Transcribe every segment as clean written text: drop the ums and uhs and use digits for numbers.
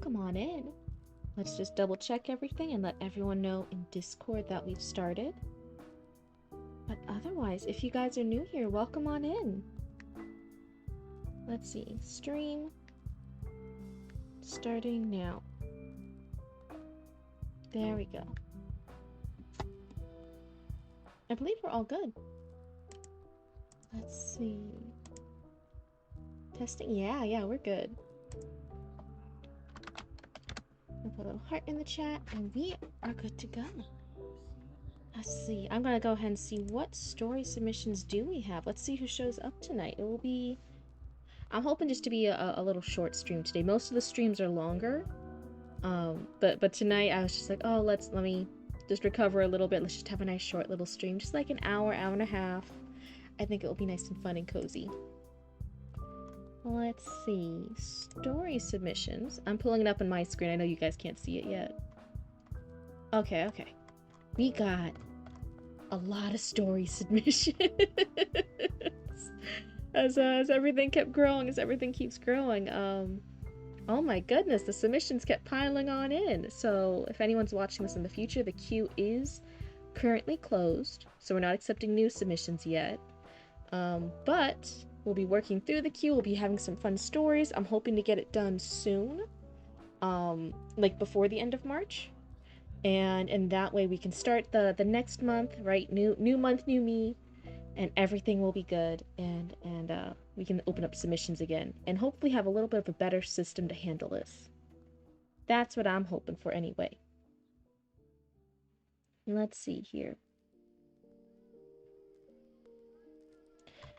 welcome on in. Let's just double check everything and let everyone know in Discord that we've started. But otherwise, if you guys are new here, welcome on in. Let's see, stream starting now. There we go. I believe we're all good. Let's see. Testing? Yeah, we're good. I'll put a little heart in the chat, and we are good to go. Let's see. I'm gonna go ahead and see what story submissions do we have. Let's see who shows up tonight. It will be... I'm hoping just to be a little short stream today. Most of the streams are longer. But tonight I was just like, oh, let me just recover a little bit. Let's just have a nice short little stream. Just like an hour and a half. I think it will be nice and fun and cozy. Let's see. Story submissions. I'm pulling it up on my screen. I know you guys can't see it yet. Okay. We got a lot of story submissions. As everything kept growing, as everything keeps growing. Oh my goodness, the submissions kept piling on in. So if anyone's watching this in the future, the queue is currently closed. So we're not accepting new submissions yet. But we'll be working through the queue. We'll be having some fun stories. I'm hoping to get it done soon. Like before the end of March. And that way we can start the next month, right? New month, new me. And everything will be good, and we can open up submissions again, and hopefully have a little bit of a better system to handle this. That's what I'm hoping for anyway. Let's see here.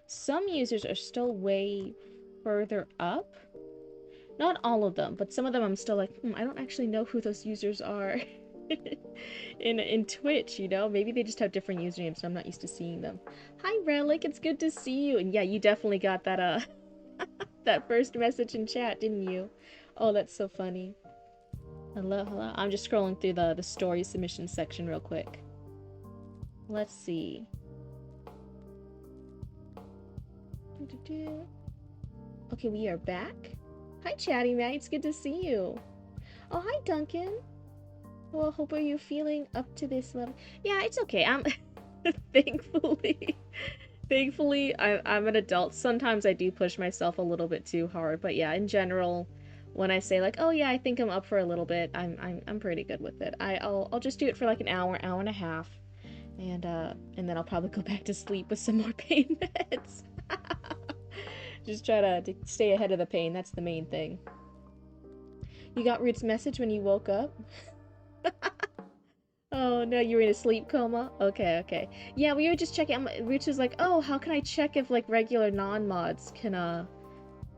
Some users are still way further up. Not all of them, but some of them I'm still like, I don't actually know who those users are. in Twitch, you know? Maybe they just have different usernames, so I'm not used to seeing them. Hi, Relic, it's good to see you. And yeah, you definitely got that, that first message in chat, didn't you? Oh, that's so funny. Hello. I'm just scrolling through the story submission section real quick. Let's see. Okay, we are back. Hi, Chatty Matt, it's good to see you. Oh, hi, Duncan. Well, hope are you feeling up to this level? Yeah, it's okay. I'm thankfully I'm an adult. Sometimes I do push myself a little bit too hard, but yeah, in general, when I say like, oh yeah, I think I'm up for a little bit, I'm pretty good with it. I'll just do it for like an hour and a half, and then I'll probably go back to sleep with some more pain meds. Just try to stay ahead of the pain. That's the main thing. You got Root's message when you woke up? Oh no, you were in a sleep coma? Okay. Yeah, we were just checking. Rich was like, oh, how can I check if like regular non-mods can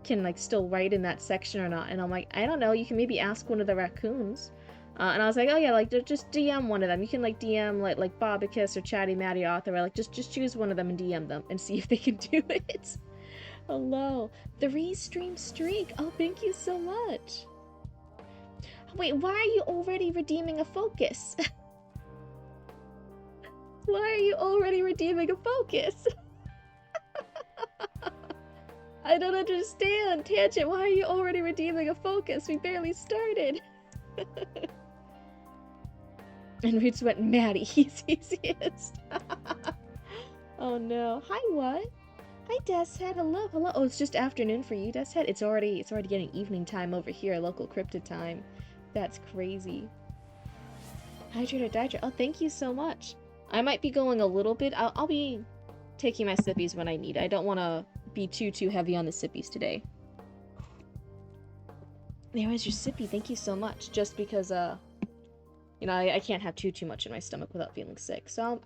like still write in that section or not? And I'm like, I don't know, you can maybe ask one of the raccoons. And I was like, oh yeah, like just DM one of them. You can like DM like Bobicus or Chatty Matty Author, or like just choose one of them and DM them and see if they can do it. Hello. The restream streak. Oh, thank you so much. Wait, why are you already redeeming a focus? Why are you already redeeming a focus? I don't understand. Tangent, why are you already redeeming a focus? We barely started. And Roots went, Maddie, he's easiest. Oh no. Hi, what? Hi, Deskhead. Hello. Oh, it's just afternoon for you, Deskhead? It's already getting evening time over here, local cryptid time. That's crazy. Hydrate. Oh, thank you so much. I might be going a little bit. I'll be taking my sippies when I need. I don't want to be too heavy on the sippies today. There is your sippy. Thank you so much. Just because, you know, I can't have too much in my stomach without feeling sick. So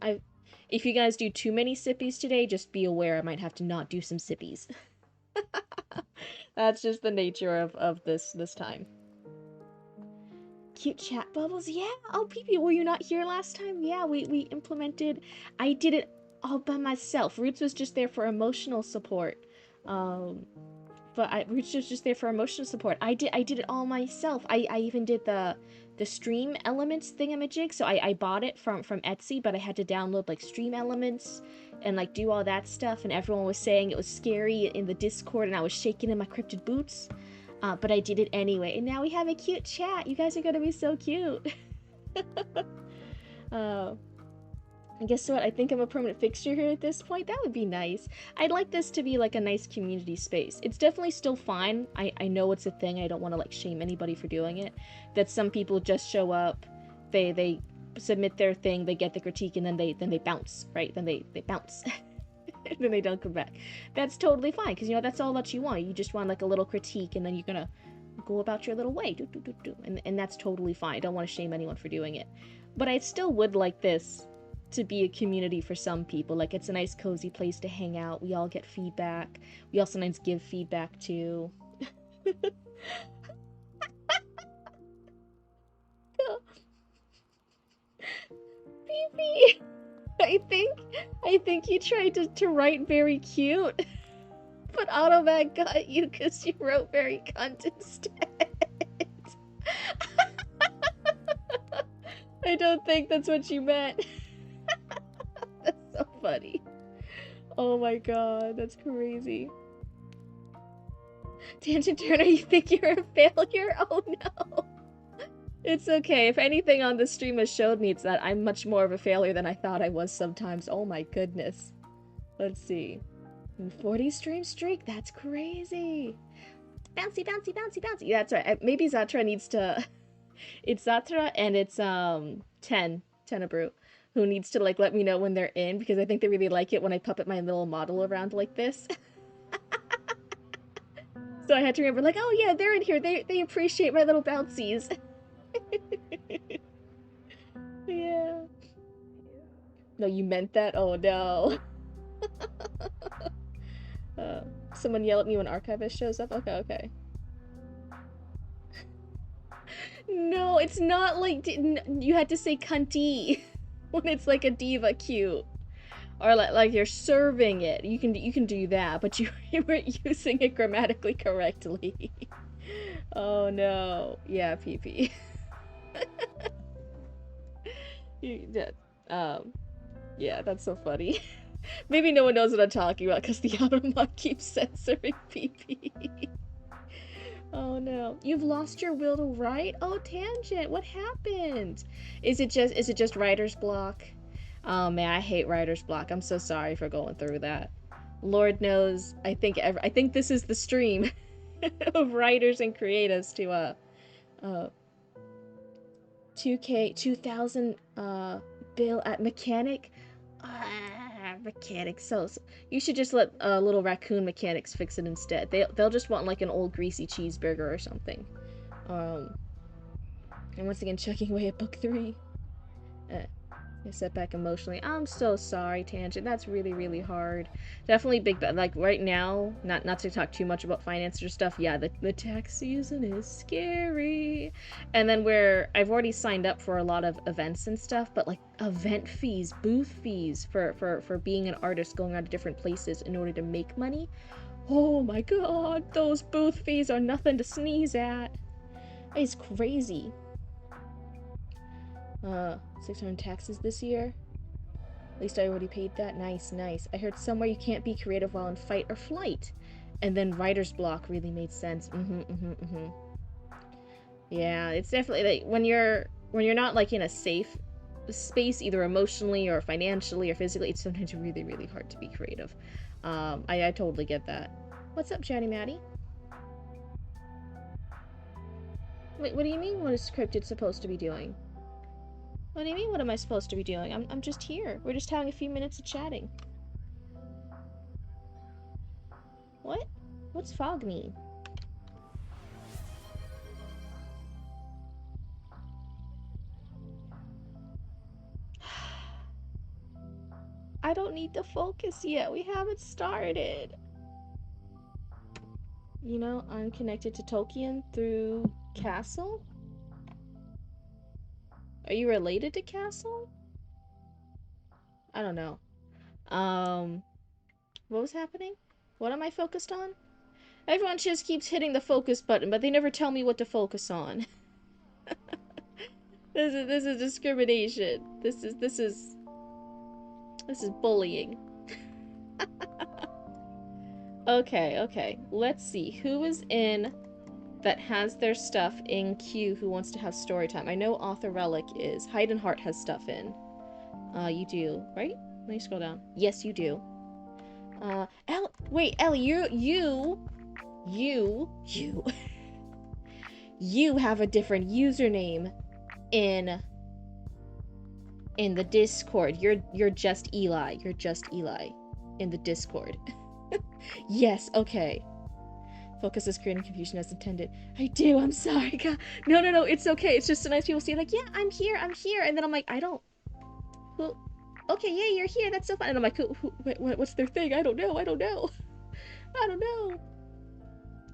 if you guys do too many sippies today, just be aware I might have to not do some sippies. That's just the nature of this time. Cute chat bubbles, yeah. Oh, PP, were you not here last time? Yeah, we implemented. I did it all by myself. Roots was just there for emotional support. But Roots was just there for emotional support. I did it all myself. I even did the Stream Elements thingamajig. So I bought it from Etsy, but I had to download like Stream Elements and like do all that stuff. And everyone was saying it was scary in the Discord, and I was shaking in my cryptid boots. But I did it anyway, and now we have a cute chat. You guys are gonna be so cute. uh, and guess what? I think I'm a permanent fixture here at this point. That would be nice. I'd like this to be like a nice community space. It's definitely still fine. I know it's a thing. I don't want to like shame anybody for doing it. That some people just show up, they submit their thing, they get the critique, and then they bounce, right? Then they bounce. And then they don't come back. That's totally fine, because you know that's all that you want. You just want like a little critique, and then you're gonna go about your little way. And that's totally fine. I don't want to shame anyone for doing it. But I still would like this to be a community for some people. Like, it's a nice cozy place to hang out. We all get feedback. We all sometimes give feedback too. Phoebe, I think you tried to write very cute, but Automat got you because you wrote very cunt instead. I don't think that's what you meant. That's so funny. Oh my god, that's crazy. Tangent Turner, you think you're a failure? Oh no. It's okay. If anything on the stream has showed me, it's that I'm much more of a failure than I thought I was sometimes. Oh my goodness. Let's see. 40 stream streak? That's crazy. Bouncy, bouncy, bouncy, bouncy. Yeah, that's right. Maybe Zatra needs to... It's Zatra and it's, Tenebrew, who needs to, like, let me know when they're in, because I think they really like it when I puppet my little model around like this. So I had to remember, like, oh yeah, they're in here. They appreciate my little bouncies. Yeah. No, you meant that? Oh no. Someone yell at me when Archivist shows up? Okay, okay. No, it's not like you had to say cunty when it's like a diva cute. Or like you're serving it. You can do that, but you weren't using it grammatically correctly. Oh no. Yeah, PP. Yeah, that's so funny. Maybe no one knows what I'm talking about because the Automod keeps censoring PP. Oh no. You've lost your will to write? Oh, Tangent, what happened? Is it just writer's block? Oh man, I hate writer's block. I'm so sorry for going through that. Lord knows, I think this is the stream of writers and creatives to 2K 2000 bill at mechanic. Mechanics. So you should just let little raccoon mechanics fix it instead. They'll just want like an old greasy cheeseburger or something. And once again, checking away at book 3. I set back emotionally. I'm so sorry, Tangent. That's really, really hard. Definitely big, like right now, not to talk too much about finance or stuff. Yeah, the tax season is scary. And then I've already signed up for a lot of events and stuff, but like event fees, booth fees for being an artist, going out to different places in order to make money. Oh my god, those booth fees are nothing to sneeze at. It's crazy. 600 taxes this year. At least I already paid that. Nice, nice. I heard somewhere you can't be creative while in fight or flight. And then writer's block really made sense. Yeah, it's definitely like when you're not like in a safe space, either emotionally or financially or physically, it's sometimes really, really hard to be creative. I totally get that. What's up, Chatty Matty? Wait, what do you mean? What is Cryptid supposed to be doing? What do you mean, what am I supposed to be doing? I'm just here. We're just having a few minutes of chatting. What? What's fog mean? I don't need to focus yet. We haven't started. You know, I'm connected to Tolkien through Castle? Are you related to Castle? I don't know. What was happening? What am I focused on? Everyone just keeps hitting the focus button, but they never tell me what to focus on. This is discrimination. This is bullying. Okay. Let's see. Who is in that has their stuff in queue who wants to have story time. I know Author Relic is. Hide and Heart has stuff in. You do, right? Let me scroll down. Yes, you do. Wait, Ellie, you you have a different username in the Discord. You're just Eli. You're just Eli in the Discord. Yes, okay. Focus is creating confusion as intended. I do, I'm sorry. God. No, it's okay. It's just sometimes people say, like, yeah, I'm here. And then I'm like, I don't... Who? Okay, yeah, you're here. That's so fun. And I'm like, what's their thing? I don't know. I don't know.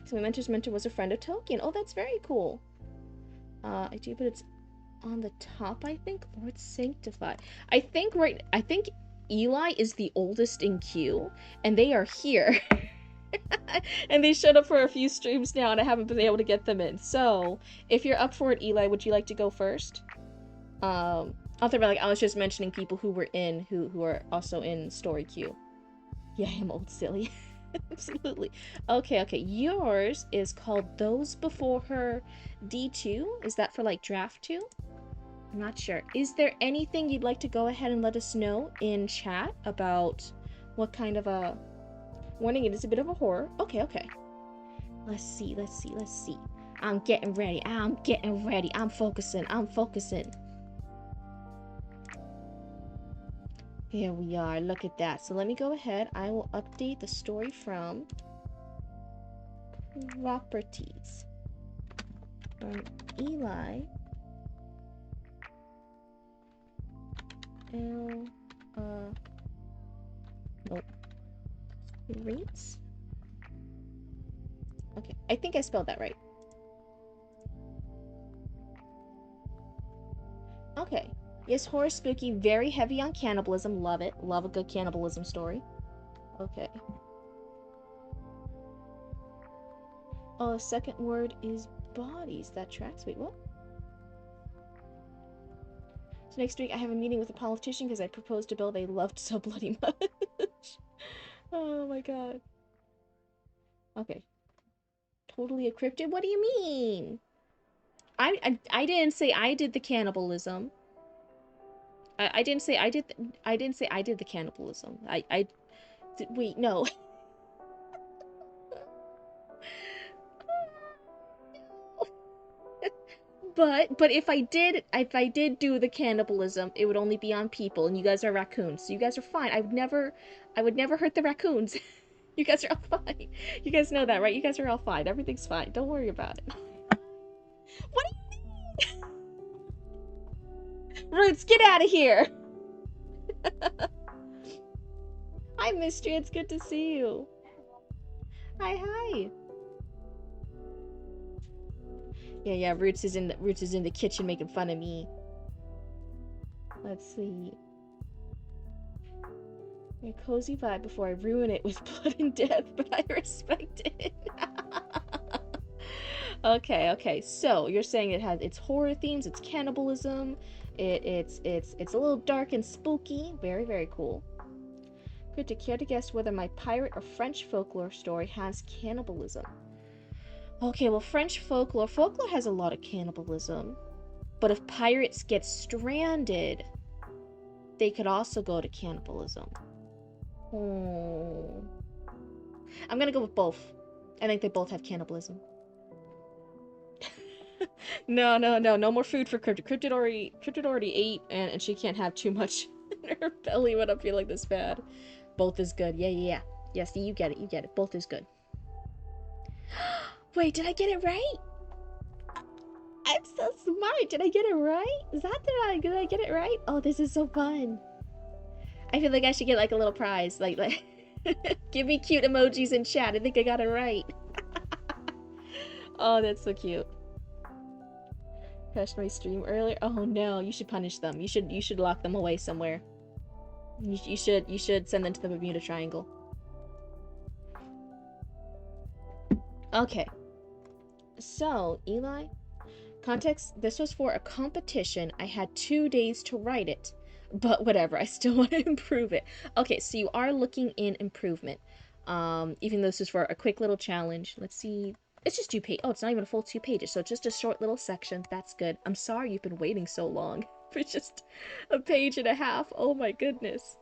So my mentor's mentor was a friend of Tolkien. Oh, that's very cool. I do, but it's on the top, I think. Lord Sanctified. I think Eli is the oldest in queue, and they are here. And they showed up for a few streams now, and I haven't been able to get them in. So, if you're up for it, Eli, would you like to go first? I was just mentioning people who were in, who are also in story queue. Yeah, I am old silly. Absolutely. Okay. Yours is called Those Before Her D2. Is that for, like, draft 2? I'm not sure. Is there anything you'd like to go ahead and let us know in chat about what kind of a... Warning, it is a bit of a horror. Okay. Let's see. I'm getting ready. I'm focusing. Here we are. Look at that. So let me go ahead. I will update the story from properties. From Eli. Nope. Rates? Okay, I think I spelled that right. Okay. Yes, horror spooky, very heavy on cannibalism. Love it. Love a good cannibalism story. Okay. Oh, the second word is bodies. That tracks. Wait, what? So next week I have a meeting with a politician because I proposed a bill they loved so bloody much. Oh my god. Okay. Totally encrypted? What do you mean? I didn't say I did the cannibalism. I didn't say I did the cannibalism. Wait, no. But if I did do the cannibalism, it would only be on people, and you guys are raccoons, so you guys are fine. I would never hurt the raccoons. You guys are all fine. You guys know that, right? You guys are all fine. Everything's fine. Don't worry about it. What do you mean? Roots, get out of here! Hi, Mystery. It's good to see you. Hi. Yeah. Roots is in the kitchen making fun of me. Let's see. A cozy vibe before I ruin it with blood and death, but I respect it. Okay. So you're saying it's horror themes, it's cannibalism, it's a little dark and spooky. Very, very cool. Could you care to guess whether my pirate or French folklore story has cannibalism? Okay, well, French folklore has a lot of cannibalism, but if pirates get stranded, they could also go to cannibalism. I'm gonna go with both. I think they both have cannibalism. No more food for Cryptid. Cryptid already ate, and she can't have too much in her belly when I'm feeling this bad. Both is good. Yeah. See, you get it. Both is good. Wait, did I get it right? I'm so smart. Did I get it right? Did I get it right? Oh, this is so fun. I feel like I should get like a little prize. Like give me cute emojis in chat. I think I got it right. Oh, that's so cute. Crashed my stream earlier. Oh no, you should punish them. You should lock them away somewhere. You should send them to the Bermuda Triangle. Okay. So, Eli, context, this was for a competition. I had 2 days to write it. But whatever, I still want to improve it. Okay, so you are looking in improvement. Even though this is for a quick little challenge. Let's see. It's just 2 pages. Oh, it's not even a full 2 pages, so just a short little section. That's good. I'm sorry you've been waiting so long for just a page and a half. Oh my goodness.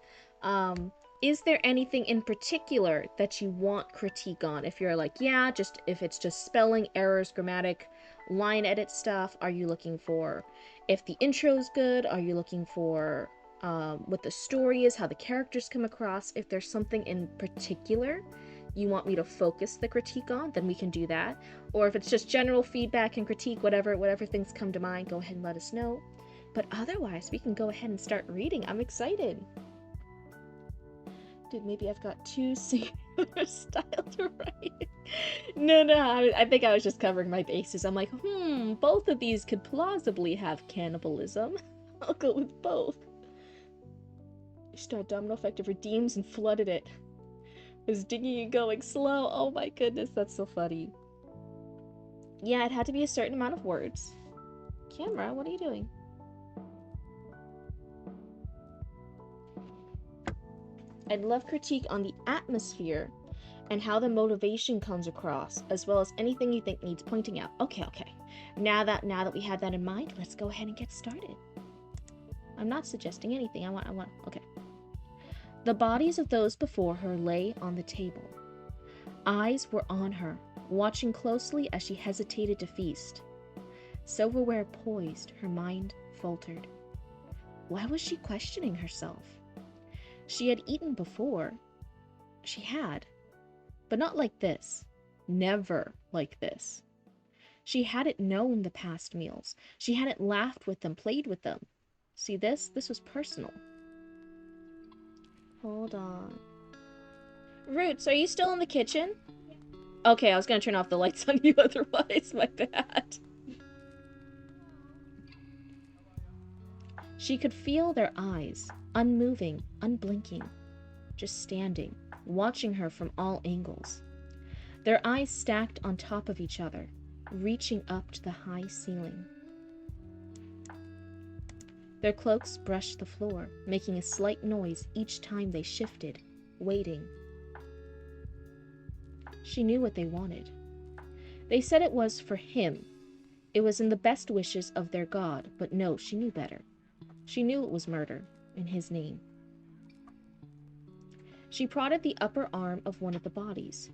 Is there anything in particular that you want critique on? If you're like, yeah, just if it's just spelling errors, grammatic, line edit stuff, are you looking for if the intro's good? Are you looking for what the story is, how the characters come across? If there's something in particular you want me to focus the critique on, then we can do that. Or if it's just general feedback and critique, whatever things come to mind, go ahead and let us know. But otherwise, we can go ahead and start reading. I'm excited. Dude, maybe I've got too similar style to write. No, I think I was just covering my bases. I'm like, both of these could plausibly have cannibalism. I'll go with both. Start domino effect of redeems and flooded it. Was digging and going slow. Oh my goodness, that's so funny. Yeah, it had to be a certain amount of words. Camera, what are you doing? I'd love critique on the atmosphere and how the motivation comes across, as well as anything you think needs pointing out. Okay. Now that we have that in mind, let's go ahead and get started. I'm not suggesting anything. I want. Okay. The bodies of those before her lay on the table. Eyes were on her, watching closely as she hesitated to feast. Silverware poised, her mind faltered. Why was she questioning herself? She had eaten before. She had. But not like this. Never like this. She hadn't known the past meals. She hadn't laughed with them, played with them. See this? This was personal. Hold on. Roots, are you still in the kitchen? Okay, I was gonna turn off the lights on you otherwise, my bad. She could feel their eyes, unmoving, unblinking, just standing, watching her from all angles. Their eyes stacked on top of each other, reaching up to the high ceiling. Their cloaks brushed the floor, making a slight noise each time they shifted, waiting. She knew what they wanted. They said it was for him. It was in the best wishes of their god, but no, she knew better. She knew it was murder, in his name. She prodded the upper arm of one of the bodies.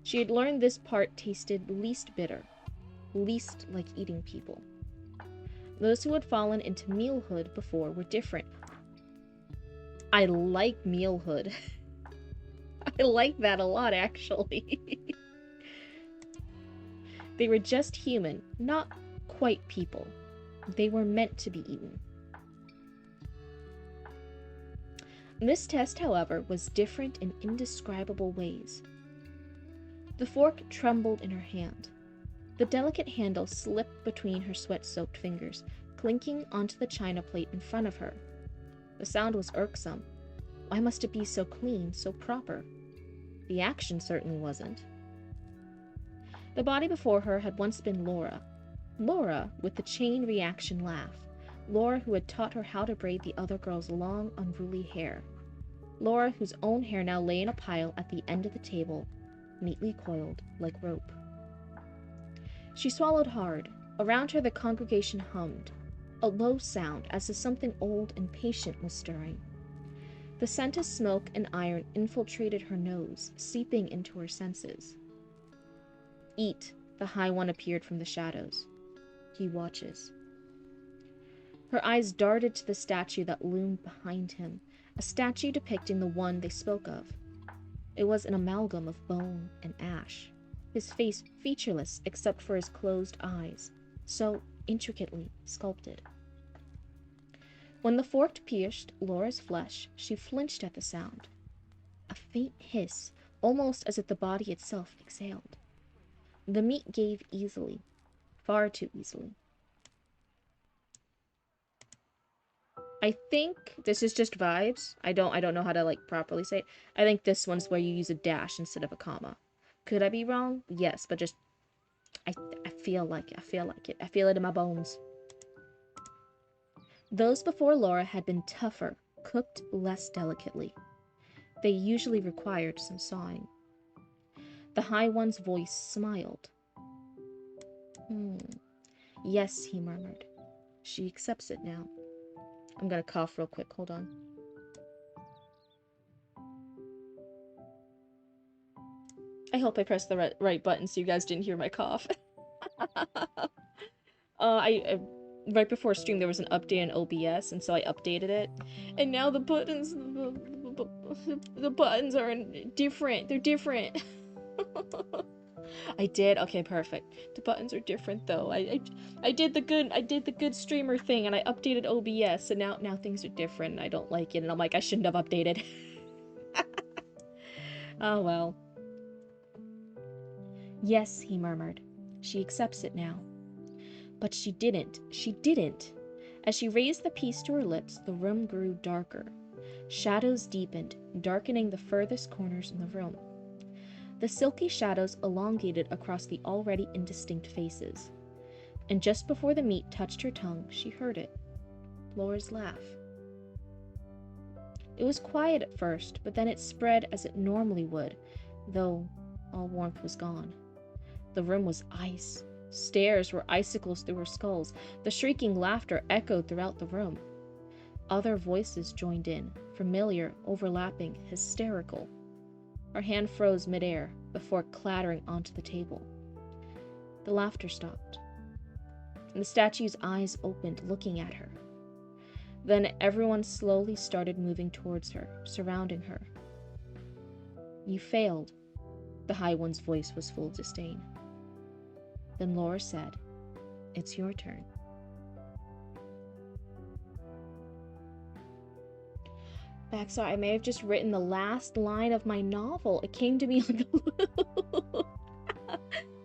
She had learned this part tasted least bitter, least like eating people. Those who had fallen into mealhood before were different. I like mealhood. I like that a lot, actually. They were just human, not quite people. They were meant to be eaten. This test, however, was different in indescribable ways. The fork trembled in her hand. The delicate handle slipped between her sweat-soaked fingers, clinking onto the china plate in front of her. The sound was irksome. Why must it be so clean, so proper? The action certainly wasn't. The body before her had once been Laura. Laura with the chain reaction laugh. Laura who had taught her how to braid the other girl's long, unruly hair. Laura whose own hair now lay in a pile at the end of the table, neatly coiled like rope. She swallowed hard. Around her the congregation hummed, a low sound as if something old and patient was stirring. The scent of smoke and iron infiltrated her nose, seeping into her senses. Eat, the High One appeared from the shadows. He watches. Her eyes darted to the statue that loomed behind him, a statue depicting the one they spoke of. It was an amalgam of bone and ash, his face featureless except for his closed eyes, so intricately sculpted. When the fork pierced Laura's flesh, she flinched at the sound. A faint hiss, almost as if the body itself exhaled. The meat gave easily, far too easily. I think this is just vibes. I don't know how to properly say it. I think this one's where you use a dash instead of a comma. Could I be wrong? Yes, but just I feel like it. I feel it in my bones. Those before Laura had been tougher, cooked less delicately. They usually required some sawing. The High One's voice smiled, Hmm. Yes, he murmured. She accepts it now. I'm gonna cough real quick. Hold on. I hope I pressed the right button so you guys didn't hear my cough. I right before stream there was an update in OBS, and so I updated it, and now the buttons, the buttons are different. They're different. I did. Okay, perfect. The buttons are different though. I did the good streamer thing, and I updated OBS, and now things are different. And I don't like it, and I'm like, I shouldn't have updated. Oh well. Yes, he murmured. She accepts it now. But she didn't. She didn't. As she raised the piece to her lips, the room grew darker. Shadows deepened, darkening the furthest corners in the room. The silky shadows elongated across the already indistinct faces. And just before the meat touched her tongue, she heard it. Laura's laugh. It was quiet at first, but then it spread as it normally would, though all warmth was gone. The room was ice. Stairs were icicles through her skulls. The shrieking laughter echoed throughout the room. Other voices joined in, familiar, overlapping, hysterical. Her hand froze midair before clattering onto the table. The laughter stopped, and the statue's eyes opened, looking at her. Then everyone slowly started moving towards her, surrounding her. You failed. The High One's voice was full of disdain. Then Laura said, "It's your turn." Backstar, I may have just written the last line of my novel. It came to me on the loop.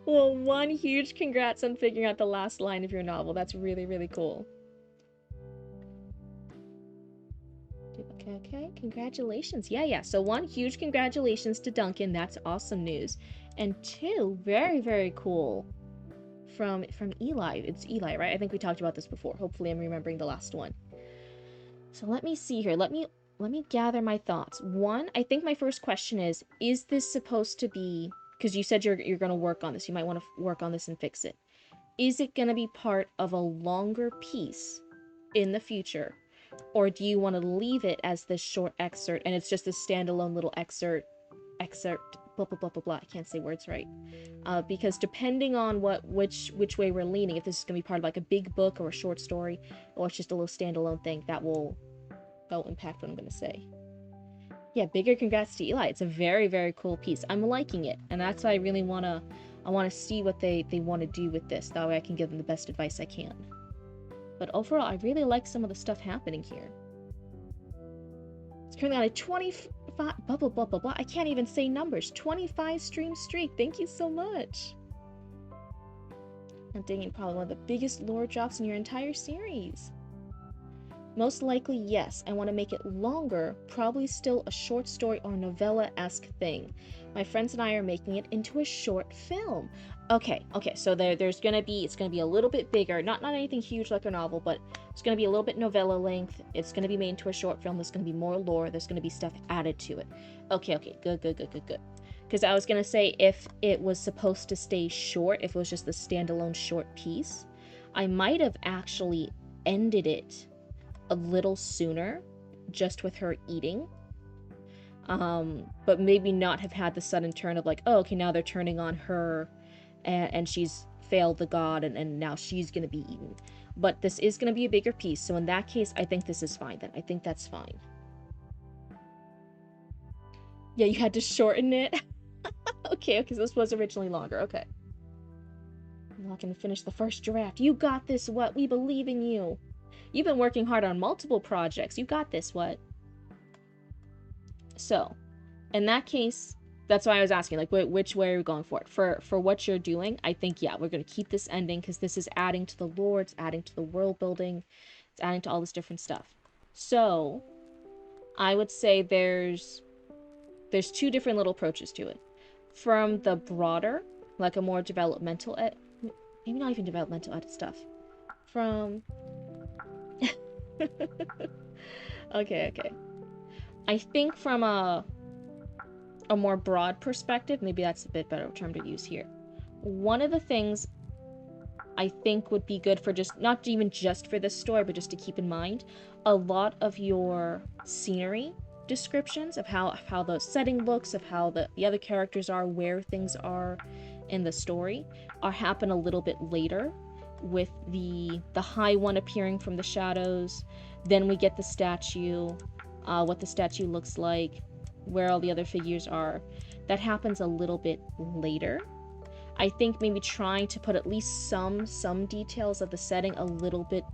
Well, one huge congrats on figuring out the last line of your novel. That's really, really cool. Okay, congratulations. Yeah. So one huge congratulations to Duncan. That's awesome news. And two, very, very cool from Eli. It's Eli, right? I think we talked about this before. Hopefully I'm remembering the last one. So let me see here. Let me gather my thoughts. One, I think my first question is this supposed to be, because you said you're going to work on this. You might want to work on this and fix it. Is it going to be part of a longer piece in the future? Or do you want to leave it as this short excerpt and it's just a standalone little excerpt, blah, blah, blah, blah, blah. I can't say words right. Because depending on which way we're leaning, if this is going to be part of like a big book or a short story, or it's just a little standalone thing, that will impact what I'm going to say. Yeah, bigger congrats to Eli. It's a very, very cool piece. I'm liking it, and that's why I really want to see what they want to do with this. That way I can give them the best advice I can. But overall, I really like some of the stuff happening here. It's currently on a 25... blah, blah, blah, blah, blah. I can't even say numbers. 25 stream streak. Thank you so much. I'm thinking probably one of the biggest lore drops in your entire series. Most likely, yes. I want to make it longer, probably still a short story or novella-esque thing. My friends and I are making it into a short film. Okay, so it's gonna be a little bit bigger, not anything huge like a novel, but it's gonna be a little bit novella length. It's gonna be made into a short film. There's gonna be more lore. There's gonna be stuff added to it. Okay, good. Because I was gonna say, if it was supposed to stay short, if it was just the standalone short piece, I might have actually ended it a little sooner, just with her eating. But maybe not have had the sudden turn of like, oh, okay, now they're turning on her, and she's failed the god, and now she's gonna be eaten. But this is gonna be a bigger piece, so in that case, I think this is fine then. I think that's fine. Yeah, you had to shorten it? Okay, because this was originally longer. Okay. I'm not gonna finish the first draft. You got this, what? We believe in you. You've been working hard on multiple projects. You got this, what? So, in that case, that's why I was asking, like, which way are we going for it? For what you're doing, I think, yeah, we're going to keep this ending, because this is adding to the lore, it's adding to the world building, it's adding to all this different stuff. So, I would say there's two different little approaches to it. From the broader, like a more developmental, maybe not even developmental edit stuff. From... Okay. I think from a more broad perspective, maybe that's a bit better term to use here. One of the things I think would be good for just, not even just for this story, but just to keep in mind, a lot of your scenery descriptions of how the setting looks, of how the other characters are, where things are in the story, are happen a little bit later, with the high one appearing from the shadows. Then we get the statue, what the statue looks like, where all the other figures are. That happens a little bit later. I think maybe trying to put at least some details of the setting a little bit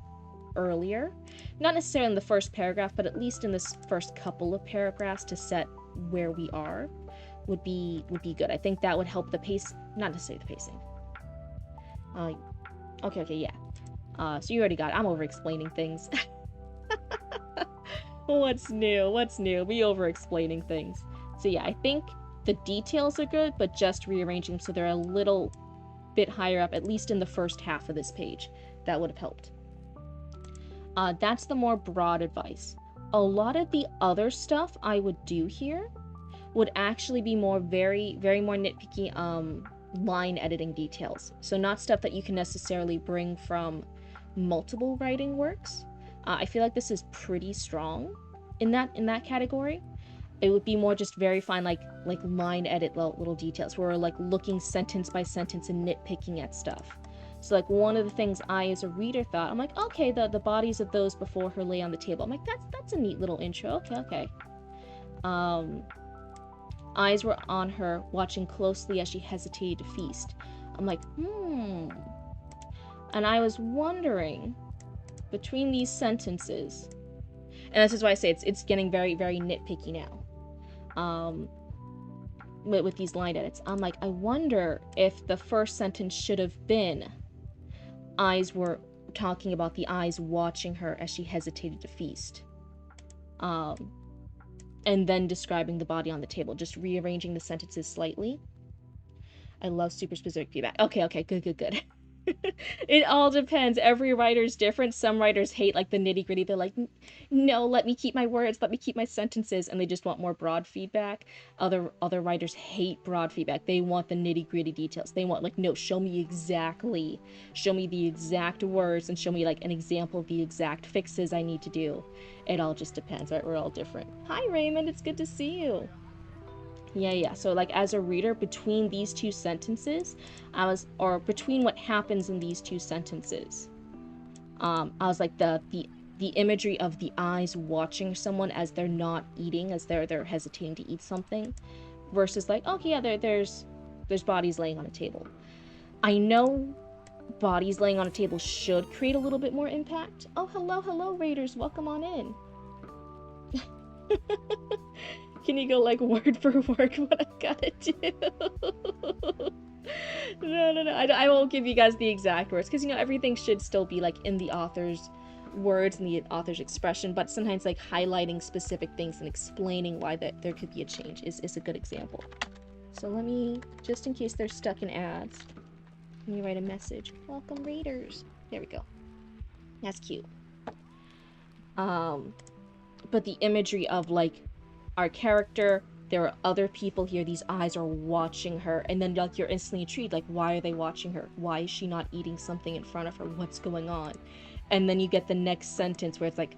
earlier, not necessarily in the first paragraph, but at least in this first couple of paragraphs to set where we are, would be good. I think that would help the pace, not necessarily the pacing. Okay, yeah. So you already got it. I'm over explaining things. What's new? Me over explaining things. So yeah, I think the details are good, but just rearranging them so they're a little bit higher up, at least in the first half of this page. That would have helped. That's the more broad advice. A lot of the other stuff I would do here would actually be more very more nitpicky line editing details. So not stuff that you can necessarily bring from multiple writing works. I feel like this is pretty strong in that category. It would be more just very fine, like line edit little details, where we're like looking sentence by sentence and nitpicking at stuff. So like one of the things I as a reader thought, I'm like, okay, the bodies of those before her lay on the table. I'm like, that's a neat little intro. Okay. Eyes were on her, watching closely as she hesitated to feast. I'm like, And I was wondering, between these sentences, and this is why I say it's getting very nitpicky now. With these line edits, I'm like, I wonder if the first sentence should have been, eyes were talking about the eyes watching her as she hesitated to feast. And then describing the body on the table, just rearranging the sentences slightly. I love super specific feedback. Okay, good. It all depends. Every writer's different. Some writers hate like the nitty gritty. They're like, no, let me keep my words, let me keep my sentences, and they just want more broad feedback. Other writers hate broad feedback. They want the nitty gritty details. They want like, no, show me the exact words, and show me like an example of the exact fixes I need to do. It all just depends, right? We're all different. Hi Raymond, it's good to see you. Yeah. So like as a reader, between these two sentences, between what happens in these two sentences, I was like the imagery of the eyes watching someone as they're not eating, as they're hesitating to eat something, versus like, okay, yeah, there's bodies laying on a table. I know bodies laying on a table should create a little bit more impact. Oh, hello, raiders, welcome on in. Can you go like word for word what I gotta do? No. I won't give you guys the exact words, because everything should still be like in the author's words and the author's expression, but sometimes like highlighting specific things and explaining why there could be a change is a good example. So let me, just in case they're stuck in ads, let me write a message. Welcome raiders. There we go. That's cute. But the imagery of like our character, there are other people here, these eyes are watching her, and then like you're instantly intrigued, like why are they watching her? Why is she not eating something in front of her? What's going on? And then you get the next sentence where it's like,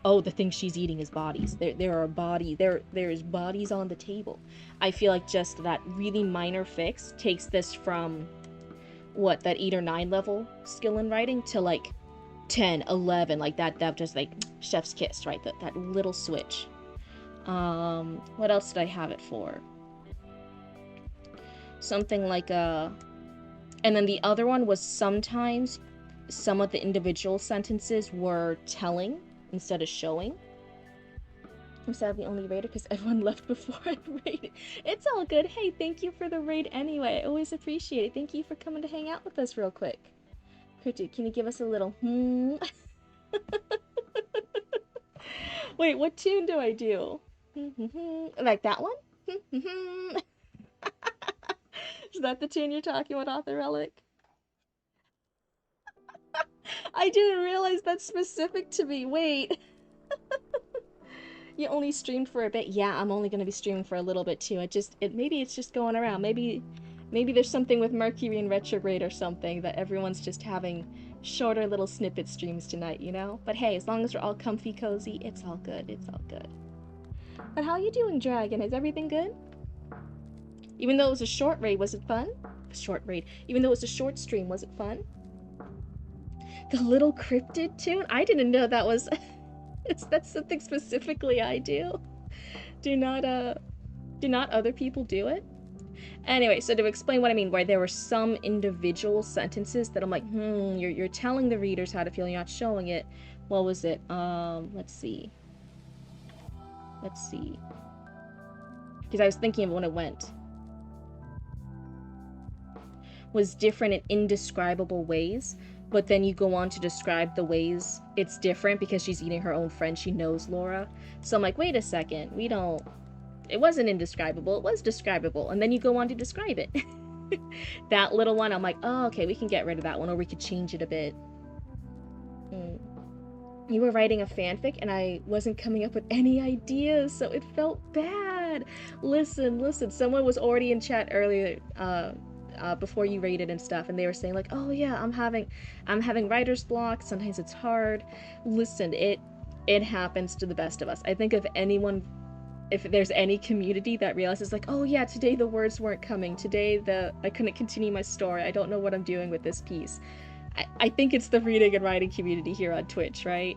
oh, the thing she's eating is bodies. There's bodies on the table. I feel like just that really minor fix takes this from that 8 or 9 level skill in writing to like 10, 11, like that just like chef's kiss, right? That little switch. What else did I have it for? Something like and then the other one was sometimes some of the individual sentences were telling instead of showing. I'm sadly the only raider because everyone left before I raided. It's all good. Hey, thank you for the raid anyway. I always appreciate it. Thank you for coming to hang out with us real quick. Kurtu, can you give us a little Wait, what tune do I do? Like that one? Is that the tune you're talking about, Author Relic? I didn't realize that's specific to me. Wait. You only streamed for a bit. Yeah, I'm only gonna be streaming for a little bit too. Maybe it's just going around. Maybe Maybe there's something with Mercury in retrograde or something that everyone's just having shorter little snippet streams tonight, you know? But hey, as long as we're all comfy cozy, it's all good. It's all good. But how you doing, Dragon? Is everything good? Even though it was a short raid, was it fun? Short raid. Even though it was a short stream, was it fun? The little cryptid tune? I didn't know that was... that's something specifically I do. Do not other people do it? Anyway, so to explain what I mean, where there were some individual sentences that I'm like, you're telling the readers how to feel, you're not showing it. What was it? Let's see. Because I was thinking of when it went. Was different in indescribable ways, but then you go on to describe the ways it's different because she's eating her own friend. She knows Laura. So I'm like, wait a second, it wasn't indescribable, it was describable, and then you go on to describe it. That little one, I'm like, oh, okay, we can get rid of that one, or we could change it a bit. You were writing a fanfic, and I wasn't coming up with any ideas, so it felt bad. Listen, someone was already in chat earlier, before you raided and stuff, and they were saying like, oh yeah, I'm having writer's block, sometimes it's hard. Listen, it happens to the best of us. I think if there's any community that realizes like, oh yeah, today the words weren't coming, today I couldn't continue my story, I don't know what I'm doing with this piece, I think it's the reading and writing community here on Twitch, right?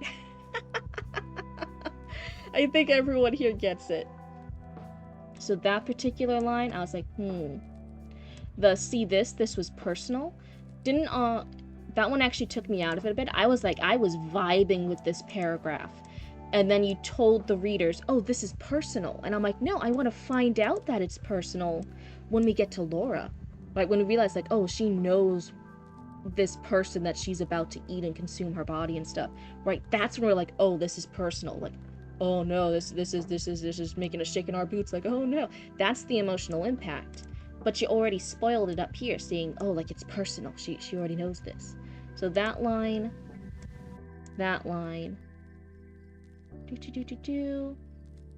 I think everyone here gets it. So that particular line, I was like, this was personal. That one actually took me out of it a bit. I was vibing with this paragraph. And then you told the readers, oh, this is personal. And I'm like, no, I want to find out that it's personal when we get to Laura. Like, when we realize, like, oh, she knows this person that she's about to eat and consume her body and stuff. Right? That's when we're like, oh, this is personal. Like, oh no, this is making us shake in our boots. Like, oh no. That's the emotional impact. But you already spoiled it up here, saying, oh, like, it's personal. She already knows this. So that line. Let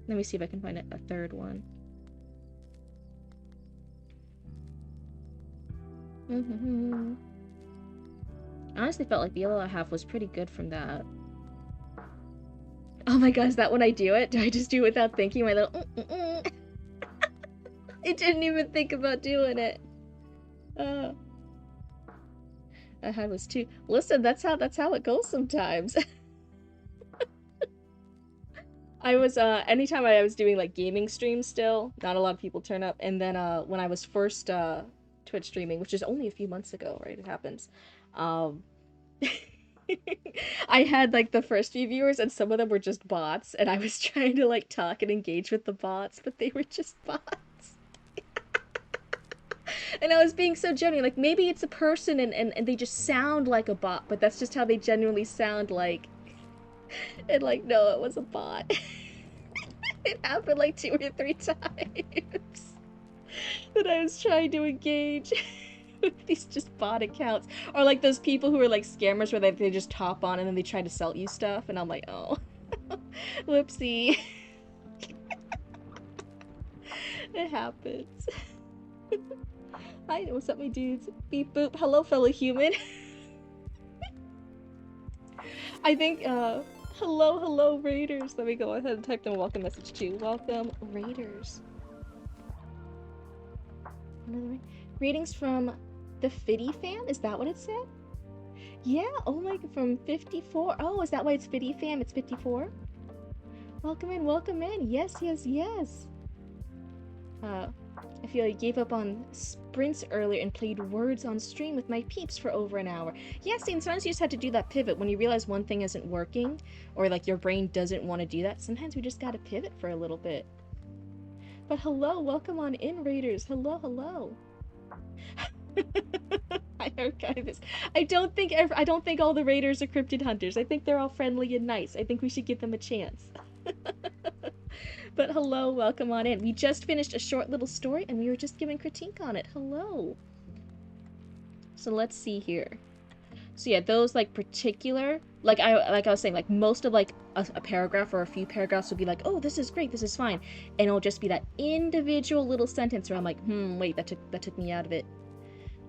me see if I can find a third one. I honestly felt like the other half was pretty good from that. Oh my god, is that when I do it? Do I just do it without thinking? My little I didn't even think about doing it. That was too. Listen, that's how it goes sometimes. I was anytime I was doing like gaming streams still, not a lot of people turn up, and then when I was first Twitch streaming, which is only a few months ago, right? It happens. I had like the first few viewers, and some of them were just bots, and I was trying to like talk and engage with the bots, but they were just bots. And I was being so genuine, like maybe it's a person and they just sound like a bot, but that's just how they genuinely sound like. And like, no, it was a bot. It happened like 2 or 3 times that I was trying to engage with these just bot accounts. Or like those people who are like scammers where they just hop on and then they try to sell you stuff, and I'm like, oh, whoopsie. It happens. Hi, what's up, my dudes? Beep boop. Hello, fellow human. I think, hello, Raiders. Let me go ahead and type them a welcome message too. Welcome, Raiders. Greetings from the Fiddy fam? Is that what it said? Yeah, oh my, from 54. Oh, is that why it's Fiddy fam? It's 54? Welcome in. Yes. I feel I gave up on sprints earlier and played Words on stream with my peeps for over an hour. Yeah, see, sometimes you just have to do that pivot. When you realize one thing isn't working, or like your brain doesn't want to do that, sometimes we just gotta pivot for a little bit. But hello, welcome on in, Raiders. Hello. I archive this. I don't think all the Raiders are cryptid hunters. I think they're all friendly and nice. I think we should give them a chance. But hello, welcome on in. We just finished a short little story and we were just giving critique on it. Hello. So let's see here. So yeah, those like particular, like I was saying, like most of like a paragraph or a few paragraphs would be like, oh, this is great, this is fine. And it'll just be that individual little sentence where I'm like, wait, that took me out of it.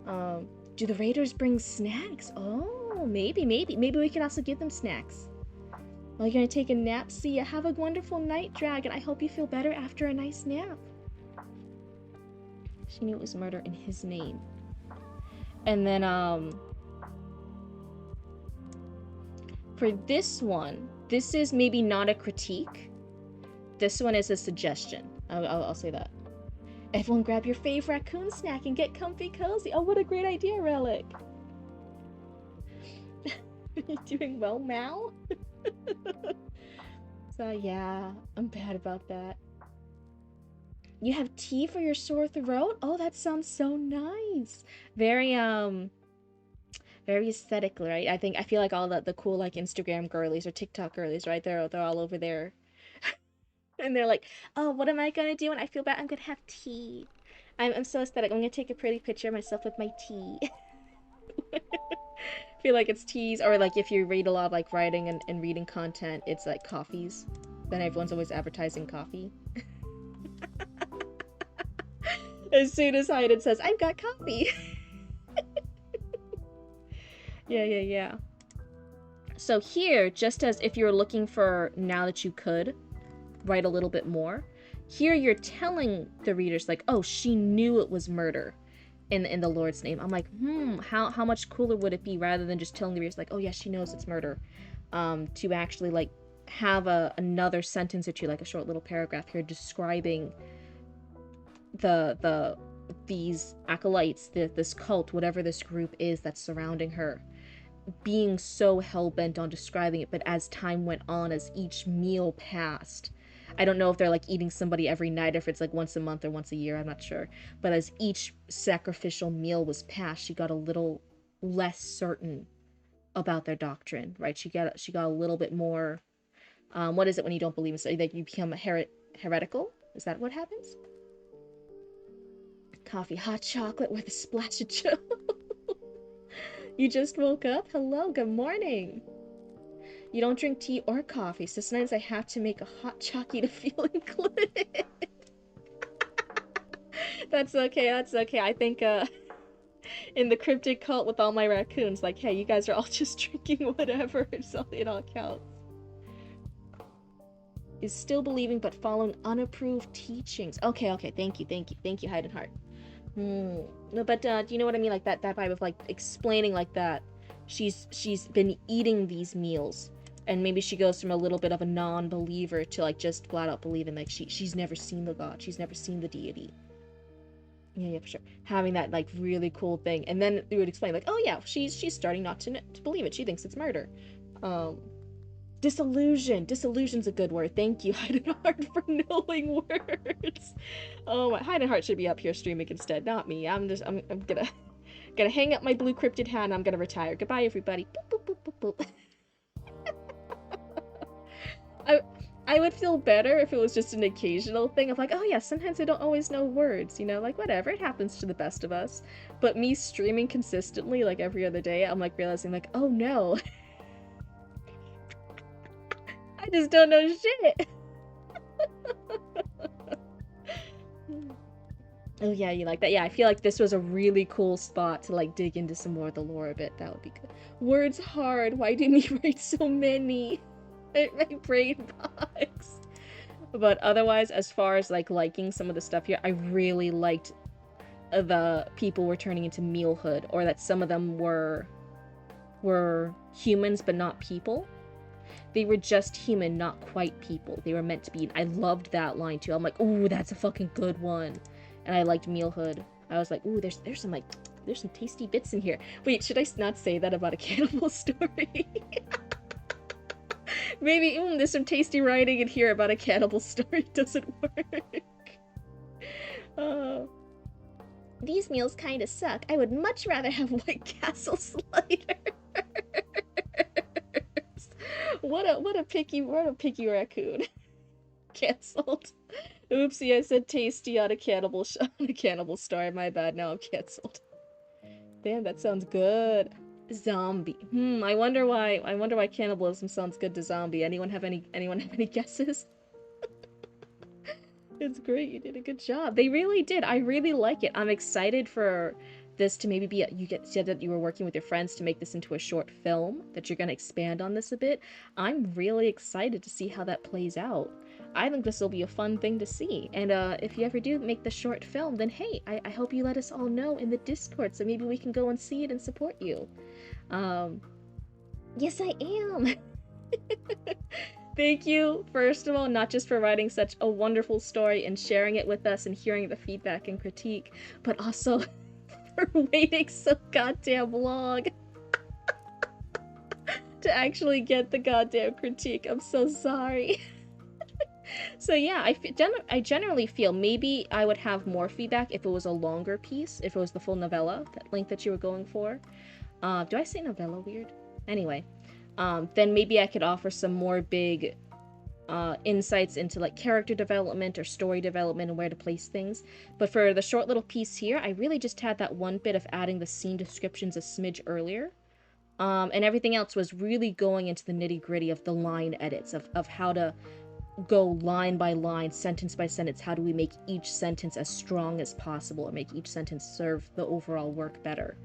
Do the raiders bring snacks? Oh, maybe we can also give them snacks. Well, you're gonna take a nap. See ya. Have a wonderful night, dragon. I hope you feel better after a nice nap. She knew it was murder in his name. And then, for this one, this is maybe not a critique. This one is a suggestion. I'll say that. Everyone grab your fave raccoon snack and get comfy cozy. Oh, what a great idea, Relic. Are you doing well, Mal? So, yeah, I'm bad about that. You have tea for your sore throat? Oh, that sounds so nice. Very, very aesthetic, right? I feel like all the cool, like, Instagram girlies or TikTok girlies, right? They're all over there. And they're like, oh, what am I gonna do when I feel bad? I'm gonna have tea. I'm so aesthetic. I'm gonna take a pretty picture of myself with my tea. I feel like it's teas, or like if you read a lot of like writing and reading content, it's like coffees. Then everyone's always advertising coffee. As soon as Hayden says, I've got coffee. Yeah. So here, just as if you're looking for now that you could write a little bit more, here you're telling the readers like, oh, she knew it was murder in the Lord's name. I'm like, how much cooler would it be rather than just telling the readers like, oh yeah, she knows it's murder, to actually like have another sentence or two, like a short little paragraph here describing these acolytes, this cult, whatever this group is that's surrounding her, being so hell-bent on describing it, but as time went on, as each meal passed, I don't know if they're like eating somebody every night, if it's like once a month or once a year, I'm not sure, but as each sacrificial meal was passed, she got a little less certain about their doctrine, right? She got a little bit more, what is it when you don't believe in something, like you become heretical? Is that what happens? Coffee, hot chocolate with a splash of Joe. You just woke up? Hello, good morning. You don't drink tea or coffee, so sometimes I have to make a hot chockey to feel included. That's okay. I think, in the cryptid cult with all my raccoons, like, hey, you guys are all just drinking whatever, so it all counts. Is still believing but following unapproved teachings. Okay, thank you, Heidenheart. No, but, do you know what I mean? Like, that vibe of, like, explaining like that. She's been eating these meals, and maybe she goes from a little bit of a non-believer to, like, just flat out believing, like, she's never seen the god, she's never seen the deity. Yeah, for sure. Having that, like, really cool thing, and then it would explain, like, oh yeah, she's starting not to believe it, she thinks it's murder. Disillusion's a good word. Thank you, Heidenheart, for knowing words. Oh, my Heidenheart should be up here streaming instead, not me. I'm gonna hang up my blue cryptid hat and I'm gonna retire. Goodbye, everybody. Boop, boop, boop, boop, boop. I would feel better if it was just an occasional thing of like, oh yeah, sometimes I don't always know words, you know, like whatever, it happens to the best of us. But me streaming consistently, like every other day, I'm like realizing like, oh no. I just don't know shit. Oh yeah, you like that? Yeah, I feel like this was a really cool spot to like dig into some more of the lore a bit. That would be good. Words hard. Why didn't he write so many? My brain box. But otherwise, as far as like liking some of the stuff here, I really liked the people were turning into mealhood, or that some of them were humans but not people. They were just human, not quite people. They were meant to be. I loved that line too. I'm like, ooh, that's a fucking good one. And I liked mealhood. I was like, ooh, there's some tasty bits in here. Wait, should I not say that about a cannibal story? Maybe, there's some tasty writing in here about a cannibal story. Doesn't work. These meals kinda suck. I would much rather have White Castle sliders. What a picky raccoon. Cancelled. Oopsie, I said tasty on a cannibal story. My bad, now I'm cancelled. Damn, that sounds good. Zombie. I wonder why cannibalism sounds good to zombie. Anyone have any guesses? It's great, you did a good job. They really did. I really like it. I'm excited for this to maybe be you said that you were working with your friends to make this into a short film, that you're going to expand on this a bit. I'm really excited to see how that plays out. I think this will be a fun thing to see. And if you ever do make the short film, then hey, I hope you let us all know in the Discord so maybe we can go and see it and support you. Um, yes, I am. Thank you, first of all, not just for writing such a wonderful story and sharing it with us and hearing the feedback and critique, but also for waiting so goddamn long to actually get the goddamn critique. I'm so sorry. So yeah, I generally feel maybe I would have more feedback if it was a longer piece, if it was the full novella, that length that you were going for. Do I say novella weird? Anyway, then maybe I could offer some more big insights into like character development or story development and where to place things. But for the short little piece here, I really just had that one bit of adding the scene descriptions a smidge earlier. And everything else was really going into the nitty-gritty of the line edits, of how to go line by line, sentence by sentence. How do we make each sentence as strong as possible or make each sentence serve the overall work better?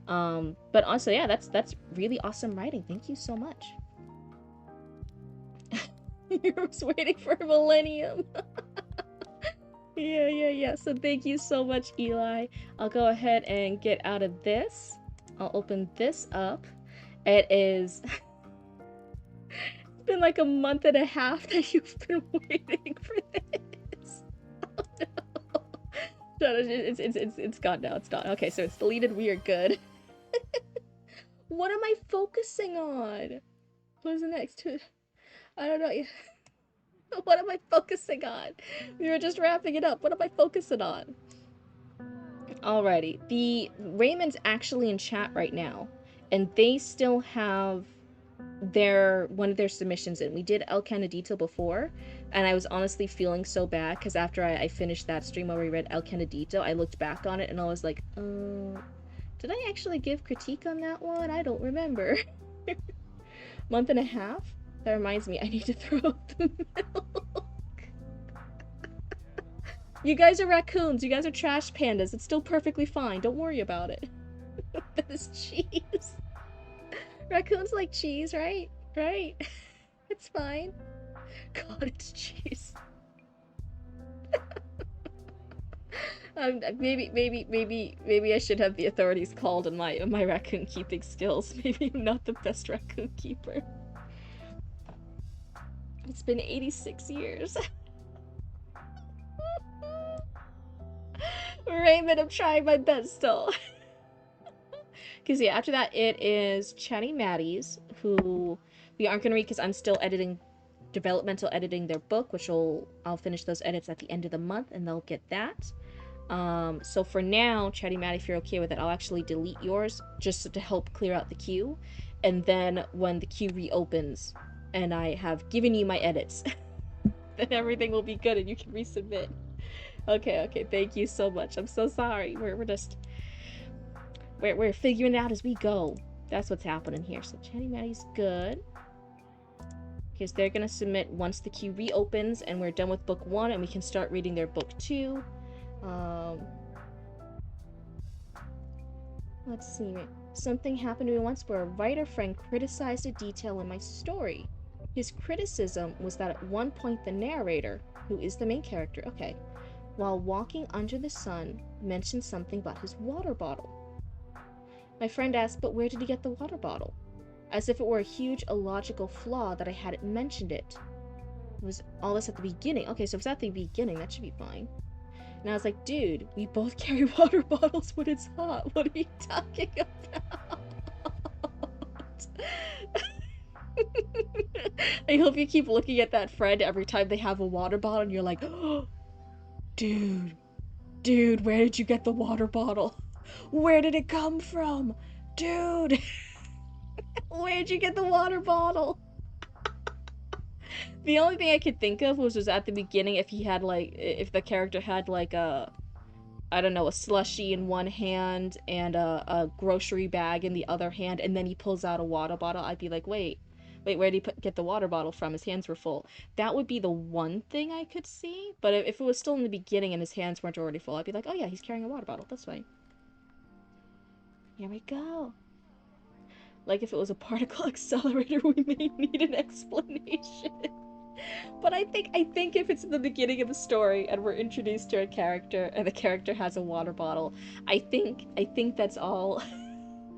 But also, yeah, that's really awesome writing. Thank you so much. You're just waiting for a millennium. Yeah. So thank you so much, Eli. I'll go ahead and get out of this. I'll open this up. It is... It's been like a month and a half that you've been waiting for this. Oh no. It's gone now. It's done. Okay, so it's deleted. We are good. What am I focusing on? What's the next? I don't know. What am I focusing on? We were just wrapping it up. What am I focusing on? Alrighty. Raymond's actually in chat right now, and they still have one of their submissions in. We did El Canadito before, and I was honestly feeling so bad because after I finished that stream where we read El Canadito, I looked back on it and I was like, did I actually give critique on that one? I don't remember. Month and a half? That reminds me, I need to throw out the milk. You guys are raccoons. You guys are trash pandas. It's still perfectly fine. Don't worry about it. That is cheese. Raccoons like cheese, right? Right? It's fine. God, it's cheese. Maybe I should have the authorities called on my raccoon keeping skills. Maybe I'm not the best raccoon keeper. It's been 86 years. Raymond, I'm trying my best still. Because yeah, after that it is Chatty Matties, who we aren't going to read because I'm still developmental editing their book, which I'll finish those edits at the end of the month and they'll get that. So for now, Chatty Matt, if you're okay with it, I'll actually delete yours just to help clear out the queue. And then when the queue reopens and I have given you my edits, then everything will be good and you can resubmit. Okay, thank you so much. I'm so sorry. We're figuring it out as we go. That's what's happening here. So Chatty Matty's good. Because they're gonna submit once the queue reopens and we're done with book 1 and we can start reading their book 2. Let's see. Something happened to me once where a writer friend criticized a detail in my story. His criticism was that at one point the narrator, who is the main character, while walking under the sun, mentioned something about his water bottle. My friend asked, but where did he get the water bottle? As if it were a huge illogical flaw that I hadn't mentioned it. It was all this at the beginning. Okay, so if it's at the beginning, that should be fine. And I was like, dude, we both carry water bottles when it's hot. What are you talking about? I hope you keep looking at that friend every time they have a water bottle and you're like, oh, dude, where did you get the water bottle? Where did it come from? Dude, where'd you get the water bottle? The only thing I could think of was at the beginning if the character had like a, I don't know, a slushie in one hand and a grocery bag in the other hand, and then he pulls out a water bottle, I'd be like, wait, where did he get the water bottle from? His hands were full. That would be the one thing I could see, but if it was still in the beginning and his hands weren't already full, I'd be like, oh yeah, he's carrying a water bottle, that's fine. Here we go. Like if it was a particle accelerator, we may need an explanation. But I think if it's in the beginning of the story and we're introduced to a character and the character has a water bottle, I think that's all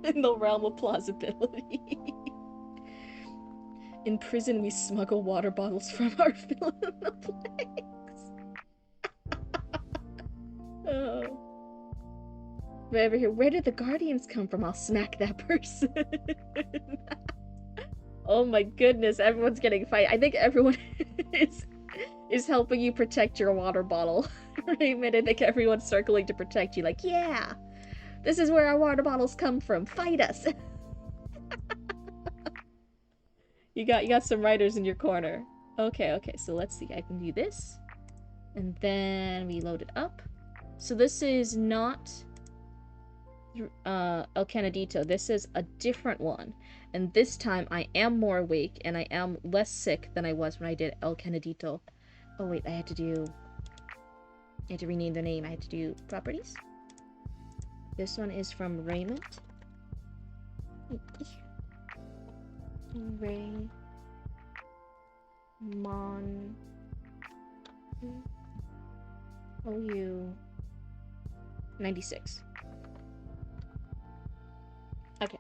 in the realm of plausibility. In prison, we smuggle water bottles from our fill in the blanks. Oh. Right over here, where did the Guardians come from? I'll smack that person. Oh my goodness, everyone's getting fight. I think everyone is helping you protect your water bottle. Raymond, I think everyone's circling to protect you. Like, yeah, this is where our water bottles come from. Fight us. You got some writers in your corner. Okay, so let's see. I can do this. And then we load it up. So this is not El Canadito. This is a different one. And this time I am more awake and I am less sick than I was when I did El Canadito. Oh wait, I had to rename the name. I had to do properties. This one is from Raymond. Raymond. OU 96. Okay.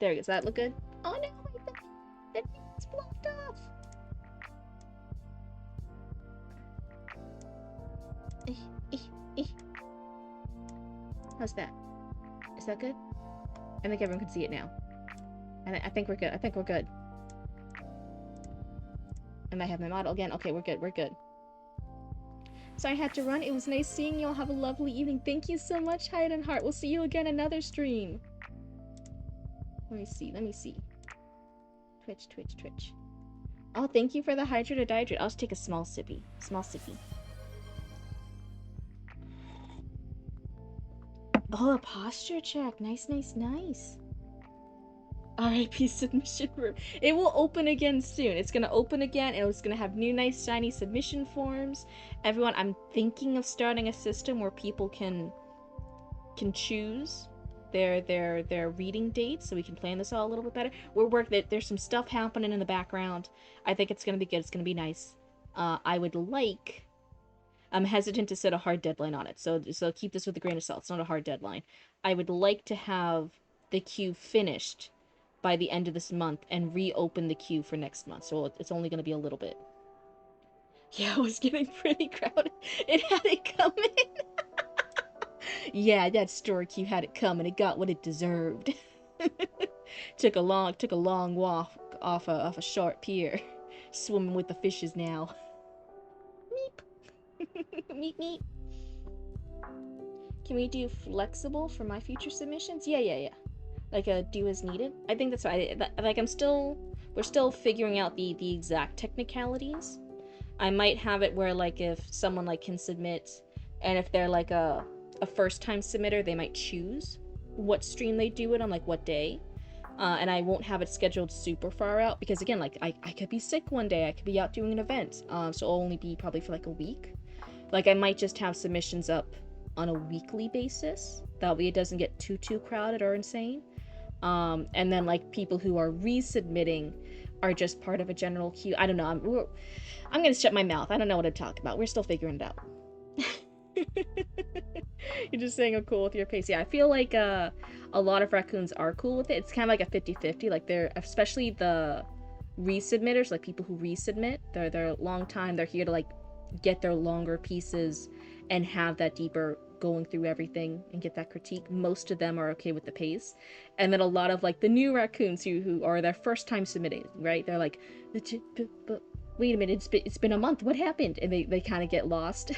There we go. Does that look good? Oh no, that it's blocked off. How's that? Is that good? I think everyone can see it now. And I think we're good. I think we're good. And I have my model again. Okay, we're good. We're good. So I had to run. It was nice seeing y'all. Have a lovely evening. Thank you so much, Hyatt and Heart. We'll see you again another stream. Let me see. Twitch. Oh, thank you for the hydrate or dihydrate. I'll just take a small sippy. Oh, a posture check. Nice. RIP submission room. It will open again soon. It's gonna open again and it's gonna have new nice shiny submission forms. Everyone, I'm thinking of starting a system where people can choose their reading dates so we can plan this all a little bit better. There's some stuff happening in the background. I think it's gonna be good. It's gonna be nice. I'm hesitant to set a hard deadline on it, so keep this with a grain of salt. It's not a hard deadline. I would like to have the queue finished by the end of this month and reopen the queue for next month, so it's only going to be a little bit. Yeah, it was getting pretty crowded. It had it coming. Yeah, that store queue had it coming. It got what it deserved. Took a long walk off a short pier, swimming with the fishes now. Meep. Can we do flexible for my future submissions? Yeah. Like a do as needed. I think that's right. We're still figuring out the exact technicalities. I might have it where like if someone like can submit, and if they're like a first time submitter, they might choose what stream they do it on, like what day. And I won't have it scheduled super far out because again, like I could be sick one day, I could be out doing an event, so it'll only be probably for like a week. Like I might just have submissions up on a weekly basis. That way it doesn't get too crowded or insane. And then like people who are resubmitting are just part of a general queue. I don't know. I'm gonna shut my mouth. I don't know what to talk about. We're still figuring it out. You're just saying I'm cool with your pace. Yeah, I feel like a lot of raccoons are cool with it. It's kind of like a 50-50. Like they're, especially the resubmitters, like people who resubmit, they're long time. They're here to like get their longer pieces and have that deeper going through everything and get that critique. Most of them are okay with the pace. And then a lot of like the new raccoons who are their first time submitting, right? They're like, but wait a minute, it's been a month. What happened? And they kind of get lost.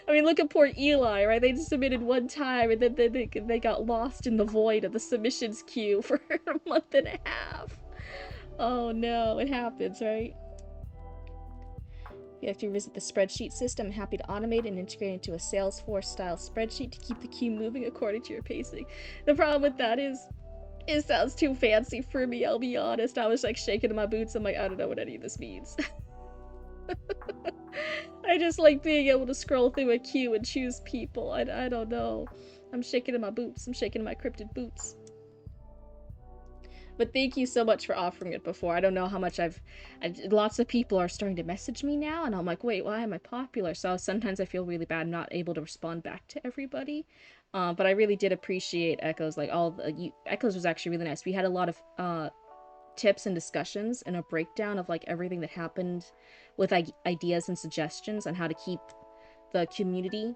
I mean, look at poor Eli, right? They just submitted one time and then they got lost in the void of the submissions queue for a month and a half. Oh no, it happens, right? You have to revisit the spreadsheet system. I'm happy to automate and integrate into a Salesforce-style spreadsheet to keep the queue moving according to your pacing. The problem with that is, it sounds too fancy for me, I'll be honest. I was like shaking in my boots. I'm like, I don't know what any of this means. I just like being able to scroll through a queue and choose people. I don't know. I'm shaking in my boots. I'm shaking in my cryptid boots. But thank you so much for offering it before. I don't know how much lots of people are starting to message me now, and I'm like, wait, why am I popular? So sometimes I feel really bad not able to respond back to everybody. But I really did appreciate Echoes. Like Echoes was actually really nice. We had a lot of tips and discussions and a breakdown of like everything that happened with ideas and suggestions on how to keep the community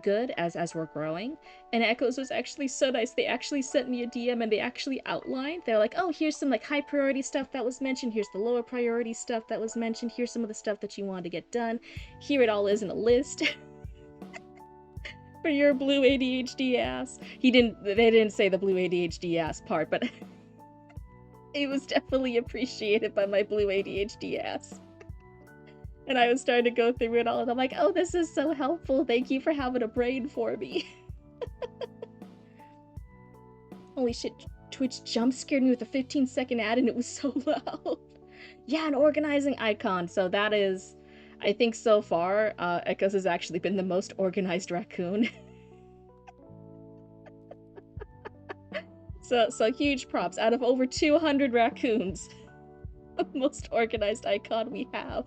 good as we're growing. And Echoes was actually so nice. They actually sent me a DM and they actually outlined. They're like, oh, here's some like high priority stuff that was mentioned. Here's the lower priority stuff that was mentioned. Here's some of the stuff that you wanted to get done. Here it all is in a list. For your blue ADHD ass. They didn't say the blue ADHD ass part, but it was definitely appreciated by my blue ADHD ass. And I was starting to go through it all, and I'm like, oh, this is so helpful. Thank you for having a brain for me. Holy shit, Twitch jump scared me with a 15-second ad, and it was so loud. Yeah, an organizing icon. So that is, I think so far, Echoes has actually been the most organized raccoon. So huge props. Out of over 200 raccoons, the most organized icon we have.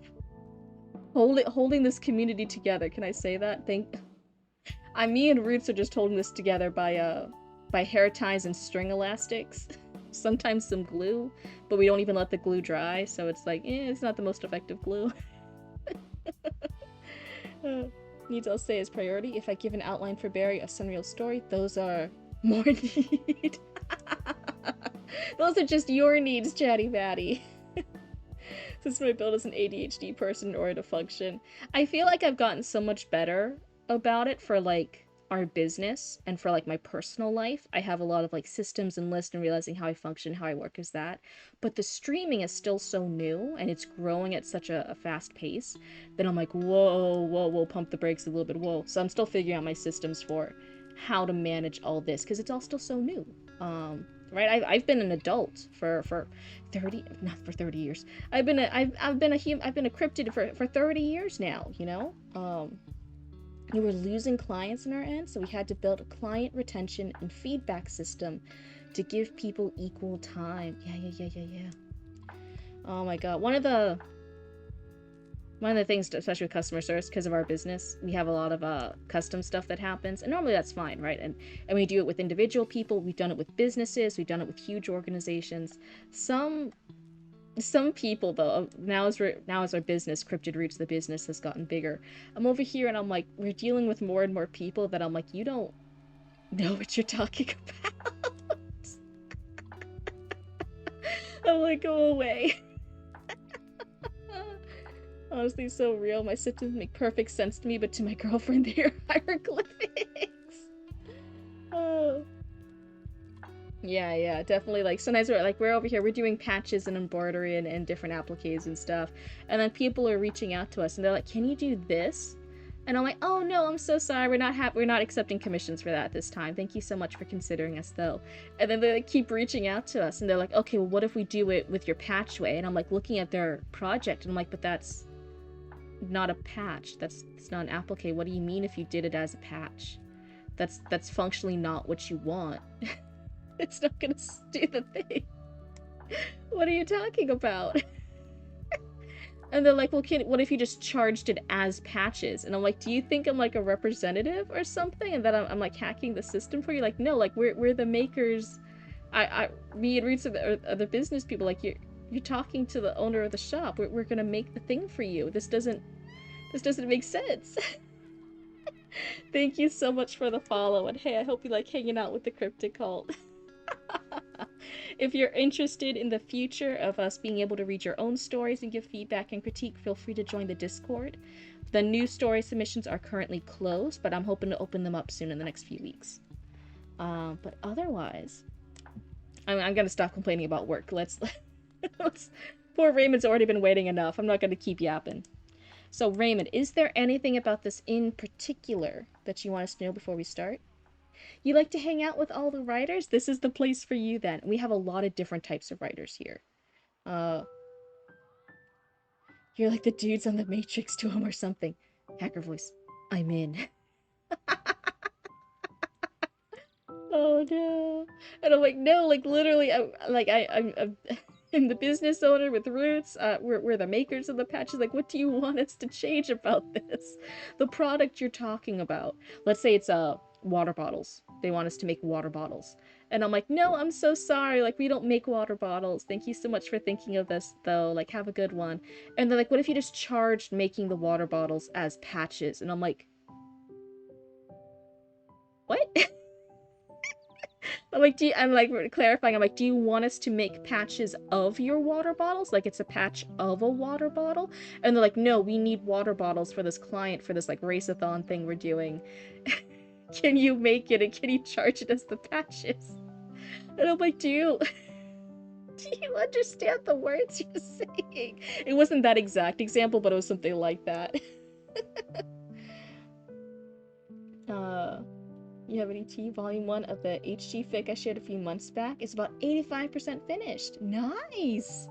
Holding this community together. Can I say that? Me and Roots are just holding this together by hair ties and string elastics. Sometimes some glue, but we don't even let the glue dry, so it's like, it's not the most effective glue. Needs I'll say is priority. If I give an outline for Barry, a Sunreal story, those are more need. Those are just your needs, Chatty Batty. Since my build is an ADHD person in order to function. I feel like I've gotten so much better about it for like our business and for like my personal life. I have a lot of like systems and lists and realizing how I function, how I work is that. But the streaming is still so new and it's growing at such a fast pace that I'm like, whoa, pump the brakes a little bit, whoa. So I'm still figuring out my systems for how to manage all this because it's all still so new. Right? I've been an adult for 30, not for 30 years. I've been a cryptid for 30 years now, you know? We were losing clients on our end, so we had to build a client retention and feedback system to give people equal time. Yeah. Oh my god. One of the things, especially with customer service, because of our business, we have a lot of custom stuff that happens, and normally that's fine, right? And we do it with individual people, we've done it with businesses, we've done it with huge organizations. Some people though, now as our business, Cryptid Roots, the business has gotten bigger. I'm over here and I'm like, we're dealing with more and more people that I'm like, you don't know what you're talking about. I'm like, go away. Honestly, so real. My symptoms make perfect sense to me, but to my girlfriend, they are hieroglyphics. Oh. Yeah, definitely. Like, sometimes we're over here, we're doing patches and embroidery and different appliques and stuff, and then people are reaching out to us, and they're like, can you do this? And I'm like, oh no, I'm so sorry, we're not accepting commissions for that this time. Thank you so much for considering us, though. And then they like, keep reaching out to us, and they're like, okay, well, what if we do it with your patchway? And I'm like, looking at their project, and I'm like, but that's not a patch. It's not an applique. What do you mean if you did it as a patch? That's functionally not what you want. It's not gonna do the thing. What are you talking about? And they're like, well, what if you just charged it as patches? And I'm like, do you think I'm like a representative or something? And that I'm like hacking the system for you? Like, no, like we're the makers. Me and Roots are the business people. Like you're talking to the owner of the shop. We're gonna make the thing for you. This doesn't make sense. Thank you so much for the follow, and hey, I hope you like hanging out with the Cryptic Cult. If you're interested in the future of us being able to read your own stories and give feedback and critique, feel free to join the Discord. The new story submissions are currently closed, but I'm hoping to open them up soon in the next few weeks. But otherwise, I'm gonna stop complaining about work. Let's Poor Raymond's already been waiting enough. I'm not gonna keep yapping. So Raymond, is there anything about this in particular that you want us to know before we start? You like to hang out with all the writers? This is the place for you then. We have a lot of different types of writers here. You're like the dudes on the Matrix to him or something. Hacker voice. I'm in. Oh no. And I'm like, no, like literally, I'm I'm the business owner with Roots. We're the makers of the patches. Like, what do you want us to change about this? The product you're talking about. Let's say it's water bottles. They want us to make water bottles. And I'm like, no, I'm so sorry. Like, we don't make water bottles. Thank you so much for thinking of this, though. Like, have a good one. And they're like, what if you just charged making the water bottles as patches? And I'm like, what? I'm like clarifying, I'm like, do you want us to make patches of your water bottles? Like it's a patch of a water bottle? And they're like, no, we need water bottles for this client for this like race-a-thon thing we're doing. Can you make it and can you charge it as the patches? And I'm like, do you understand the words you're saying? It wasn't that exact example, but it was something like that. You have any tea? Volume 1 of the HG fic I shared a few months back is about 85% finished. Nice!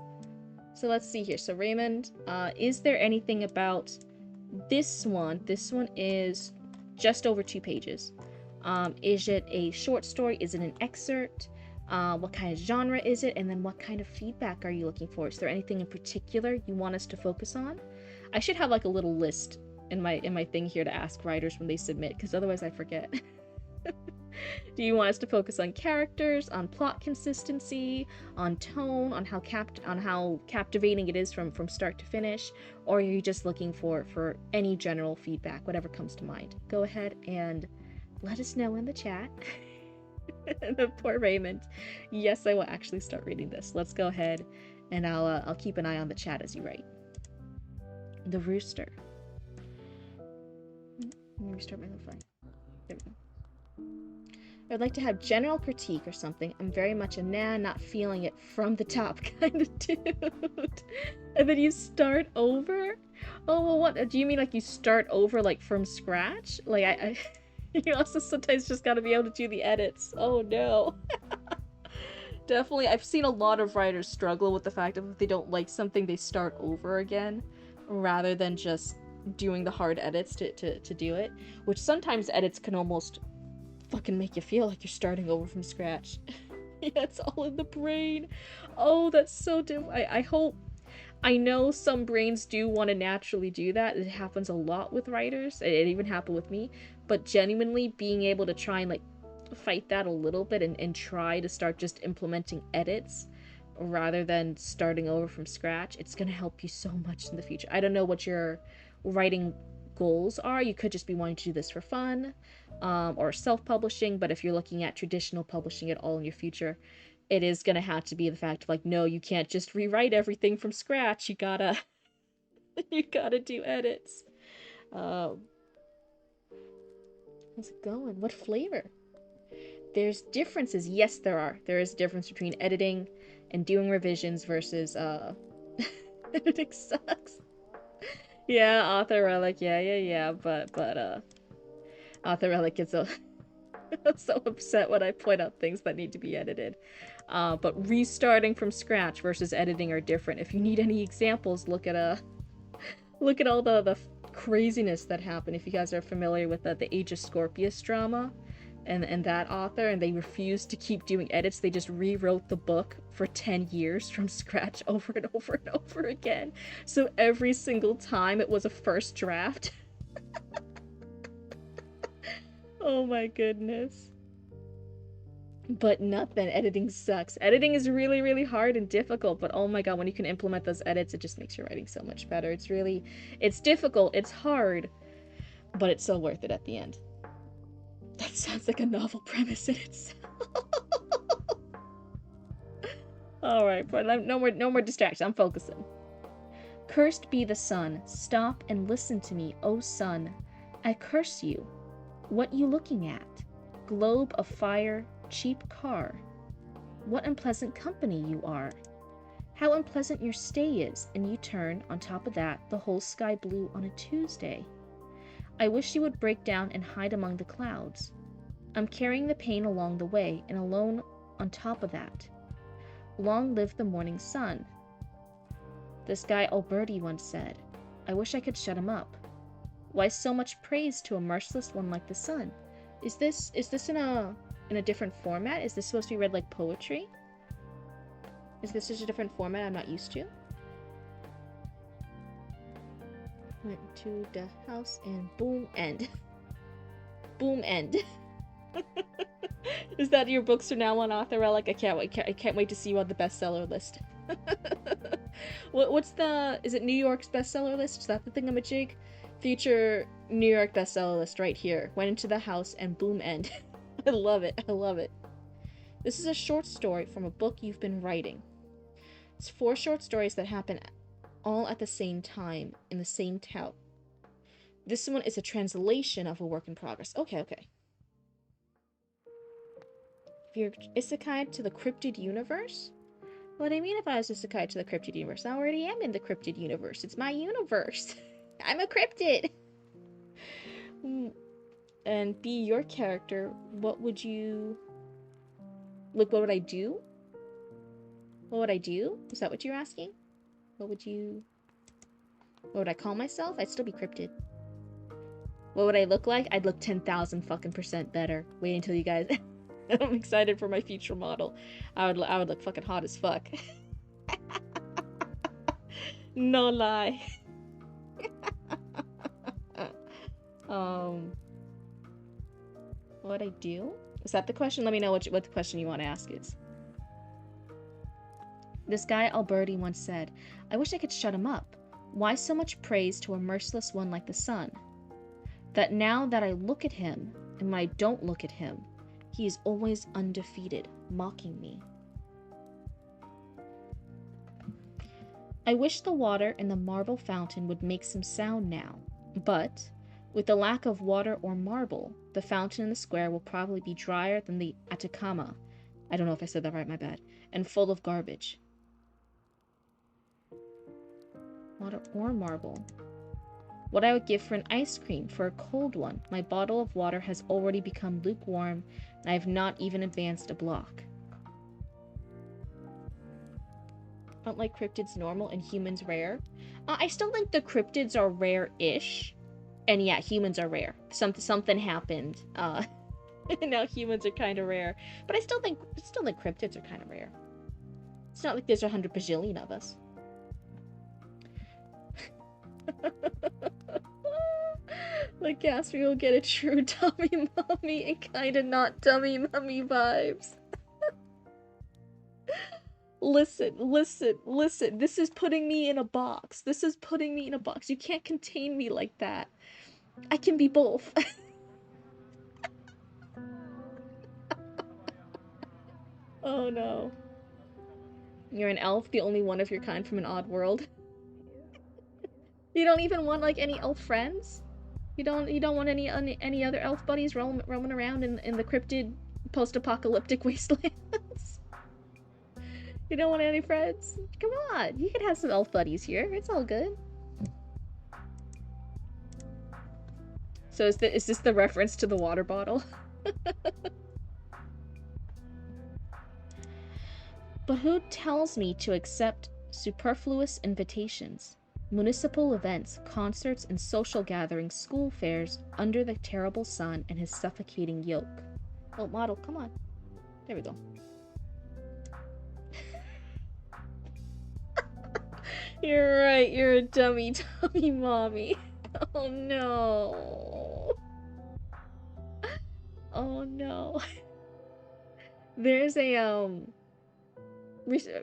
So let's see here. So Raymond, is there anything about this one? This one is just over 2 pages. Is it a short story? Is it an excerpt? What kind of genre is it? And then what kind of feedback are you looking for? Is there anything in particular you want us to focus on? I should have like a little list in my thing here to ask writers when they submit, because otherwise I forget. Do you want us to focus on characters, on plot consistency, on tone, on how captivating it is from start to finish, or are you just looking for any general feedback, whatever comes to mind? Go ahead and let us know in the chat. The poor Raymond. Yes, I will actually start reading this. Let's go ahead and I'll keep an eye on the chat as you write. The Rooster. Let me restart my Lo-Fi. There we go. I'd like to have general critique or something. I'm very much a not feeling it from the top kind of dude. And then you start over? Oh, well, what? Do you mean like you start over like from scratch? Like I you also sometimes just gotta be able to do the edits. Oh no. Definitely, I've seen a lot of writers struggle with the fact that if they don't like something, they start over again, rather than just doing the hard edits to do it. Which sometimes edits can almost fucking make you feel like you're starting over from scratch. Yeah, it's all in the brain. Oh, that's so I know some brains do want to naturally do that. It happens a lot with writers. It even happened with me. But genuinely being able to try and like fight that a little bit and try to start just implementing edits rather than starting over from scratch, it's going to help you so much in the future. I don't know what your writing goals are. You could just be wanting to do this for fun, or self-publishing, but if you're looking at traditional publishing at all in your future, it is going to have to be the fact of like, no, you can't just rewrite everything from scratch. You gotta you gotta do edits. How's it going? What flavor? There's differences. Yes, there are. There is a difference between editing and doing revisions versus editing sucks. Yeah, Author Relic. Yeah. But Author Relic gets so upset when I point out things that need to be edited. But restarting from scratch versus editing are different. If you need any examples, look at all the craziness that happened. If you guys are familiar with the Age of Scorpius drama and that author, and they refused to keep doing edits, they just rewrote the book for 10 years from scratch over and over and over again. So every single time it was a first draft. Oh my goodness. But nothing. Editing sucks. Editing is really, really hard and difficult, but oh my god, when you can implement those edits, it just makes your writing so much better. It's difficult, it's hard, but it's so worth it at the end. That sounds like a novel premise in itself. Alright, but no more distractions. I'm focusing. Cursed be the sun. Stop and listen to me, O sun. I curse you. What you looking at? Globe of fire, cheap car. What unpleasant company you are. How unpleasant your stay is, and you turn, on top of that, the whole sky blue on a Tuesday. I wish you would break down and hide among the clouds. I'm carrying the pain along the way, and alone on top of that. Long live the morning sun. This guy Alberti once said, I wish I could shut him up. Why so much praise to a merciless one like the sun? Is this in a in a different format? Is this supposed to be read like poetry? Is this just a different format I'm not used to? Went to the house and boom, end. Boom, end. Is that your books are now on Author Relic? I can't wait to see you on the bestseller list. What's the... Is it New York's bestseller list? Is that the thingamajig? Future New York bestseller list right here. Went into the house and boom, end. I love it. I love it. This is a short story from a book you've been writing. It's 4 short stories that happen all at the same time in the same town. This one is a translation of a work in progress. Okay. If you're isekai to the cryptid universe? What do you mean if I was isekai to the cryptid universe? I already am in the cryptid universe. It's my universe. I'm a cryptid. And be your character. What would you... Like, what would I do? What would I do? Is that what you're asking? What would I call myself? I'd still be cryptid. What would I look like? I'd look 10,000 fucking % better. Wait until you guys... I'm excited for my future model. I would look fucking hot as fuck. No lie. What I do? Is that the question? Let me know what the question you want to ask is. This guy Alberti once said, "I wish I could shut him up. Why so much praise to a merciless one like the sun? That now that I look at him, and when I don't look at him, he is always undefeated, mocking me. I wish the water in the marble fountain would make some sound now, but with the lack of water or marble, the fountain in the square will probably be drier than the Atacama." I don't know if I said that right, my bad. "And full of garbage." Water or marble. What I would give for an ice cream for a cold one. My bottle of water has already become lukewarm, and I have not even advanced a block. Aren't like cryptids normal and humans rare? I still think the cryptids are rare-ish. And yeah, humans are rare. Something happened. And now humans are kind of rare. But I still think cryptids are kind of rare. It's not like there's 100 bajillion of us. Like Gatsby will get a true dummy mummy and kinda not dummy mummy vibes. Listen. This is putting me in a box. You can't contain me like that. I can be both. Oh no. You're an elf, the only one of your kind from an odd world. You don't even want like any elf friends? You don't want any other elf buddies roaming around in the cryptid post-apocalyptic wastelands? You don't want any friends? Come on, you can have some elf buddies here. It's all good. So is this the reference to the water bottle? But who tells me to accept superfluous invitations? Municipal events, concerts, and social gatherings, school fairs, under the terrible sun and his suffocating yoke. Oh, model, come on. There we go. You're right, you're a dummy mommy. Oh no. Oh no. There's a,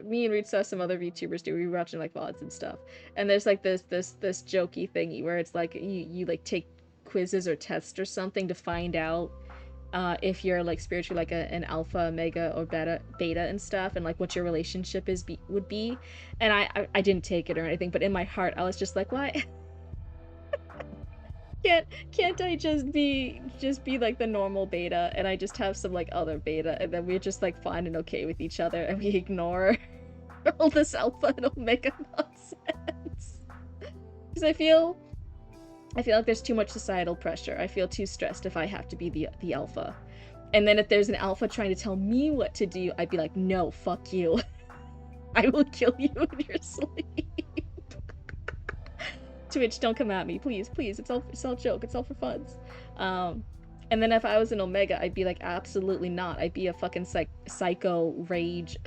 me and Reed saw some other VTubers do. We were watching like VODs and stuff, and there's like this jokey thingy where it's like you like take quizzes or tests or something to find out if you're like spiritually like an alpha, omega, or beta and stuff, and like what your relationship would be. And I didn't take it or anything, but in my heart I was just like, why? Can't I just be like the normal beta, and I just have some like other beta, and then we're just like fine and okay with each other, and we ignore all this alpha and omega nonsense? Because I feel like there's too much societal pressure. I feel too stressed if I have to be the alpha. And then if there's an alpha trying to tell me what to do, I'd be like, no, fuck you. I will kill you in your sleep. Twitch, don't come at me, please. It's all a joke. It's all for funs. And then if I was an Omega, I'd be like, absolutely not. I'd be a fucking psycho rage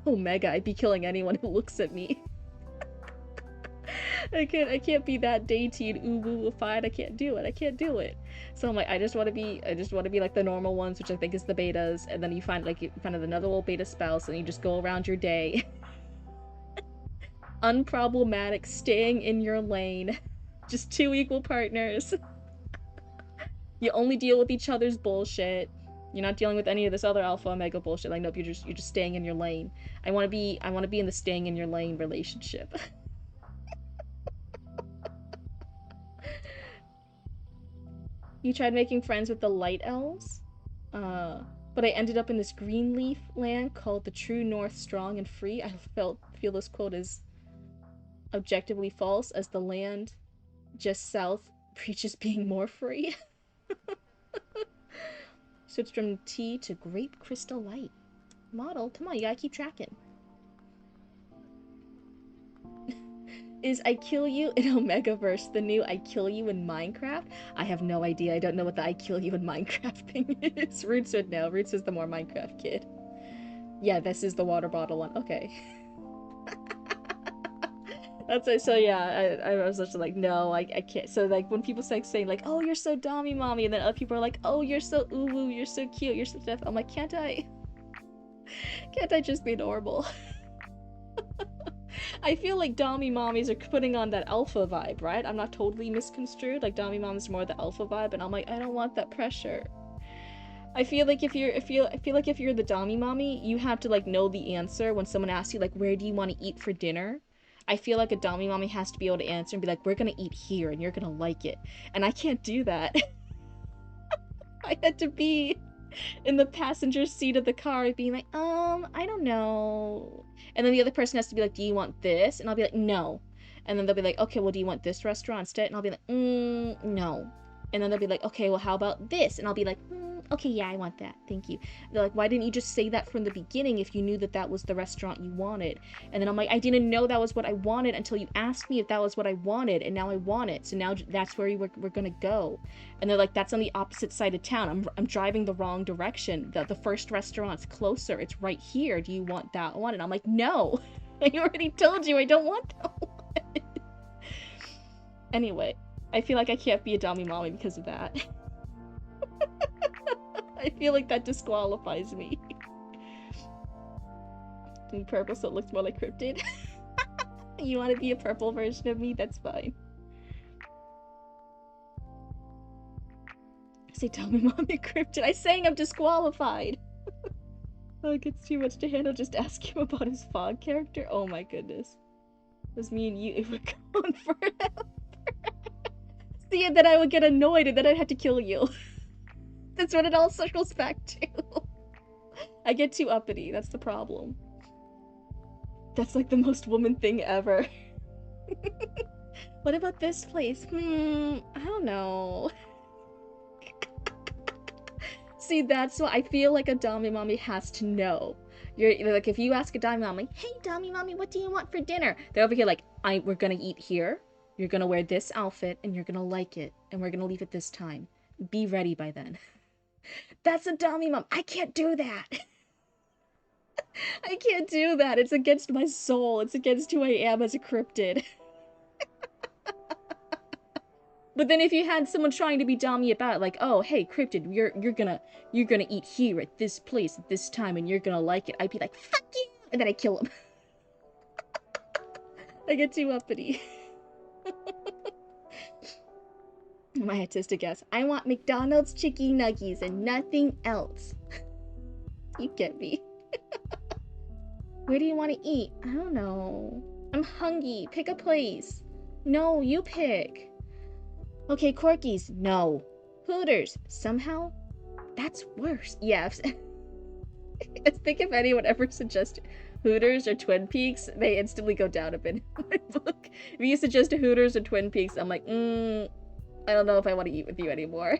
Omega. I'd be killing anyone who looks at me. I can't be that dainty and ooh-woo-ified. I can't do it. I can't do it. So I'm like, I just want to be like the normal ones, which I think is the betas, and then you find another little beta spouse, and you just go around your day, unproblematic, staying in your lane, just two equal partners. You only deal with each other's bullshit. You're not dealing with any of this other alpha omega bullshit. Like, nope, you're just staying in your lane. I want to be in the staying in your lane relationship. You tried making friends with the light elves? But I ended up in this greenleaf land called the True North Strong and Free. I feel this quote is objectively false, as the land just south preaches being more free. Switched from tea to grape crystal light. Model, come on, you gotta keep tracking. Is I Kill You in Omegaverse the new I Kill You in Minecraft? I have no idea. I don't know what the I Kill You in Minecraft thing is. Roots would know. Roots is the more Minecraft kid. Yeah, this is the water bottle one. Okay. That's it. So yeah, I was just like, no, I can't. So like when people start saying like, oh, you're so dommy mommy, and then other people are like, oh, you're so ooh, you're so cute, you're so stuff. I'm like, can't I just be normal? I feel like dommy mommies are putting on that alpha vibe, right? I'm not totally misconstrued. Like dommy mom's more the alpha vibe, and I'm like, I don't want that pressure. I feel like if you're the dommy mommy, you have to like know the answer when someone asks you like, where do you want to eat for dinner? I feel like a dommy mommy has to be able to answer and be like, we're gonna eat here and you're gonna like it. And I can't do that. I had to be in the passenger seat of the car being like, I don't know. And then the other person has to be like, do you want this? And I'll be like, no. And then they'll be like, okay, well, do you want this restaurant instead? And I'll be like, no. And then they'll be like, okay, well, how about this? And I'll be like, okay, yeah, I want that. Thank you. They're like, why didn't you just say that from the beginning if you knew that that was the restaurant you wanted? And then I'm like, I didn't know that was what I wanted until you asked me if that was what I wanted, and now I want it. So now that's where we're gonna go. And they're like, that's on the opposite side of town. I'm driving the wrong direction. The first restaurant's closer. It's right here. Do you want that one? And I'm like, no. I already told you I don't want that one. Anyway, I feel like I can't be a dummy mommy because of that. I feel like that disqualifies me. In purple so it looks more like cryptid. You want to be a purple version of me? That's fine. Say dummy mommy cryptid. I saying I'm disqualified. Like it's too much to handle. Just ask him about his fog character. Oh my goodness. It was me and you if we're going forever. See, and then I would get annoyed and then I'd have to kill you. That's what it all circles back to. I get too uppity, that's the problem. That's like the most woman thing ever. What about this place? I don't know. See, that's what I feel like a dommy mommy has to know. You're like, if you ask a dommy mommy, hey dommy mommy, what do you want for dinner? They're over here like, we're gonna eat here. You're gonna wear this outfit and you're gonna like it, and we're gonna leave at this time. Be ready by then. That's a dommy mom. I can't do that. I can't do that. It's against my soul. It's against who I am as a cryptid. But then if you had someone trying to be dommy about it, like, oh, hey, cryptid, you're gonna eat here at this place at this time and you're gonna like it, I'd be like, fuck you! And then I kill him. I get too uppity. My autistic ass. I want McDonald's chicken nuggies and nothing else. You get me. Where do you want to eat? I don't know. I'm hungry. Pick a place. No, you pick. Okay, Corky's. No. Hooters. Somehow? That's worse. Yeah. I think if anyone ever suggested Hooters or Twin Peaks, they instantly go down a bit in my book. If you suggest Hooters or Twin Peaks, I'm like, I don't know if I want to eat with you anymore.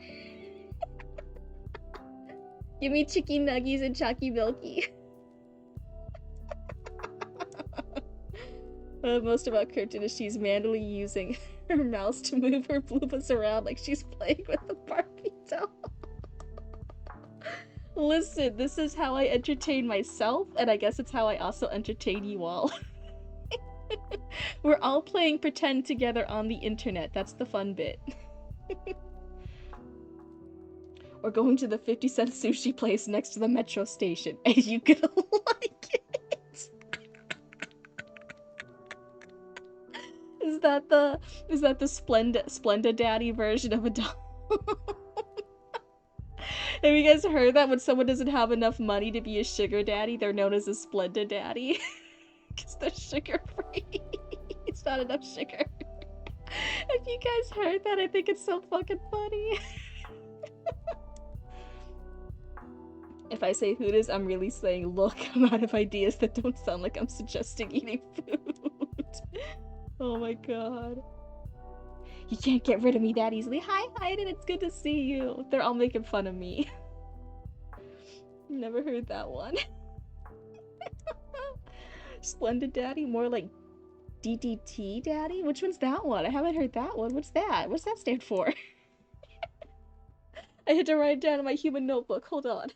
Give me chicken nuggies and chalky milky. Most about Cryptid is she's manually using her mouse to move her bloopers around like she's playing with the Barbie doll. Listen, this is how I entertain myself, and I guess it's how I also entertain you all. We're all playing pretend together on the internet. That's the fun bit. Or going to the 50-cent sushi place next to the metro station, and you gonna like it. Is that the Splenda Daddy version of a dog? Have you guys heard that when someone doesn't have enough money to be a sugar daddy, they're known as a Splenda Daddy? Because they're sugar free. It's not enough sugar. Have you guys heard that? I think it's so fucking funny. If I say Hooters, I'm really saying, look, I'm out of ideas that don't sound like I'm suggesting eating food. Oh my god. You can't get rid of me that easily. Hi, Hayden, it's good to see you. They're all making fun of me. Never heard that one. Splendid Daddy? More like DDT Daddy? Which one's that one? I haven't heard that one. What's that? What's that stand for? I had to write it down in my human notebook. Hold on.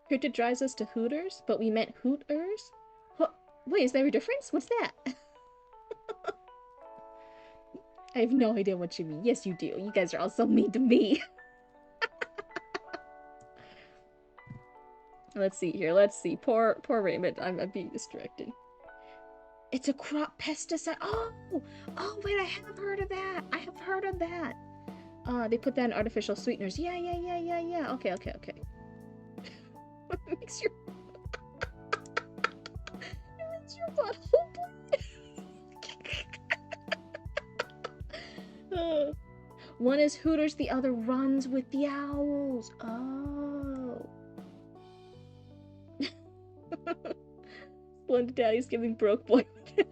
Heard it drives us to Hooters, but we meant Hooters? What? Wait, is there a difference? What's that? I have no idea what you mean. Yes, you do. You guys are all so mean to me. Let's see here. Let's see. Poor Raymond. I'm being distracted. It's a crop pesticide. Oh, wait. I have heard of that. I have heard of that. They put that in artificial sweeteners. Yeah. Okay. It makes your butthole bleed. One is Hooters, the other runs with the owls. Oh. Splendid Daddy's giving broke boy with an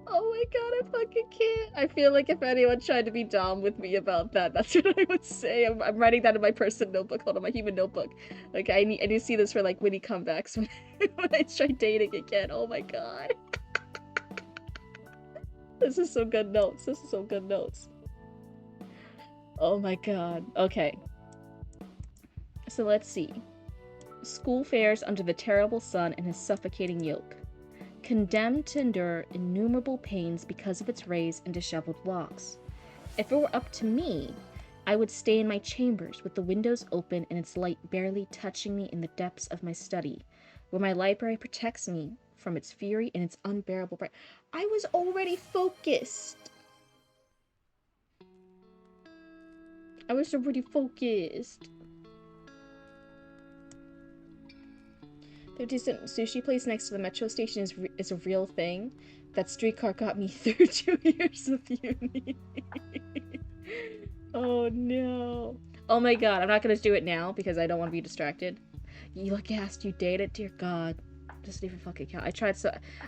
Oh my god, I fucking can't. I feel like if anyone tried to be Dom with me about that, that's what I would say. I'm writing that in my person notebook. Hold on, my human notebook. Like, I need to see this for, like, witty comebacks when I try dating again. Oh my god. This is some good notes. Oh my god. Okay. So let's see. School fares under the terrible sun and his suffocating yoke. Condemned to endure innumerable pains because of its rays and disheveled walks. If it were up to me, I would stay in my chambers with the windows open and its light barely touching me in the depths of my study, where my library protects me from its fury and its unbearable bright. I was already focused. 50-cent sushi place next to the metro station is a real thing. That streetcar got me through 2 years of uni. Oh no. Oh my god, I'm not gonna do it now because I don't want to be distracted. You look gassed, you dated? Dear god. Doesn't even fucking count. I tried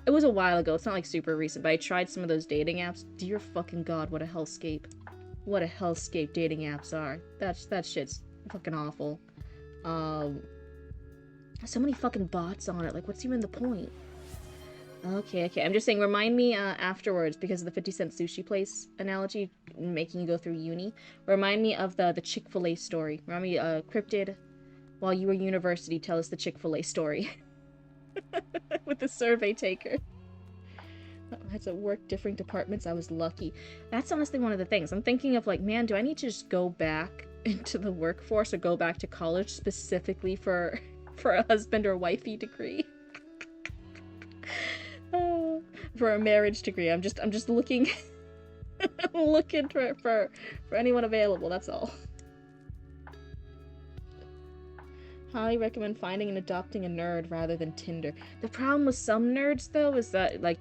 it was a while ago, it's not like super recent, but I tried some of those dating apps. Dear fucking god, what a hellscape. What a hellscape dating apps are. That shit's fucking awful. So many fucking bots on it. Like, what's even the point? Okay. I'm just saying, remind me afterwards, because of the 50-cent sushi place analogy, making you go through uni. Remind me of the Chick-fil-A story. Remind me, Cryptid, while you were university, tell us the Chick-fil-A story. With the survey taker. I had to work different departments. I was lucky. That's honestly one of the things. I'm thinking of, like, man, do I need to just go back into the workforce or go back to college specifically for a husband or wifey degree? For a marriage degree. I'm just looking looking for anyone available, that's all. Highly recommend finding and adopting a nerd rather than Tinder. The problem with some nerds, though, is that, like,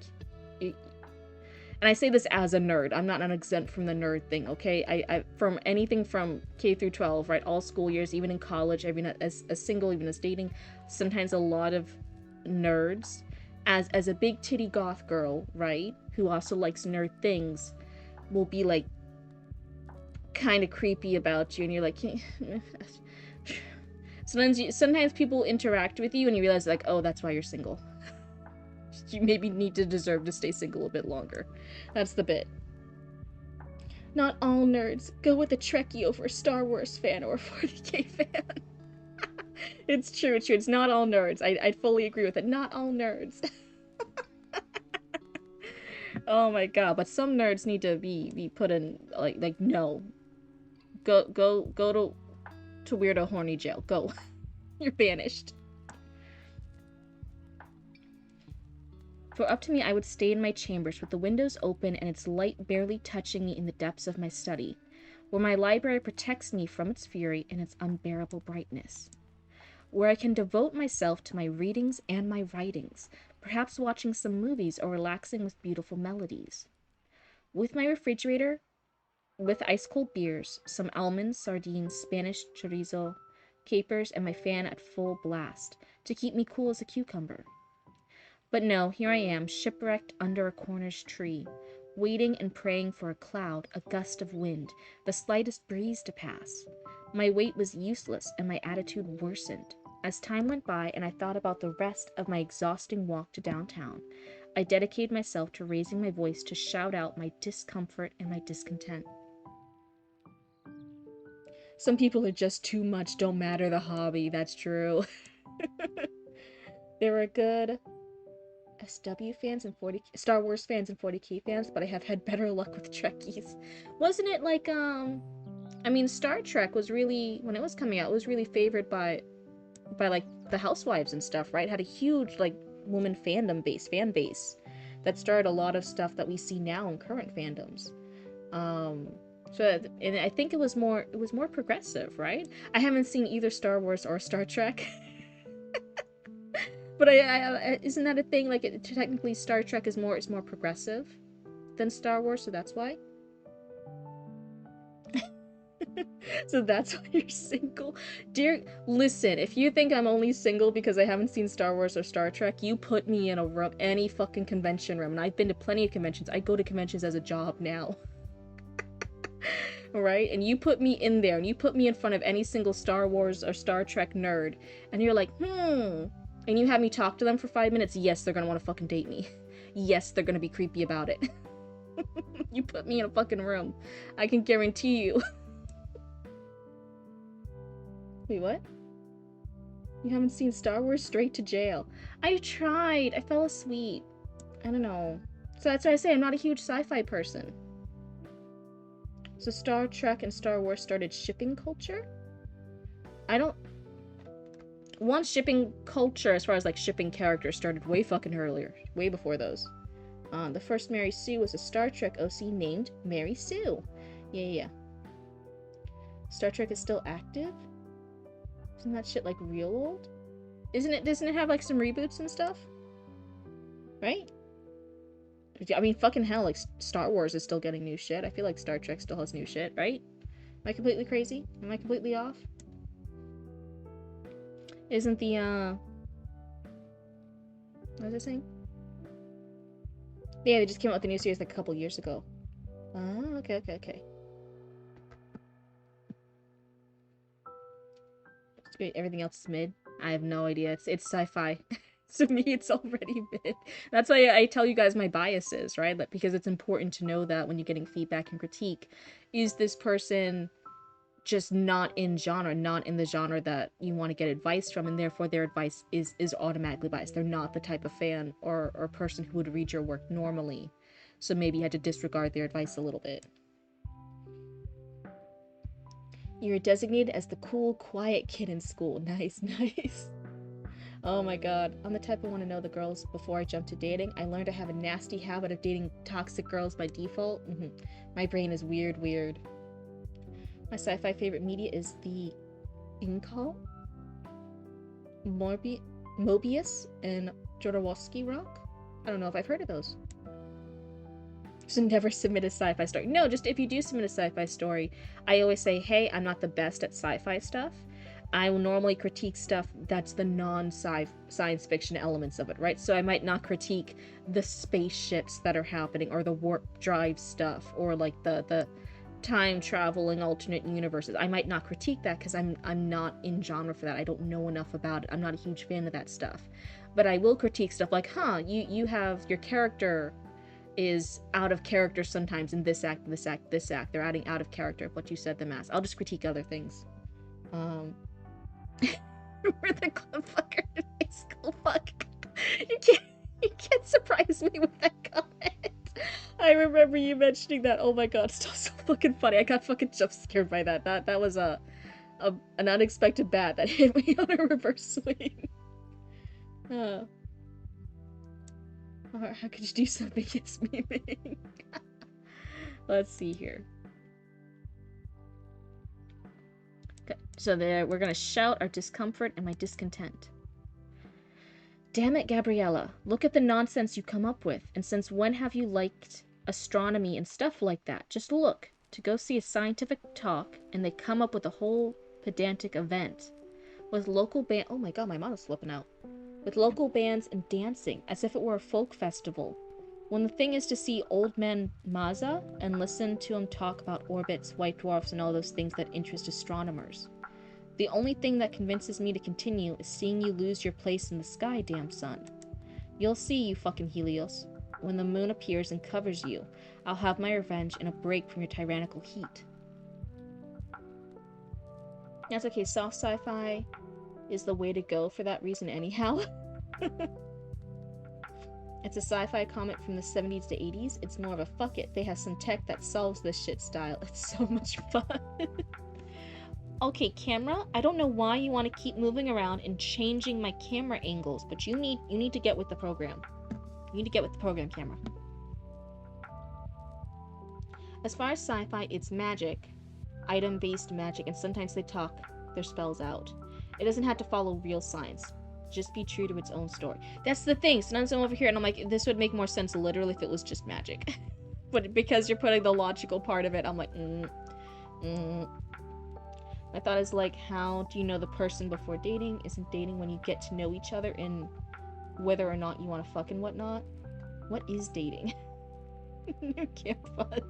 and I say this as a nerd, I'm not exempt from the nerd thing, okay? I from anything from K through 12, right? All school years, even in college, even as single, even as dating, sometimes a lot of nerds, as a big titty goth girl, right? Who also likes nerd things, will be, like, kind of creepy about you, and you're like, sometimes people interact with you and you realize, like, oh, that's why you're single. You maybe need to deserve to stay single a bit longer. That's the bit. Not all nerds. Go with a Trekkie over a Star Wars fan or a 40k fan. It's true, it's true. It's not all nerds. I fully agree with it. Not all nerds. Oh my god, but some nerds need to be put in, like no. Go to weirdo horny jail. Go. You're banished. For up to me, I would stay in my chambers with the windows open and its light barely touching me in the depths of my study, where my library protects me from its fury and its unbearable brightness, where I can devote myself to my readings and my writings, perhaps watching some movies or relaxing with beautiful melodies. With my refrigerator, with ice-cold beers, some almonds, sardines, Spanish chorizo, capers, and my fan at full blast, to keep me cool as a cucumber. But no, here I am, shipwrecked under a Cornish tree, waiting and praying for a cloud, a gust of wind, the slightest breeze to pass. My wait was useless, and my attitude worsened. As time went by and I thought about the rest of my exhausting walk to downtown, I dedicated myself to raising my voice to shout out my discomfort and my discontent. Some people are just too much, don't matter the hobby, that's true. There were good SW fans and Star Wars fans and 40k fans, but I have had better luck with Trekkies. Wasn't it like, I mean, Star Trek was really, when it was coming out, it was really favored by like the housewives and stuff, right? It had a huge like woman fan base that started a lot of stuff that we see now in current fandoms. And I think it was more progressive, right? I haven't seen either Star Wars or Star Trek. But I isn't that a thing? Like, technically Star Trek is more progressive than Star Wars, so that's why. So that's why you're single. Dear, listen, if you think I'm only single because I haven't seen Star Wars or Star Trek, you put me in a room, any fucking convention room, and I've been to plenty of conventions. I go to conventions as a job now. Right? And you put me in there, and you put me in front of any single Star Wars or Star Trek nerd, and you're like, and you have me talk to them for 5 minutes, yes, they're gonna want to fucking date me. Yes, they're gonna be creepy about it. You put me in a fucking room. I can guarantee you. Wait, what? You haven't seen Star Wars? Straight to jail. I tried. I fell asleep. I don't know. So that's why I say I'm not a huge sci-fi person. So Star Trek and Star Wars started shipping culture? Once shipping culture, as far as like shipping characters, started way fucking earlier. Way before those. The first Mary Sue was a Star Trek OC named Mary Sue. Yeah. Star Trek is still active? Isn't that shit like real old? Doesn't it have like some reboots and stuff? Right? I mean, fucking hell, like Star Wars is still getting new shit. I feel like Star Trek still has new shit, right? Am I completely crazy? Am I completely off? Isn't the, what was I saying? Yeah, they just came out with a new series like a couple years ago. Oh, okay. Wait, everything else is mid? I have no idea. It's sci-fi. To me, it's already mid. That's why I tell you guys my biases, right? Because it's important to know that when you're getting feedback and critique. Is this person just not in the genre that you want to get advice from, and therefore their advice is automatically biased. They're not the type of fan or person who would read your work normally. So maybe you had to disregard their advice a little bit. You're designated as the cool, quiet kid in school. Nice. Oh my god. I'm the type I want to know the girls before I jump to dating. I learned I have a nasty habit of dating toxic girls by default. My brain is weird. My sci-fi favorite media is the Incal, Mobius, and Jodorowsky Rock. I don't know if I've heard of those. So never submit a sci-fi story. No, just if you do submit a sci-fi story, I always say, hey, I'm not the best at sci-fi stuff. I will normally critique stuff that's the non-science fiction elements of it, right? So I might not critique the spaceships that are happening, or the warp drive stuff, or like the time traveling alternate universes. I might not critique that because I'm not in genre for that. I don't know enough about it. I'm not a huge fan of that stuff. But I will critique stuff like, you have your character is out of character sometimes in this act, this act, this act. They're adding out of character what you said them as. I'll just critique other things. We're the club fucker in high school. Fuck. You can't surprise me with that comment. I remember you mentioning that. Oh my god, still so fucking funny. I got fucking jump scared by that. That was an unexpected bat that hit me on a reverse swing. How could you do something against me? Let's see here. Okay, so there, we're gonna shout our discomfort and my discontent. Damn it, Gabriella. Look at the nonsense you come up with. And since when have you liked astronomy and stuff like that? Just look. To go see a scientific talk, and they come up with a whole pedantic event. With local band- oh my god, my mono's flipping out. With local bands and dancing, as if it were a folk festival. When the thing is to see old man Maza, and listen to him talk about orbits, white dwarfs, and all those things that interest astronomers. The only thing that convinces me to continue is seeing you lose your place in the sky, damn son. You'll see, you fucking Helios. When the moon appears and covers you, I'll have my revenge and a break from your tyrannical heat. That's okay, soft sci-fi is the way to go for that reason anyhow. It's a sci-fi comic from the 70s to 80s. It's more of a fuck it. They have some tech that solves this shit style. It's so much fun. Okay, camera, I don't know why you want to keep moving around and changing my camera angles, but you need to get with the program. You need to get with the program, camera. As far as sci-fi, it's magic, item-based magic, and sometimes they talk their spells out. It doesn't have to follow real science. Just be true to its own story. That's the thing. Sometimes I'm over here and I'm like, this would make more sense literally if it was just magic. But because you're putting the logical part of it, I'm like, My thought is like, how do you know the person before dating? Isn't dating when you get to know each other and whether or not you want to fuck and whatnot? What is dating? You can't fuck.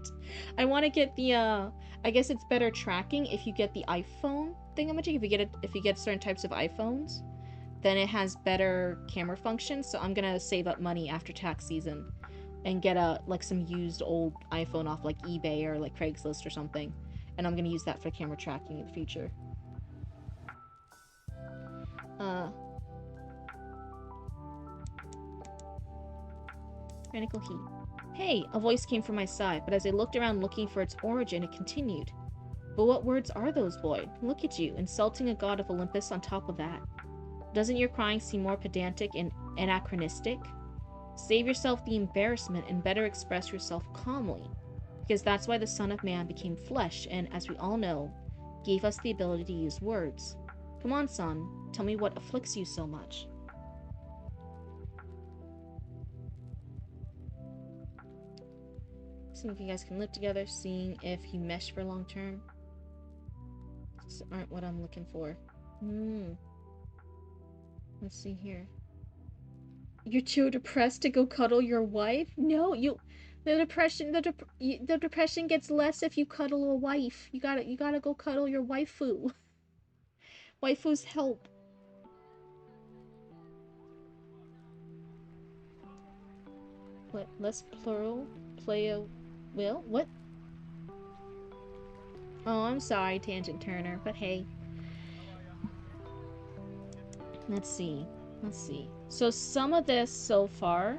I want to get the, I guess it's better tracking if you get the iPhone thingamajig. If you get certain types of iPhones, then it has better camera functions. So I'm gonna save up money after tax season and get some used old iPhone off like eBay or like Craigslist or something. And I'm gonna use that for camera tracking in the future. Tyrannical heat. Hey, a voice came from my side, but as I looked around looking for its origin, it continued. But what words are those, Void? Look at you, insulting a god of Olympus on top of that. Doesn't your crying seem more pedantic and anachronistic? Save yourself the embarrassment and better express yourself calmly. Because that's why the Son of Man became flesh and, as we all know, gave us the ability to use words. Come on, son, tell me what afflicts you so much. Seeing if you guys can live together, seeing if you mesh for long term. These aren't what I'm looking for. Let's see here. You're too depressed to go cuddle your wife? No, the depression gets less if you cuddle a wife. You gotta go cuddle your waifu. Waifus help. What? Less plural? Play a will? What? Oh, I'm sorry, Tangent Turner, but hey. Let's see. So some of this so far,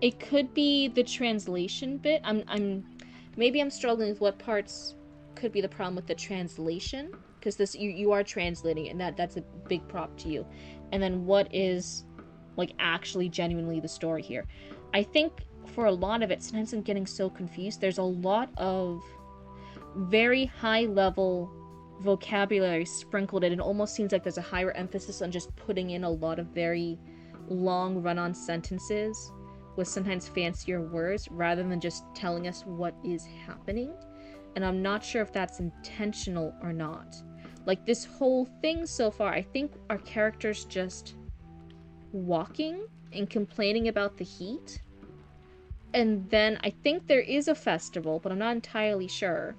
it could be the translation bit. Maybe I'm struggling with what parts could be the problem with the translation, because this you are translating it, and that's a big prop to you. And then what is like actually genuinely the story here? I think for a lot of it, sometimes I'm getting so confused. There's a lot of very high level vocabulary sprinkled in. It almost seems like there's a higher emphasis on just putting in a lot of very long run-on sentences with sometimes fancier words rather than just telling us what is happening. And I'm not sure if that's intentional or not. Like this whole thing so far, I think our characters just walking and complaining about the heat And then I think there is a festival, but I'm not entirely sure.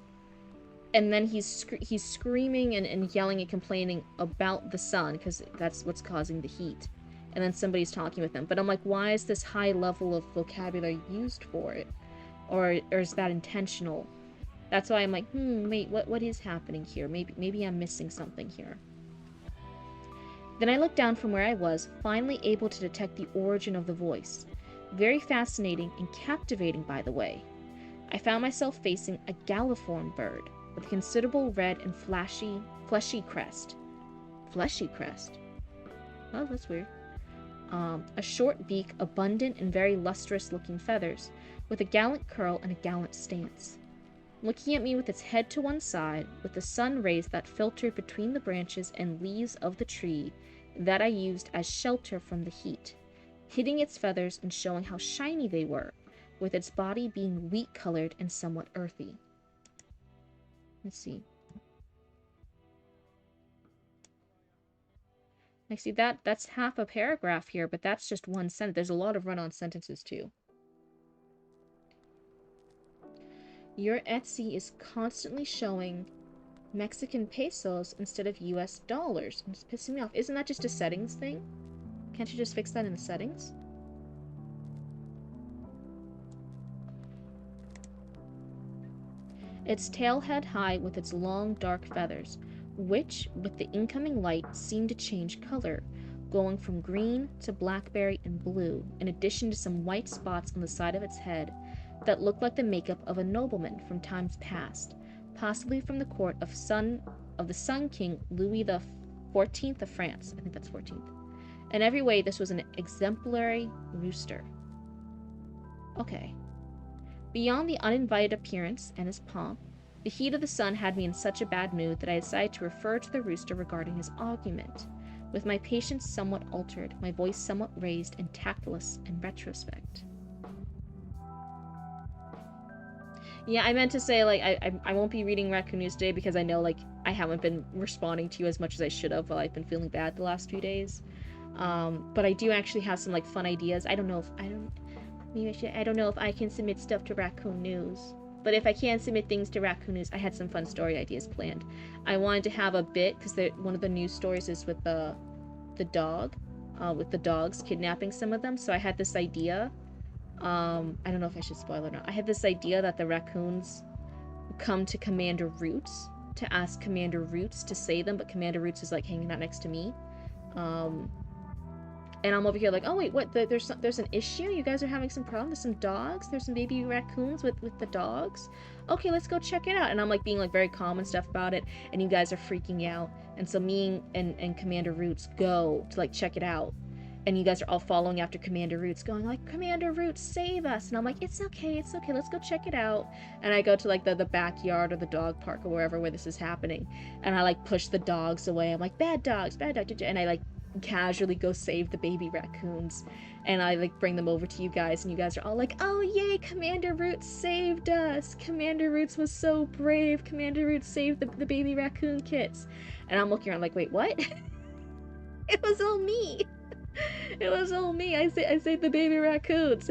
And then he's screaming and yelling and complaining about the sun because that's what's causing the heat. And then somebody's talking with him. But I'm like, why is this high level of vocabulary used for it? Or is that intentional? That's why I'm like, wait, what is happening here? Maybe I'm missing something here. Then I looked down from where I was, finally able to detect the origin of the voice. Very fascinating and captivating, by the way. I found myself facing a galliform bird with a considerable red and fleshy crest. Fleshy crest? Oh, that's weird. A short beak, abundant and very lustrous looking feathers, with a gallant curl and a gallant stance. Looking at me with its head to one side, with the sun rays that filtered between the branches and leaves of the tree that I used as shelter from the heat, hitting its feathers and showing how shiny they were, with its body being wheat-colored and somewhat earthy. Let's see. I see that's half a paragraph here, but that's just one sentence. There's a lot of run-on sentences, too. Your Etsy is constantly showing Mexican pesos instead of US dollars. It's pissing me off. Isn't that just a settings thing? Can't you just fix that in the settings? Its tail head high with its long dark feathers, which, with the incoming light, seemed to change color, going from green to blackberry and blue, in addition to some white spots on the side of its head that looked like the makeup of a nobleman from times past, possibly from the court of the Sun King Louis the 14th of France. I think that's 14th. In every way, this was an exemplary rooster. Okay. Beyond the uninvited appearance and his pomp, the heat of the sun had me in such a bad mood that I decided to refer to the rooster regarding his argument, with my patience somewhat altered, my voice somewhat raised and tactless in retrospect. Yeah, I meant to say, like, I won't be reading Raccoon News today because I know, like, I haven't been responding to you as much as I should have while I've been feeling bad the last few days. But I do actually have some, like, fun ideas. I don't know if I can submit stuff to Raccoon News. But if I can submit things to Raccoon News, I had some fun story ideas planned. I wanted to have a bit, because one of the news stories is with the dog, with the dogs kidnapping some of them. So I had this idea. I don't know if I should spoil it or not. I had this idea that the raccoons come to Commander Roots to ask Commander Roots to save them, but Commander Roots is like hanging out next to me. And I'm over here like, oh wait, what? There's an issue? You guys are having some problem? There's some dogs? There's some baby raccoons with the dogs? Okay, let's go check it out. And I'm like being like very calm and stuff about it, and you guys are freaking out. And so me and Commander Roots go to like check it out. And you guys are all following after Commander Roots, going like, Commander Roots, save us. And I'm like, it's okay, let's go check it out. And I go to like the backyard or the dog park or wherever where this is happening. And I like push the dogs away. I'm like, bad dogs, bad dogs. And I like casually go save the baby raccoons, and I like bring them over to you guys, and you guys are all like, oh yay, Commander Roots saved us, Commander Roots was so brave, Commander Roots saved the baby raccoon kits. And I'm looking around like, wait, what? It was all me. It was all me. I saved the baby raccoons.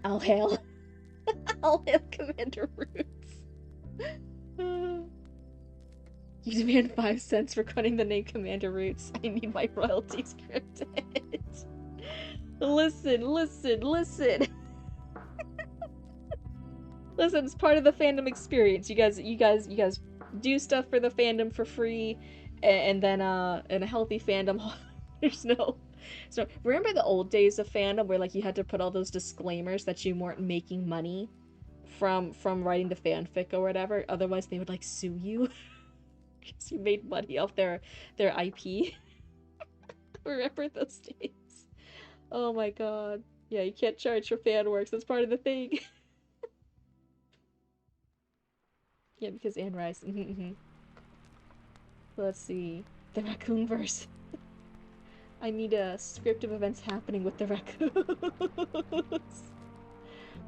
I'll hail Commander Roots. You demand 5 cents for cutting the name Commander Roots. I need my royalties credited. Listen. Listen, it's part of the fandom experience. You guys do stuff for the fandom for free, and then in a healthy fandom, there's no. So remember the old days of fandom where like you had to put all those disclaimers that you weren't making money from writing the fanfic or whatever, otherwise they would like sue you. Because you made money off their IP. Remember those days? Oh my god. Yeah, you can't charge for fan works. That's part of the thing. Yeah, because Anne Rice. Let's see. The raccoon verse. I need a script of events happening with the raccoons.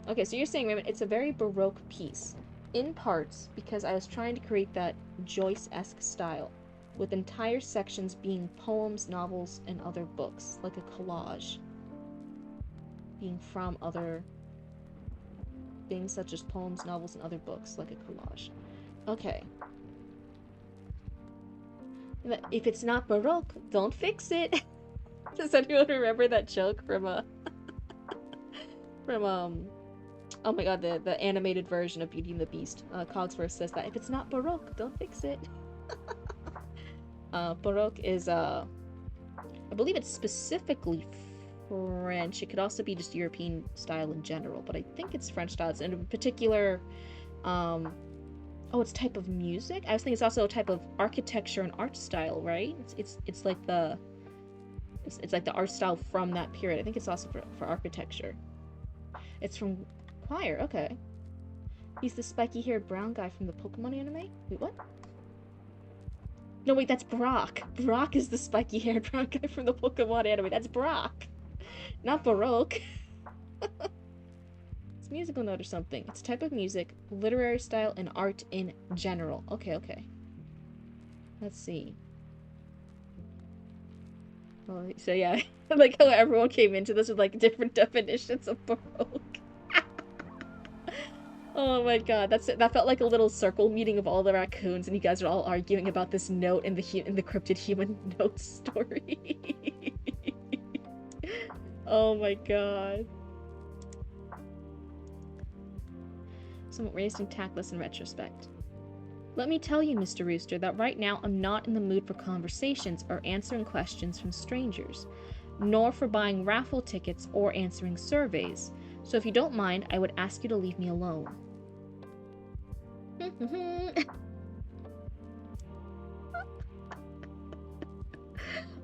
Okay, so you're saying, Raymond, it's a very Baroque piece. In parts, because I was trying to create that Joyce-esque style, with entire sections being poems, novels, and other books, like a collage. being from other things such as poems, novels, and other books, like a collage. Okay. If it's not Baroque, don't fix it. Does anyone remember that joke from oh my god, the animated version of Beauty and the Beast? Cogsworth says that if it's not Baroque, don't fix it. Baroque is I believe it's specifically French. It could also be just European style in general, but I think it's French style. It's in a particular oh, it's type of music? I was thinking it's also a type of architecture and art style, right? It's like the it's like the art style from that period. I think it's also for architecture. It's from Choir, okay. He's the spiky-haired brown guy from the Pokemon anime? Wait, what? No, wait, that's Brock. Brock is the spiky-haired brown guy from the Pokemon anime. That's Brock. Not Baroque. It's a musical note or something. It's a type of music, literary style, and art in general. Okay, okay. Let's see. Well, so yeah, like how everyone came into this with like different definitions of Baroque. Oh my god, that felt like a little circle meeting of all the raccoons, and you guys are all arguing about this note in the cryptid human note story. Oh my god. Somewhat raised and tactless in retrospect. Let me tell you, Mr. Rooster, that right now I'm not in the mood for conversations or answering questions from strangers, nor for buying raffle tickets or answering surveys. So if you don't mind, I would ask you to leave me alone.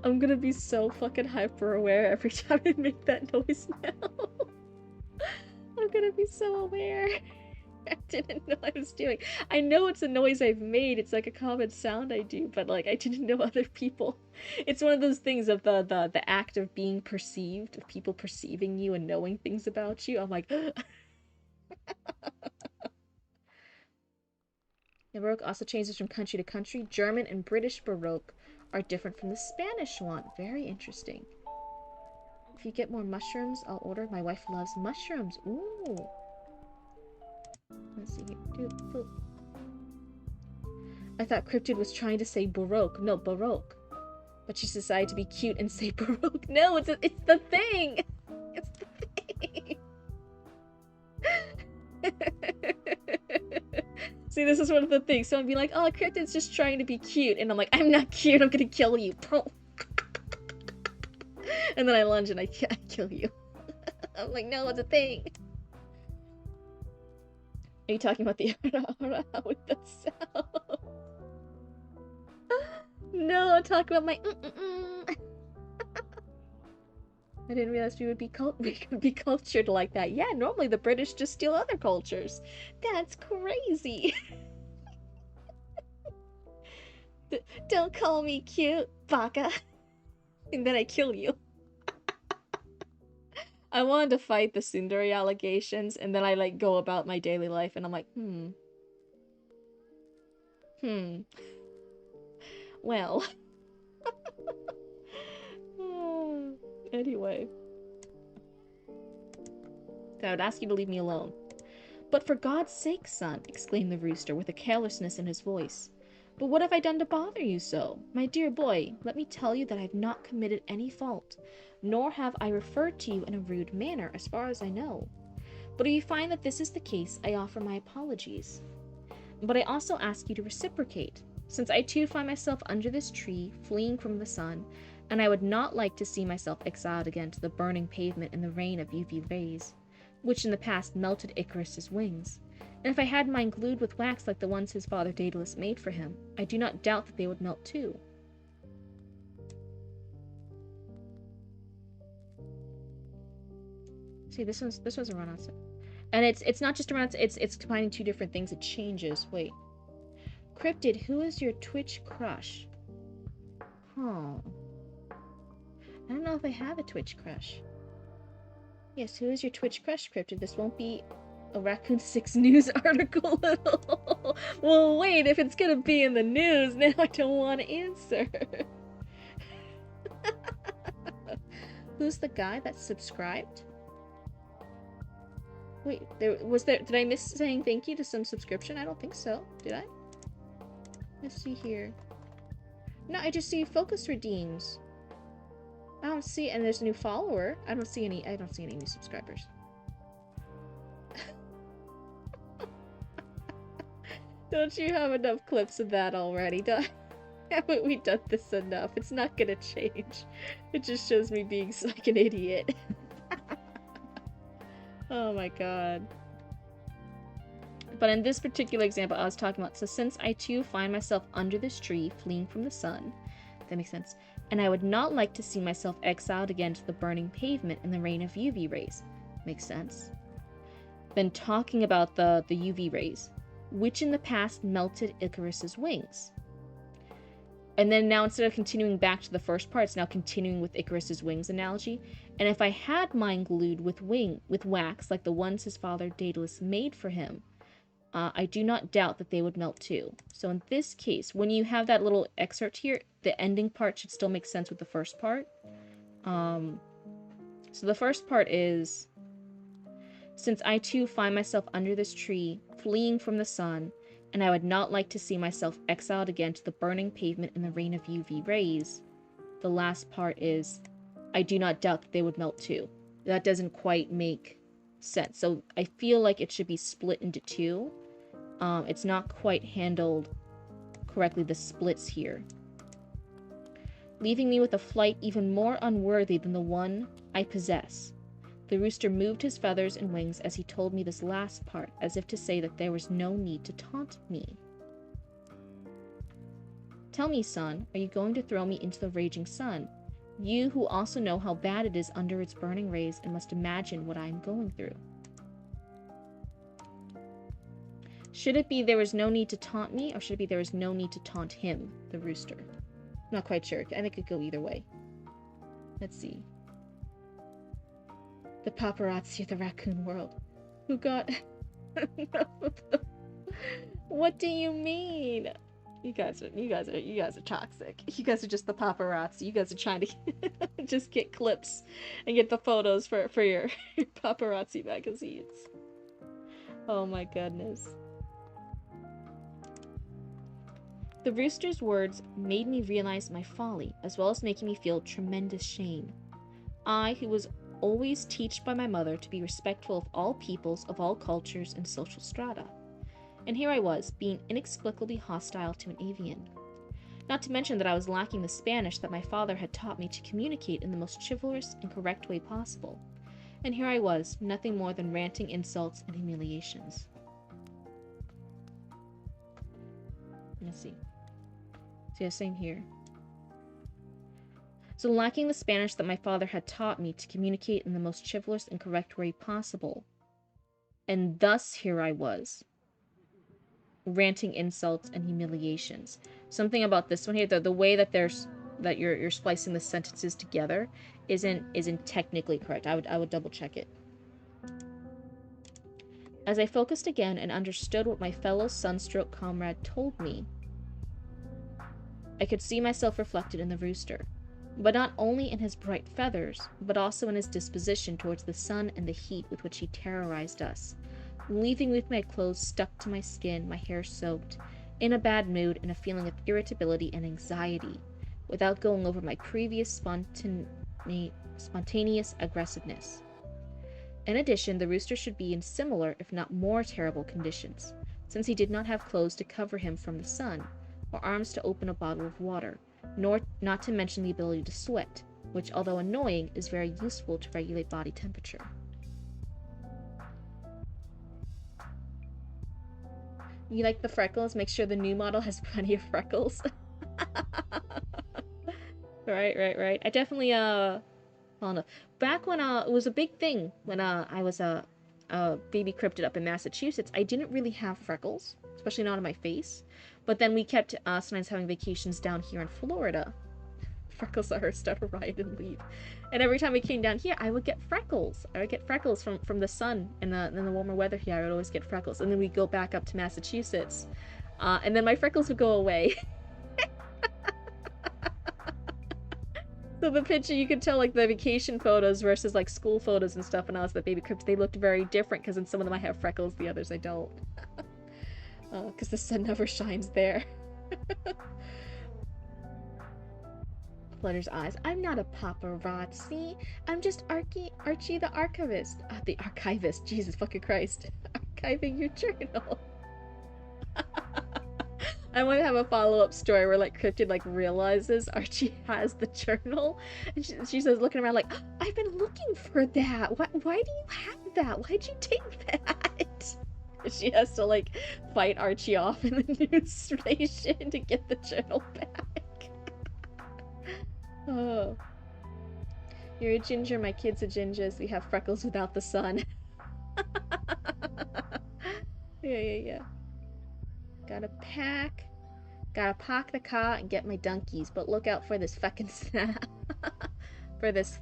I'm gonna be so fucking hyper aware every time I make that noise now. I'm gonna be so aware. I didn't know I was doing. I know it's a noise I've made. It's like a common sound I do, but like I didn't know other people. It's one of those things of the act of being perceived, of people perceiving you and knowing things about you. I'm like, the Baroque also changes from country to country. German and British Baroque are different from the Spanish one. Very interesting. If you get more mushrooms, I'll order. My wife loves mushrooms. Ooh. Let's see here. I thought Cryptid was trying to say Baroque. No, Baroque. But she decided to be cute and say Baroque. No, it's the thing! It's the thing! See, this is one of the things. Someone be like, oh, Cryptid's just trying to be cute. And I'm like, I'm not cute, I'm gonna kill you. And then I lunge and I kill you. I'm like, no, it's a thing. Are you talking about the with the sound? No, I'm talking about my I didn't realize we could be cultured like that. Yeah, normally the British just steal other cultures. That's crazy. Don't call me cute, baka. And then I kill you. I wanted to fight the Sundari allegations, and then I like go about my daily life, and I'm like, well. Anyway. I would ask you to leave me alone. But for God's sake, son, exclaimed the rooster with a carelessness in his voice. But what have I done to bother you so? My dear boy, let me tell you that I have not committed any fault, nor have I referred to you in a rude manner, as far as I know. But if you find that this is the case, I offer my apologies. But I also ask you to reciprocate, since I too find myself under this tree, fleeing from the sun, and I would not like to see myself exiled again to the burning pavement in the rain of UV rays, which in the past melted Icarus's wings. And if I had mine glued with wax like the ones his father Daedalus made for him, I do not doubt that they would melt too. See, this one's a run-on. And it's not just a run-on, it's combining two different things. It changes. Wait. Cryptid, who is your Twitch crush? Huh. I don't know if I have a Twitch crush. Yes, who is your Twitch crush, Cryptid? This won't be a Raccoon 6 news article at all. Well, wait, if it's gonna be in the news, now I don't want to answer. Who's the guy that subscribed? Wait, did I miss saying thank you to some subscription? I don't think so. Did I? Let's see here. No, I just see focus redeems. I don't see, and there's a new follower. I don't see any new subscribers. Don't you have enough clips of that already? Haven't we done this enough? It's not gonna change. It just shows me being like an idiot. Oh my god. But in this particular example I was talking about, so since I too find myself under this tree, fleeing from the sun, that makes sense, and I would not like to see myself exiled again to the burning pavement in the rain of UV rays, makes sense. Then talking about the UV rays, which in the past melted Icarus's wings. And then now instead of continuing back to the first part, it's now continuing with Icarus's wings analogy. And if I had mine glued with wax like the ones his father Daedalus made for him, I do not doubt that they would melt too. So in this case, when you have that little excerpt here, the ending part should still make sense with the first part. So the first part is, since I too find myself under this tree, fleeing from the sun, and I would not like to see myself exiled again to the burning pavement in the rain of UV rays. The last part is, I do not doubt that they would melt too. That doesn't quite make sense. So I feel like it should be split into two. It's not quite handled correctly, the splits here. Leaving me with a flight even more unworthy than the one I possess. The rooster moved his feathers and wings as he told me this last part, as if to say that there was no need to taunt me. Tell me, son, are you going to throw me into the raging sun? You who also know how bad it is under its burning rays and must imagine what I am going through. Should it be there was no need to taunt me, or should it be there was no need to taunt him, the rooster? I'm not quite sure. I think it could go either way. Let's see. The paparazzi of the raccoon world. Who got... What do you mean? You guys are toxic. You guys are just the paparazzi. You guys are trying to just get clips and get the photos for your paparazzi magazines. Oh my goodness. The rooster's words made me realize my folly, as well as making me feel tremendous shame. I, who was always taught by my mother to be respectful of all peoples, of all cultures and social strata. And here I was, being inexplicably hostile to an avian. Not to mention that I was lacking the Spanish that my father had taught me to communicate in the most chivalrous and correct way possible. And here I was, nothing more than ranting insults and humiliations. Let's see. So yeah, same here. So lacking the Spanish that my father had taught me to communicate in the most chivalrous and correct way possible. And thus here I was, ranting insults and humiliations. Something about this one here, the way that you're splicing the sentences together isn't technically correct. I would double check it. As I focused again and understood what my fellow sunstroke comrade told me, I could see myself reflected in the rooster, but not only in his bright feathers, but also in his disposition towards the sun and the heat with which he terrorized us, leaving me with my clothes stuck to my skin, my hair soaked, in a bad mood and a feeling of irritability and anxiety, without going over my previous spontaneous aggressiveness. In addition, the rooster should be in similar, if not more terrible conditions, since he did not have clothes to cover him from the sun, or arms to open a bottle of water, nor not to mention the ability to sweat, which, although annoying, is very useful to regulate body temperature. You like the freckles? Make sure the new model has plenty of freckles. Right. I definitely, well, no. Back when, it was a big thing when, I was a baby cryptid up in Massachusetts, I didn't really have freckles, especially not on my face. But then we kept, sometimes having vacations down here in Florida. Freckles are start to ride and leave. And every time we came down here, I would get freckles. I would get freckles from the sun and the warmer weather here. I would always get freckles. And then we'd go back up to Massachusetts. And then my freckles would go away. So the picture, you could tell, like, the vacation photos versus, like, school photos and stuff when I was the baby crypt, they looked very different, because in some of them I have freckles, the others I don't. Because the sun never shines there. Flutter's eyes. I'm not a paparazzi. I'm just Archie the archivist. The archivist. Jesus fucking Christ. Archiving your journal. I want to have a follow-up story where, like, Cryptid, like, realizes Archie has the journal, and she says, looking around like, oh, I've been looking for that. Why do you have that? Why'd you take that? She has to, like, fight Archie off in the news station to get the journal back. Oh. You're a ginger, my kid's a gingers. We have freckles without the sun. Yeah. Gotta park the car and get my donkeys, but look out for this fucking snap. For this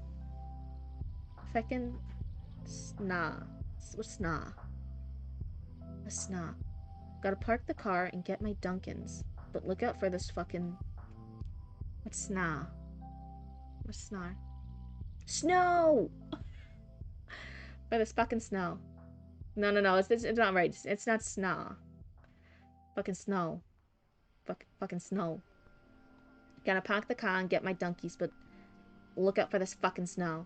fucking sna. What's sna? A sna. Gotta park the car and get my Dunkins, but look out for this fucking... What's sna? What's snar? Snow! For this fucking snow. No, it's not right. It's not sna. Fucking snow. Fucking snow. Gotta park the car and get my donkeys, but look out for this fucking snow.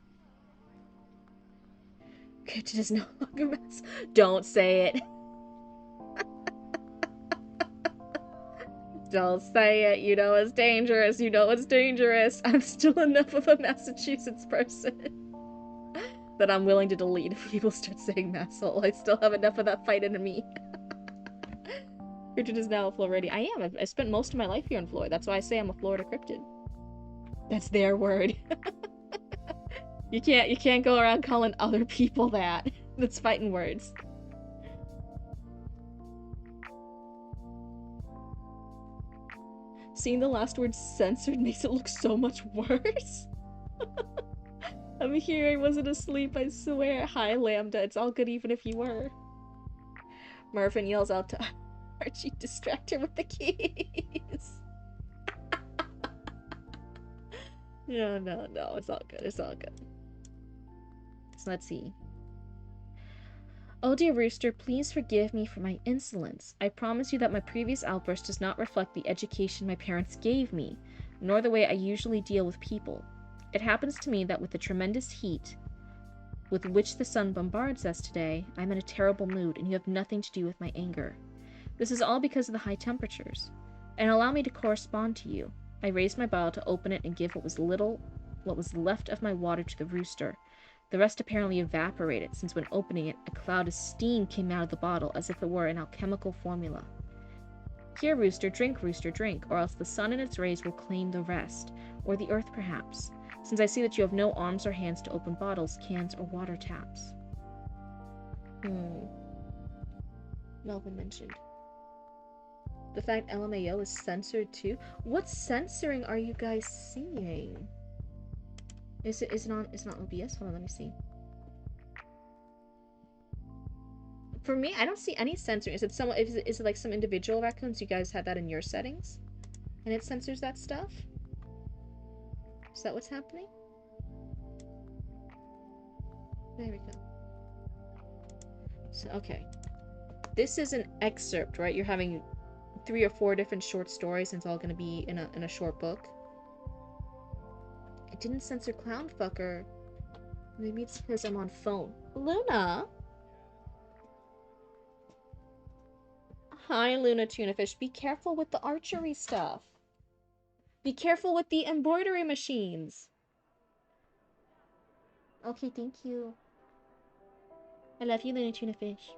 It is no longer mess. Don't say it. Don't say it. You know it's dangerous. You know it's dangerous. I'm still enough of a Massachusetts person that I'm willing to delete if people start saying Massel. I still have enough of that fight in me. Cryptid is now a Floridian. I am. I spent most of my life here in Florida. That's why I say I'm a Florida cryptid. That's their word. You can't go around calling other people that. That's fighting words. Seeing the last word censored makes it look so much worse. I'm here, I wasn't asleep, I swear. Hi, Lambda, it's all good even if you were. Marvin yells out to Archie, distract her with the keys. No, it's all good, it's all good. So let's see. Oh dear Rooster, please forgive me for my insolence. I promise you that my previous outburst does not reflect the education my parents gave me, nor the way I usually deal with people. It happens to me that with the tremendous heat with which the sun bombards us today, I'm in a terrible mood, and you have nothing to do with my anger. This is all because of the high temperatures. And allow me to correspond to you. I raised my bottle to open it and give what was left of my water to the rooster. The rest apparently evaporated, since when opening it, a cloud of steam came out of the bottle as if it were an alchemical formula. Here, rooster, drink, or else the sun and its rays will claim the rest, or the earth perhaps, since I see that you have no arms or hands to open bottles, cans, or water taps. Melvin mentioned. The fact LMAO is censored too? What censoring are you guys seeing? Is it on? It's not OBS. Hold on, let me see. For me, I don't see any censoring. Is it like some individual raccoons? You guys had that in your settings, and it censors that stuff. Is that what's happening? There we go. So, okay. This is an excerpt, right? You're having 3 or 4 different short stories, and it's all going to be in a short book. It didn't censor Clownfucker. Maybe it's because I'm on phone. Luna! Hi, Luna Tunafish. Be careful with the archery stuff. Be careful with the embroidery machines. Okay, thank you. I love you, Luna Tunafish.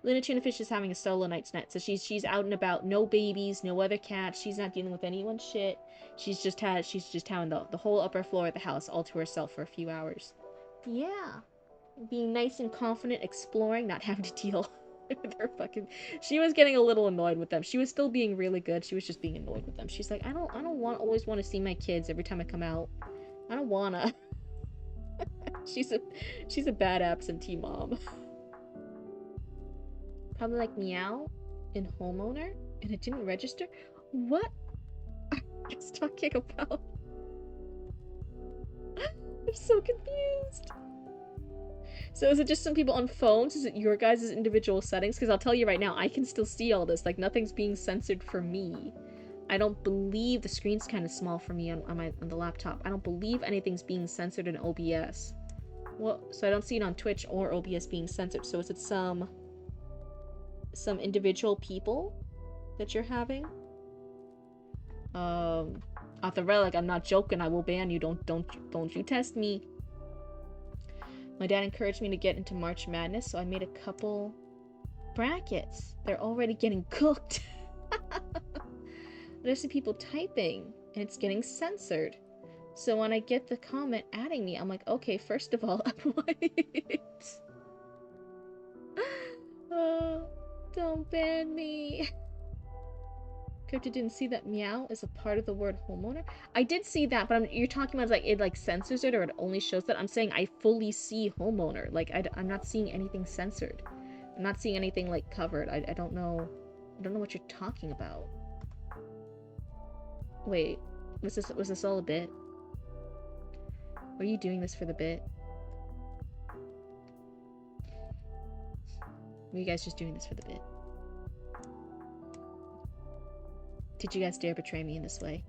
Luna Tunafish is having a solo night tonight, so she's out and about. No babies, no other cats. She's not dealing with anyone's shit. She's just having the whole upper floor of the house all to herself for a few hours. Yeah. Being nice and confident, exploring, not having to deal with her fucking... She was getting a little annoyed with them. She was still being really good. She was just being annoyed with them. She's like, I don't always want to see my kids every time I come out. I don't wanna. She's a bad absentee mom. Probably like Meow in Homeowner, and it didn't register? What are you talking about? I'm so confused. So is it just some people on phones? Is it your guys' individual settings? Because I'll tell you right now, I can still see all this. Like, nothing's being censored for me. I don't believe the screen's kind of small for me on the laptop. I don't believe anything's being censored in OBS. Well, so I don't see it on Twitch or OBS being censored. So is it some individual people that you're having? At the relic, I'm not joking. I will ban you. Don't you test me. My dad encouraged me to get into March Madness, so I made a couple brackets. They're already getting cooked. There's some people typing, and it's getting censored. So when I get the comment adding me, I'm like, okay, first of all, what? Oh, don't ban me. Cryptid didn't see that meow is a part of the word homeowner. I did see that, but you're talking about like it like censors it or it only shows that. I'm saying I fully see homeowner. Like I'm not seeing anything censored. I'm not seeing anything like covered. I don't know. I don't know what you're talking about. Wait, was this all a bit? Were you doing this for the bit? Were you guys just doing this for the bit? Did you guys dare betray me in this way?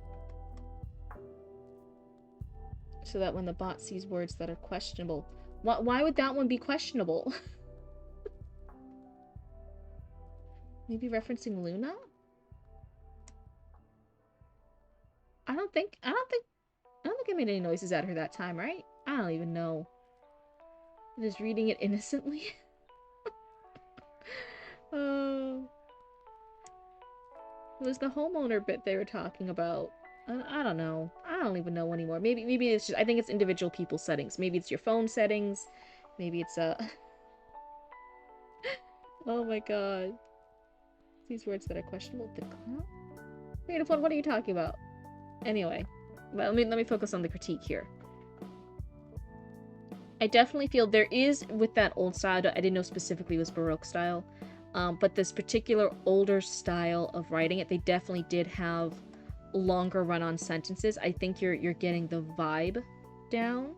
So that when the bot sees words that are questionable... Why would that one be questionable? Maybe referencing Luna? I don't think I made any noises at her that time, right? I don't even know. I'm just reading it innocently. Oh... It was the homeowner bit they were talking about. I don't know. I don't even know anymore. Maybe it's just... I think it's individual people's settings. Maybe it's your phone settings. Maybe it's Oh my god. These words that are questionable. The clown? Beautiful, what are you talking about? Anyway. Well, let me focus on the critique here. I definitely feel there is, with that old style, I didn't know specifically it was Baroque style, but this particular older style of writing it, they definitely did have longer run-on sentences. I think you're getting the vibe down.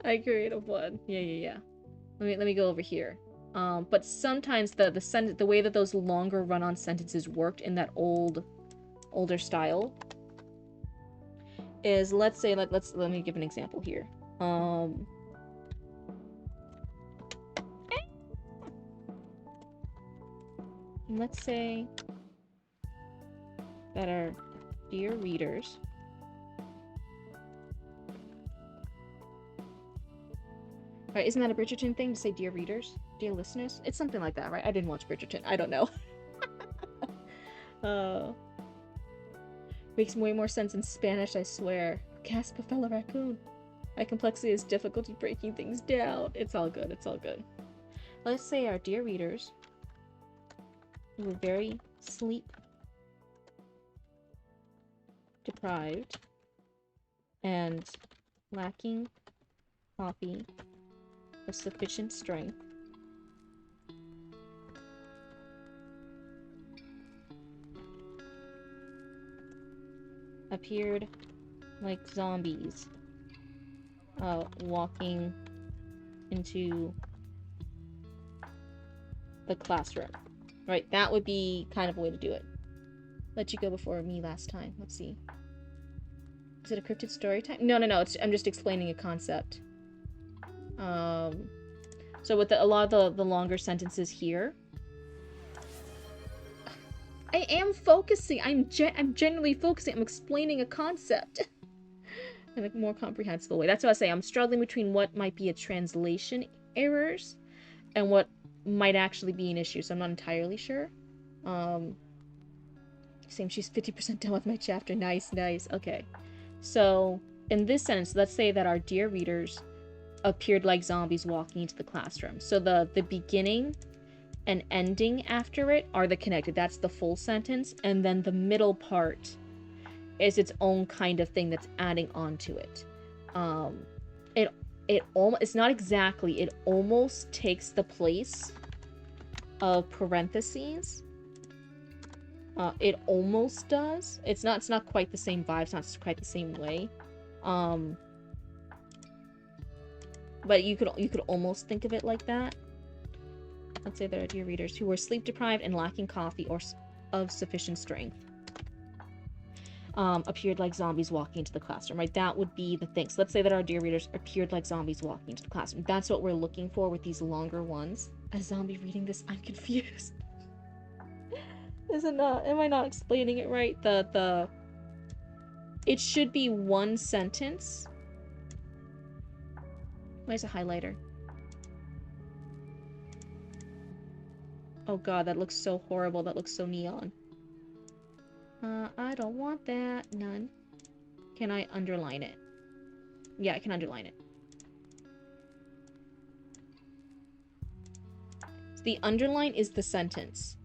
I creative one. Yeah. Let me go over here. But sometimes the way that those longer run-on sentences worked in that older style is, let's say, let me give an example here. Let's say that our dear readers right, isn't that a Bridgerton thing to say dear readers? Dear listeners? It's something like that, right? I didn't watch Bridgerton. I don't know. Makes way more sense in Spanish, I swear. Gasp a fellow raccoon. My complexity is difficulty breaking things down. It's all good, it's all good. Let's say our dear readers were very sleep deprived and lacking coffee of sufficient strength. Appeared like zombies walking into the classroom. Right, that would be kind of a way to do it. Let you go before me last time. Let's see. Is it a cryptid story time? No. I'm just explaining a concept. So with a lot of the longer sentences here, I am focusing. I'm genuinely focusing. I'm explaining a concept in a more comprehensible way. That's what I say. I'm struggling between what might be a translation errors and what might actually be an issue, so I'm not entirely sure. Same, she's 50% done with my chapter. Nice. Okay. So, in this sentence, let's say that our dear readers appeared like zombies walking into the classroom. So the beginning and ending after it are the connected. That's the full sentence. And then the middle part is its own kind of thing that's adding on to it. It's not exactly, it almost takes the place of parentheses. It almost does. It's not quite the same vibe, it's not quite the same way. But you could almost think of it like that. Let's say there are dear readers who were sleep deprived and lacking coffee or of sufficient strength. Appeared like zombies walking into the classroom, right? That would be the thing. So let's say that our dear readers appeared like zombies walking into the classroom. That's what we're looking for with these longer ones. A zombie reading this, I'm confused. Am I not explaining it right? It should be one sentence. Where's a highlighter? Oh god, that looks so horrible. That looks so neon. I don't want that. None. Can I underline it? Yeah, I can underline it. So the underline is the sentence.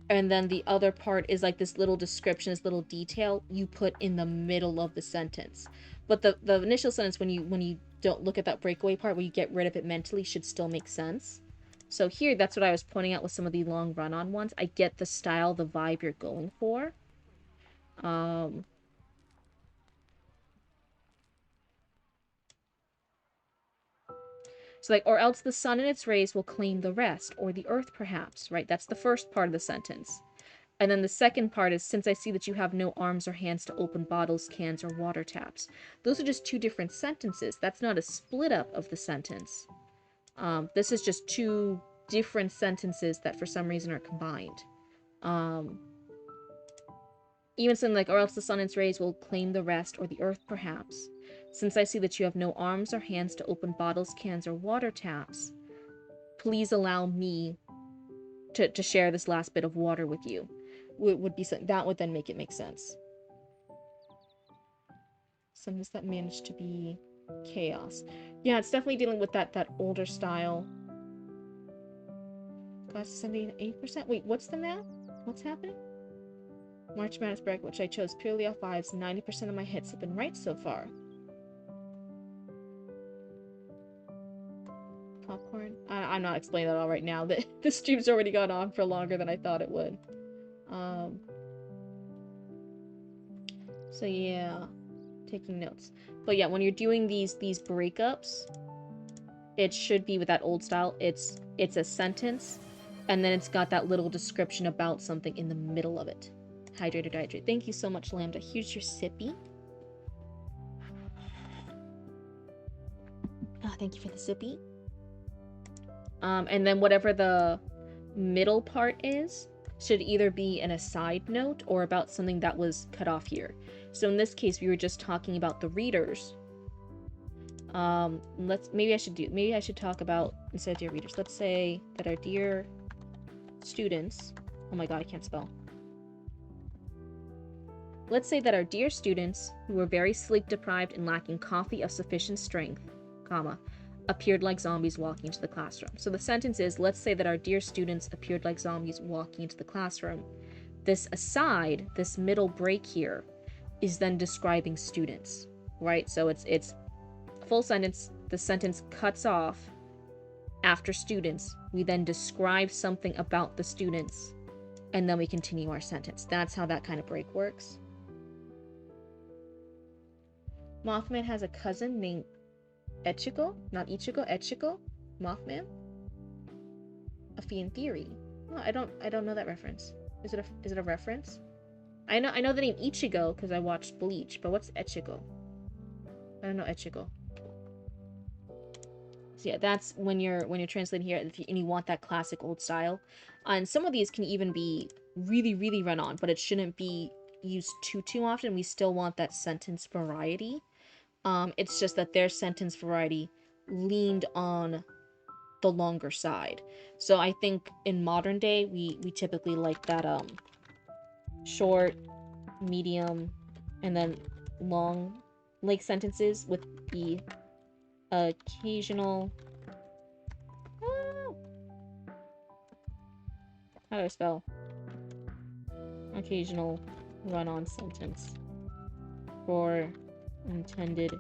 And then the other part is like this little description, this little detail you put in the middle of the sentence. But the initial sentence, when you don't look at that breakaway part, where you get rid of it mentally, should still make sense. So here, that's what I was pointing out with some of the long run-on ones. I get the style, the vibe you're going for. So like, or else the sun and its rays will claim the rest, or the earth perhaps, right? That's the first part of the sentence. And then the second part is, since I see that you have no arms or hands to open bottles, cans, or water taps. Those are just two different sentences. That's not a split up of the sentence. This is just two different sentences that for some reason are combined. Even something like, or else the sun and its rays will claim the rest, or the earth perhaps. Since I see that you have no arms or hands to open bottles, cans, or water taps, please allow me to share this last bit of water with you. Would be something that would then make it make sense. Sentence that managed to be chaos. Yeah, it's definitely dealing with that older style. Class 78%. Wait, what's the math? What's happening? March Madness bracket, which I chose purely off vibes. 90% of my hits have been right so far. Popcorn. I'm not explaining that all right now. The stream's already gone on for longer than I thought it would. So yeah, taking notes. But yeah, when you're doing these breakups, it should be with that old style. It's a sentence, and then it's got that little description about something in the middle of it. Hydrate or dihydrate. Thank you so much, Lambda. Here's your sippy. Thank you for the sippy. And then whatever the middle part is should either be an aside note or about something that was cut off here. So in this case, we were just talking about the readers. Maybe I should talk about, instead of dear readers, let's say that our dear students, oh my god, I can't spell. Let's say that our dear students, who were very sleep deprived and lacking coffee of sufficient strength, comma, appeared like zombies walking into the classroom. So the sentence is, let's say that our dear students appeared like zombies walking into the classroom. This aside, this middle break here, is then describing students, right? So it's a full sentence, the sentence cuts off after students. We then describe something about the students, and then we continue our sentence. That's how that kind of break works. Mothman has a cousin named Ichigo, not Ichigo, Ichigo, Mothman. A Fiend Theory. Oh, I don't know that reference. Is it a reference? I know the name Ichigo because I watched Bleach, but what's Ichigo? I don't know Ichigo. So yeah, that's when you're translating here, and you want that classic old style. And some of these can even be really, really run on, but it shouldn't be used too often. We still want that sentence variety. It's just that their sentence variety leaned on the longer side. So I think in modern day, we typically like that short, medium, and then long like sentences with the occasional how do I spell? Occasional run-on sentence for intended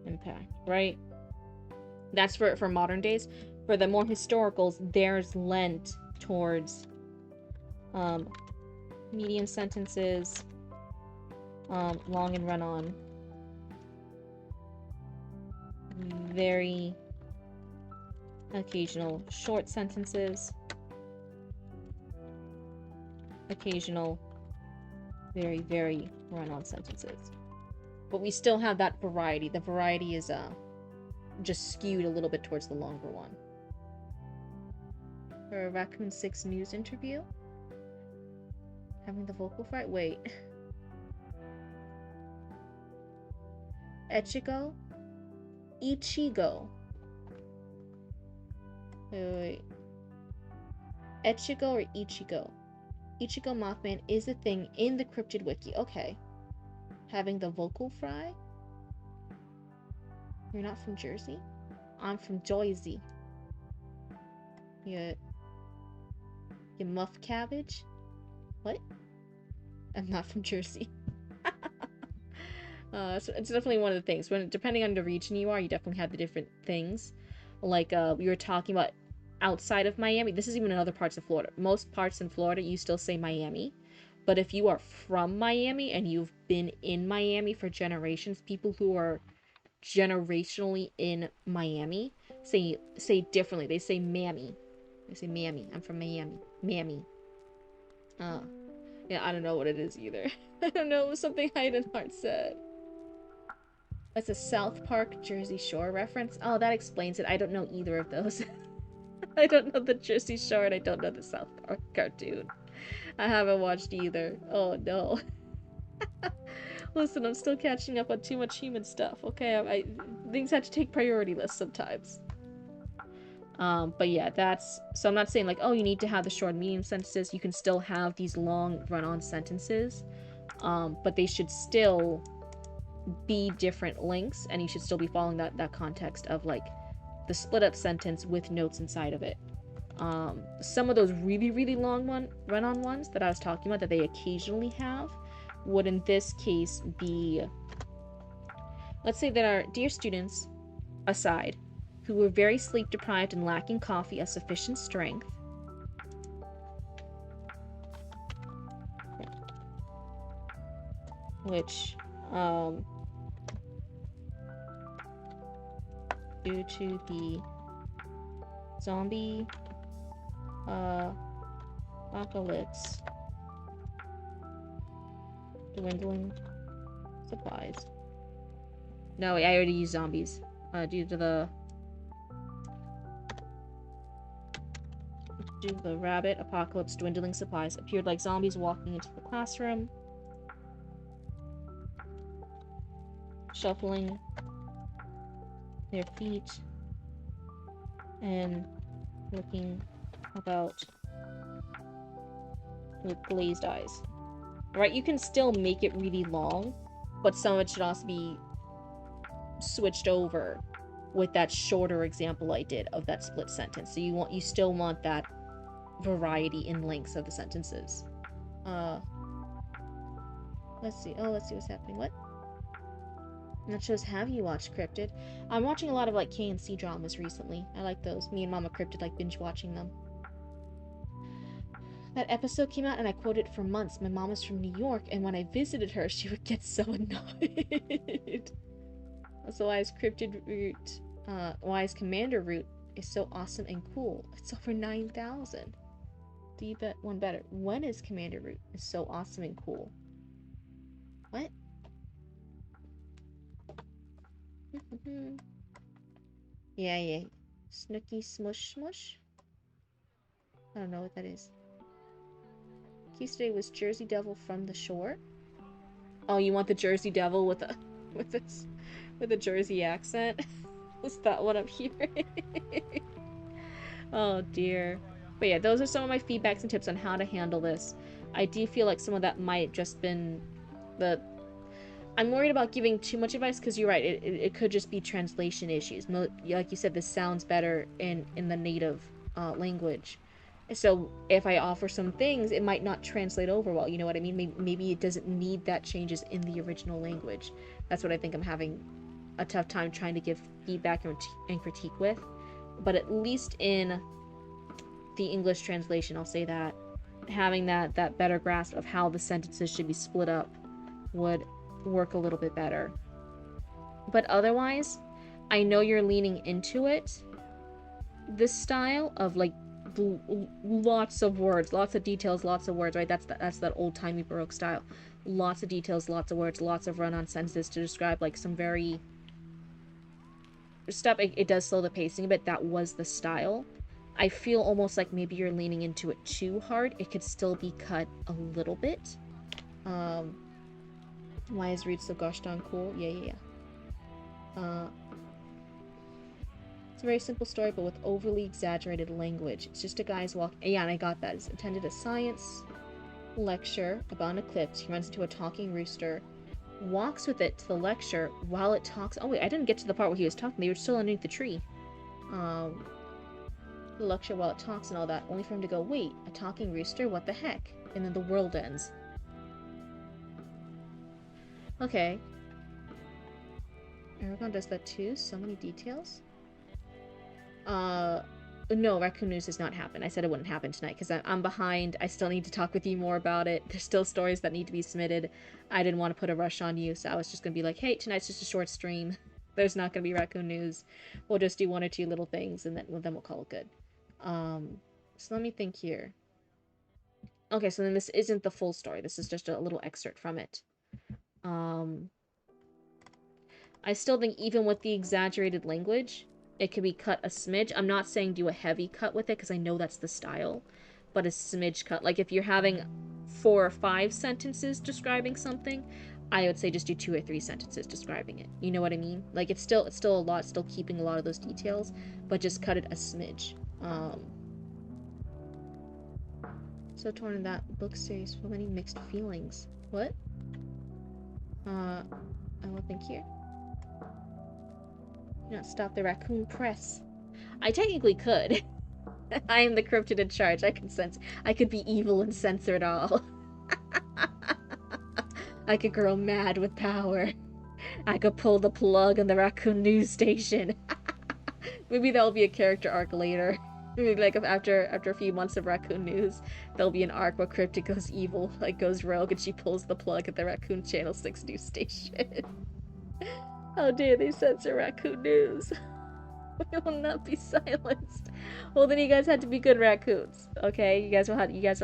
impact, right? That's for modern days. For the more historicals, theirs lent towards medium sentences, long and run-on. Very occasional short sentences. Occasional, very, very run-on sentences. But we still have that variety. The variety is just skewed a little bit towards the longer one. For a Raccoon 6 news interview? Having the vocal fry? Wait. Ichigo? Ichigo. Wait. Ichigo or Ichigo? Ichigo Mothman is a thing in the Cryptid Wiki. Okay. Having the vocal fry? You're not from Jersey? I'm from Jersey. You muff cabbage? What? I'm not from Jersey. So it's definitely one of the things. When depending on the region you are, you definitely have the different things. Like we were talking about outside of Miami. This is even in other parts of Florida. Most parts in Florida, you still say Miami. But if you are from Miami and you've been in Miami for generations, people who are generationally in Miami say differently. They say mammy. They say mammy. I'm from Miami. Mammy. Yeah, I don't know what it is either. I don't know. It was something Heidenheart said. That's a South Park Jersey Shore reference. Oh, that explains it. I don't know either of those. I don't know the Jersey Shore and I don't know the South Park cartoon. I haven't watched either. Oh no. Listen, I'm still catching up on too much human stuff, okay? Things have to take priority lists sometimes. But yeah, so I'm not saying like, oh, you need to have the short and medium sentences. You can still have these long run-on sentences. But they should still be different lengths, and you should still be following that context of like the split up sentence with notes inside of it. Some of those really, really long run-on ones that I was talking about that they occasionally have would in this case be, let's say that our dear students aside, who were very sleep deprived and lacking coffee of sufficient strength, which due to the zombie apocalypse, dwindling supplies. No, I already used zombies. Due to the rabbit apocalypse, dwindling supplies appeared like zombies walking into the classroom, shuffling their feet and looking about with glazed eyes. Right, you can still make it really long, but some of it should also be switched over with that shorter example I did of that split sentence. So you still want that variety in lengths of the sentences. Let's see. Oh, let's see what's happening. What? And that shows, have you watched Cryptid? I'm watching a lot of like K&C dramas recently. I like those. Me and Mama Cryptid like binge watching them. That episode came out and I quoted it for months. My mom is from New York, and when I visited her, she would get so annoyed. Also, Wise Cryptid Route, Wise Commander Route is so awesome and cool. It's over 9,000. Do you bet one better? When is Commander Route is so awesome and cool? What? Yeah. Snooky Smush Smush? I don't know what that is. Tuesday was Jersey Devil from the shore. Oh, you want the Jersey Devil with a Jersey accent? Is that what I'm hearing? Oh dear. But yeah, those are some of my feedbacks and tips on how to handle this. I do feel like some of that might just been I'm worried about giving too much advice because you're right. It could just be translation issues. Like you said, this sounds better in the native language. So if I offer some things, it might not translate over well. You know what I mean? Maybe it doesn't need that changes in the original language. That's what I think I'm having a tough time trying to give feedback and critique with. But at least in the English translation, I'll say that having that better grasp of how the sentences should be split up would work a little bit better. But otherwise, I know you're leaning into it. This style of like lots of words, lots of details, lots of words, right? That's that old-timey Baroque style. Lots of details, lots of words, lots of run-on sentences to describe like some very stuff. It does slow the pacing a bit. That was the style. I feel almost like maybe you're leaning into it too hard. It could still be cut a little bit. Why is Reed so gosh darn cool? Yeah. It's a very simple story, but with overly exaggerated language. It's just a guy's walk. Yeah, and I got that. He's attended a science lecture about an eclipse. He runs into a talking rooster, walks with it to the lecture while it talks. Oh wait, I didn't get to the part where he was talking. They were still underneath the tree. The lecture while it talks and all that, only for him to go, wait, a talking rooster? What the heck? And then the world ends. Okay. Aragon does that too? So many details? No, Raccoon News has not happened. I said it wouldn't happen tonight because I'm behind. I still need to talk with you more about it. There's still stories that need to be submitted. I didn't want to put a rush on you, so I was just going to be like, hey, tonight's just a short stream. There's not going to be Raccoon News. We'll just do one or two little things, and then we'll call it good. So let me think here. Okay, so then this isn't the full story. This is just a little excerpt from it. I still think even with the exaggerated language, it could be cut a smidge. I'm not saying do a heavy cut with it, because I know that's the style, but a smidge cut. Like, if you're having 4 or 5 sentences describing something, I would say just do 2 or 3 sentences describing it. You know what I mean? Like, it's still a lot, still keeping a lot of those details, but just cut it a smidge. So torn in that book series, so many mixed feelings. What? I will think here. Not stop the raccoon press. I technically could. I am the cryptid in charge. I can sense. I could be evil and censor it all. I could grow mad with power. I could pull the plug on the Raccoon News station. Maybe there'll be a character arc later. Maybe like after a few months of Raccoon News, there'll be an arc where Cryptid goes evil, like goes rogue, and she pulls the plug at the Raccoon Channel 6 news station. How dare they censor Raccoon News? We will not be silenced. Well, then you guys had to be good raccoons, okay? You guys will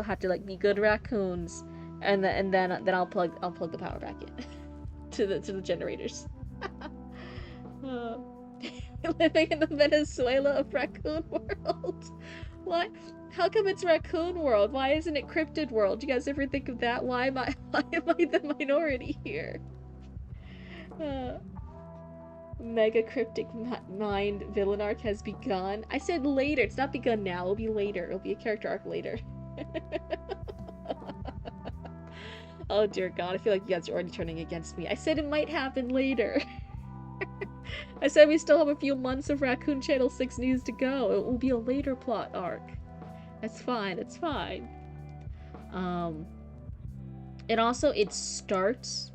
have to like be good raccoons, and then I'll plug the power back in to the generators. Living in the Venezuela of Raccoon World. Why? How come it's Raccoon World? Why isn't it Cryptid World? Do you guys ever think of that? Why am I the minority here? Mega Cryptic Mind villain arc has begun. I said later. It's not begun now. It'll be later. It'll be a character arc later. Oh dear God. I feel like you guys are already turning against me. I said it might happen later. I said we still have a few months of Raccoon Channel 6 news to go. It will be a later plot arc. It's fine. It's fine. It starts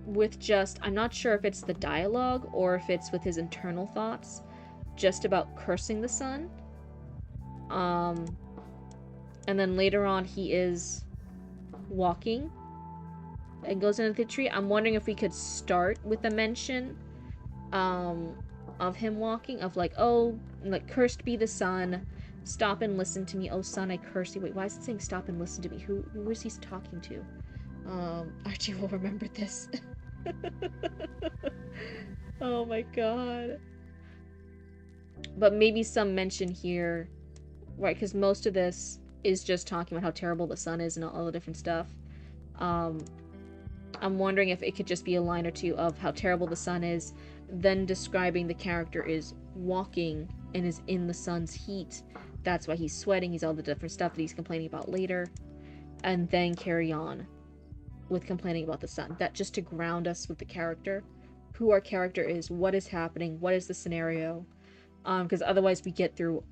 with just, I'm not sure if it's the dialogue or if it's with his internal thoughts, just about cursing the sun. And then later on he is walking and goes into the tree. I'm wondering if we could start with a mention of him walking, of like, oh, like, cursed be the sun, stop and listen to me, oh sun, I curse you. Wait, why is it saying stop and listen to me? Who is he talking to? Archie will remember this. Oh my God. But maybe some mention here, right, because most of this is just talking about how terrible the sun is and all the different stuff. I'm wondering if it could just be a line or two of how terrible the sun is, then describing the character is walking and is in the sun's heat. That's why he's sweating, he's all the different stuff that he's complaining about later. And then carry on with complaining about the sun. That just to ground us with the character, who our character is, what is happening, what is the scenario. Because otherwise we get through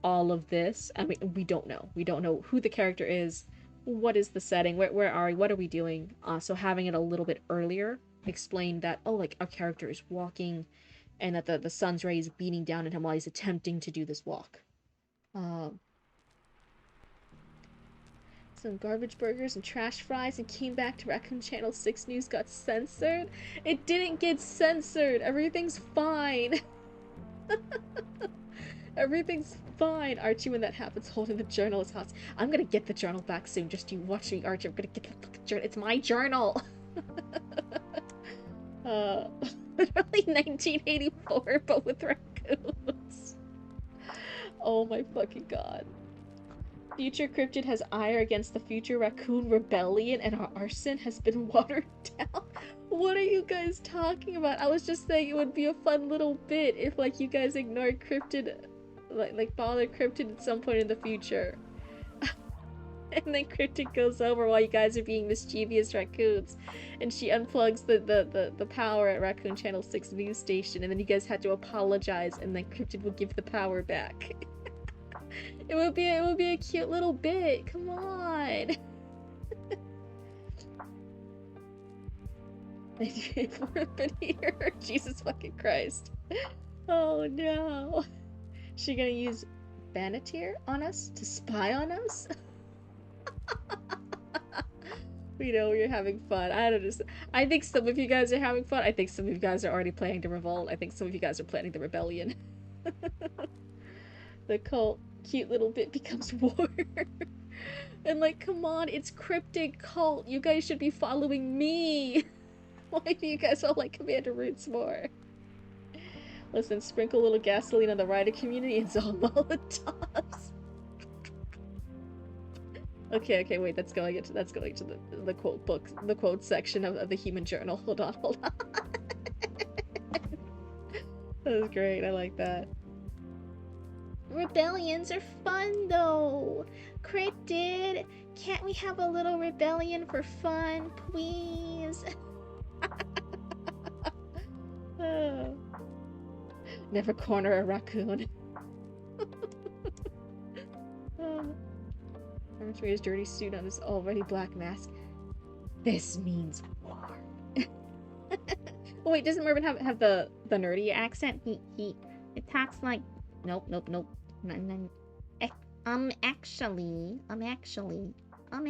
all of this, and we don't know. We don't know who the character is, what is the setting, where are we, what are we doing. So having it a little bit earlier, explain that, oh, like, our character is walking, and that the sun's rays beating down at him while he's attempting to do this walk. some garbage burgers and trash fries and came back to Raccoon Channel 6 News got censored. It didn't get censored. Everything's fine. Everything's fine. Archie, when that happens, holding the journal is hot. I'm gonna get the journal back soon. Just you watch me, Archie. I'm gonna get the fucking journal. It's my journal. Literally 1984, but with raccoons. Oh my fucking god. Future Cryptid has ire against the future raccoon rebellion and our arson has been watered down. What are you guys talking about? I was just saying it would be a fun little bit if like you guys ignored Cryptid, like bother Cryptid at some point in the future. And then Cryptid goes over while you guys are being mischievous raccoons. And she unplugs the power at Raccoon Channel 6 news station. And then you guys had to apologize and then Cryptid will give the power back. It would be a cute little bit. Come on. Here. Jesus fucking Christ. Oh no. She gonna use Banneteer on us to spy on us? We know you're having fun. I don't know. I think some of you guys are having fun. I think some of you guys are already planning to revolt. I think some of you guys are planning the rebellion. The cult cute little bit becomes war. And like, come on, it's Cryptid Cult. You guys should be following me. Why do you guys all like Commander Roots more? Listen, sprinkle a little gasoline on the rider community and it's all Molotovs. Okay, wait, that's going into the quote book, the quote section of the Human Journal. Hold on. That was great, I like that. Rebellions are fun though. Cryptid, can't we have a little rebellion for fun, please? Never corner a raccoon. Armstrong's dirty suit on his already black mask. This means war. Oh wait, doesn't Mervin have the nerdy accent? He it talks like nope.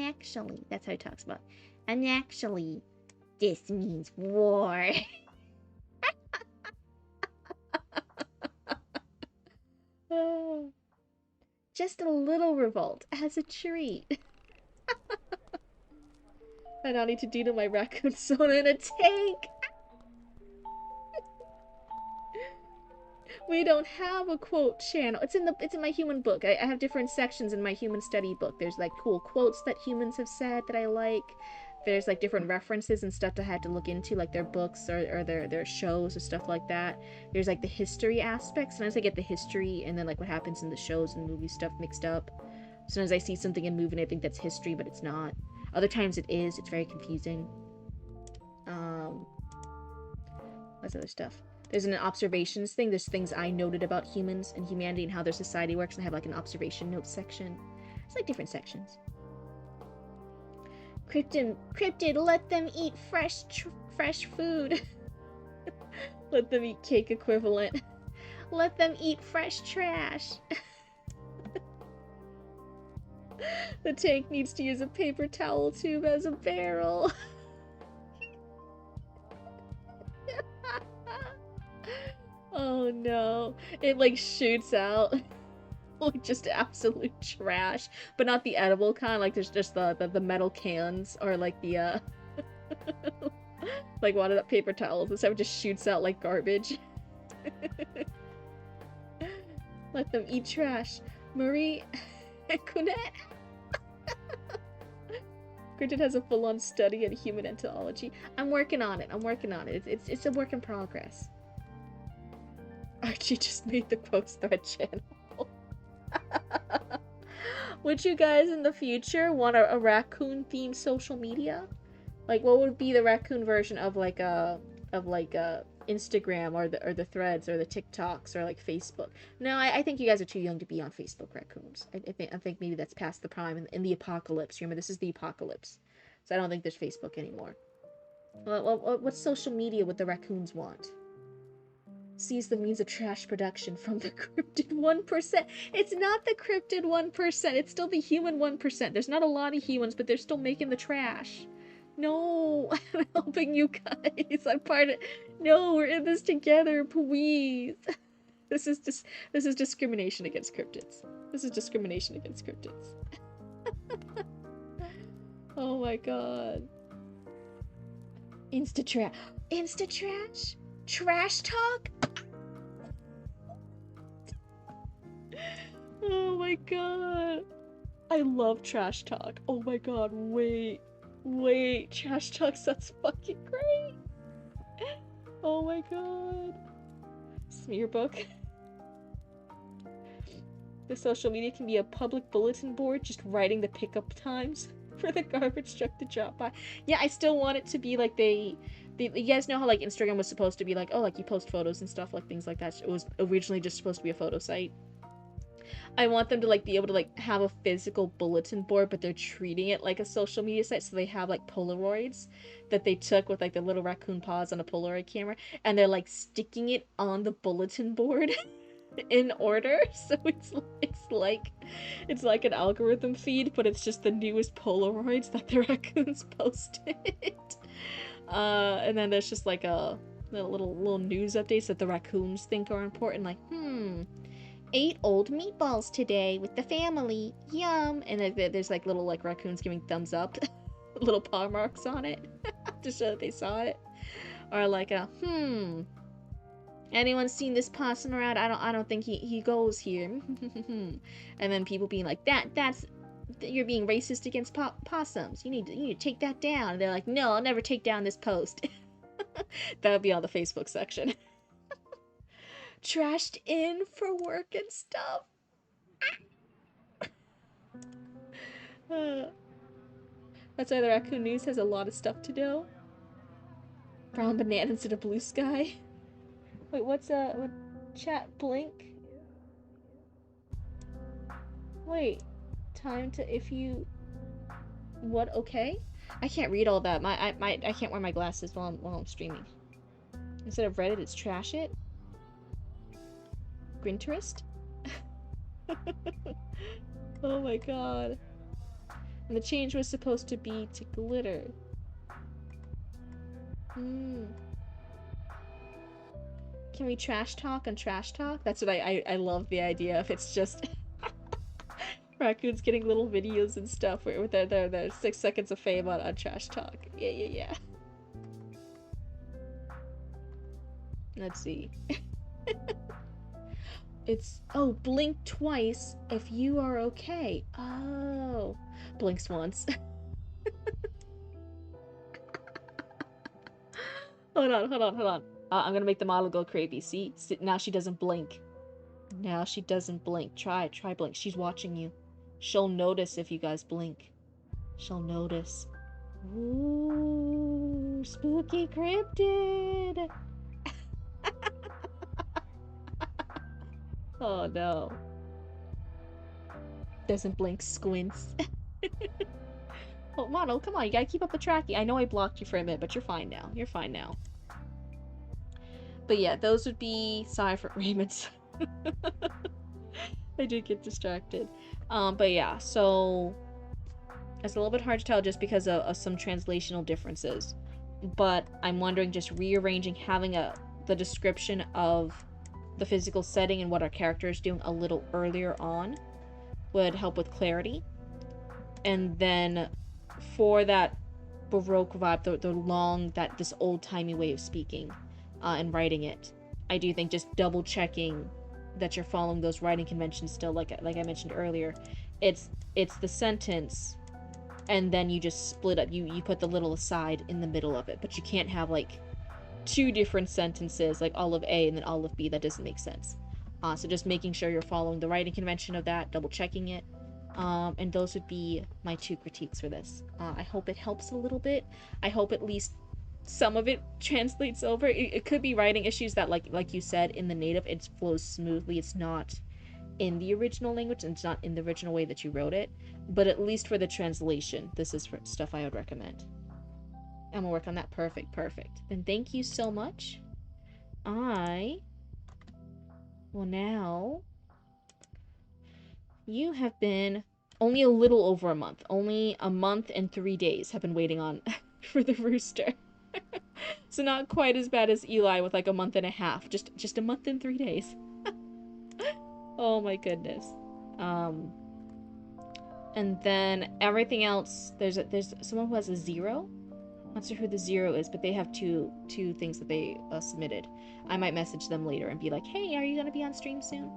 Actually, that's how he talks about. Actually, this means war. Just a little revolt as a treat. I now need to do to my raccoon soda in a tank. We don't have a quote channel. It's in my human book. I have different sections in my human study book. There's like cool quotes that humans have said that I like. There's like different references and stuff that I had to look into, like their books or their shows or stuff like that. There's like the history aspects. Sometimes I get the history and then like what happens in the shows and movie stuff mixed up. Sometimes I see something in movie and I think that's history, but it's not. Other times it is. It's very confusing. What's other stuff? There's an observations thing. There's things I noted about humans and humanity and how their society works, and I have like an observation notes section. It's like different sections. Cryptid, let them eat fresh food. Let them eat cake equivalent. Let them eat fresh trash. The tank needs to use a paper towel tube as a barrel. Oh no. It like shoots out like just absolute trash. But not the edible kind, like there's just the metal cans or like the like wadded up paper towels and stuff. It just shoots out like garbage. Let them eat trash. Marie Antoinette. Cryptid has a full-on study in human entomology. I'm working on it. It's a work in progress. Archie just made the quotes thread channel. Would you guys in the future want a raccoon themed social media? Like, what would be the raccoon version of like Instagram or the threads or the TikToks or like Facebook? No, I think you guys are too young to be on Facebook, raccoons. I think maybe that's past the prime in the apocalypse. Remember, this is the apocalypse, so I don't think there's Facebook anymore. What social media would the raccoons want? sees the means of trash production from the cryptid 1%. It's not the cryptid 1%, it's still the human 1%. There's not a lot of humans, but they're still making the trash. No, I'm helping you guys. I'm part of. No, we're in this together, please. This is discrimination against cryptids. This is discrimination against cryptids. Oh my god. Insta trash. Insta trash? Trash talk? Oh my god. I love trash talk. Oh my god, wait. Wait, trash talk sounds fucking great. Oh my god. Smear book. The social media can be a public bulletin board, just writing the pickup times for the garbage truck to drop by. Yeah, I still want it to be like you guys know how like Instagram was supposed to be like, oh, like you post photos and stuff, like things like that. It was originally just supposed to be a photo site. I want them to like be able to like have a physical bulletin board, but they're treating it like a social media site. So they have like Polaroids that they took with like the little raccoon paws on a Polaroid camera, and they're like sticking it on the bulletin board in order. So it's like an algorithm feed, but it's just the newest Polaroids that the raccoons posted. And then there's just like a little news updates that the raccoons think are important, like 8 old meatballs today with the family. Yum. And there's like little like raccoons giving thumbs up, little paw marks on it to show that they saw it. Or like anyone seen this possum around? I don't think he goes here. And then people being like, that's you're being racist against possums. You need to take that down. And they're like, no, I'll never take down this post. That would be on the Facebook section. Trashed in for work and stuff. That's why the Raccoon News has a lot of stuff to do. Brown banana instead of blue sky. Wait, what chat blink? Wait, time to if you what okay? I can't read all that. I can't wear my glasses while I'm streaming. Instead of Reddit, it's trash it. Grinterest? Oh my god. And the change was supposed to be to glitter. Can we trash talk on trash talk? That's what I love the idea of. It's just raccoons getting little videos and stuff with their 6 seconds of fame on trash talk. Yeah. Let's see. It's blink twice if you are okay. Oh, blinks once. Hold on. I'm gonna make the model go crazy. See, now she doesn't blink. Now she doesn't blink. Try blink. She's watching you. She'll notice if you guys blink. She'll notice. Ooh, spooky cryptid. Oh no. Doesn't blink, squints. Oh, model, come on, you gotta keep up the tracking. I know I blocked you for a minute, but you're fine now. You're fine now. But yeah, those would be Cypher Raymond's. I did get distracted. But yeah, so it's a little bit hard to tell just because of some translational differences. But I'm wondering, just rearranging, having the description of the physical setting and what our character is doing a little earlier on would help with clarity. And then for that Baroque vibe, the long, this old-timey way of speaking and writing it, I do think just double checking that you're following those writing conventions still, like I mentioned earlier. It's the sentence, and then you just split up, you put the little aside in the middle of it, but you can't have like 2 different sentences, like all of A and then all of B. That doesn't make sense. So just making sure you're following the writing convention of that, double checking it. And those would be my 2 critiques for this. I hope it helps a little bit. I hope at least some of it translates over. It could be writing issues that, like you said, in the native, it flows smoothly. It's not in the original language, and it's not in the original way that you wrote it. But at least for the translation, this is stuff I would recommend. I'm gonna work on that. Perfect. Then thank you so much. Well, now you have been only a little over a month. Only a month and 3 days have been waiting on for the rooster. So not quite as bad as Eli with like a month and a half. Just a month and 3 days. Oh my goodness. Um and then everything else, there's someone who has a 0. Not sure who the 0 is, but they have two things that they submitted. I might message them later and be like, hey, are you gonna be on stream soon?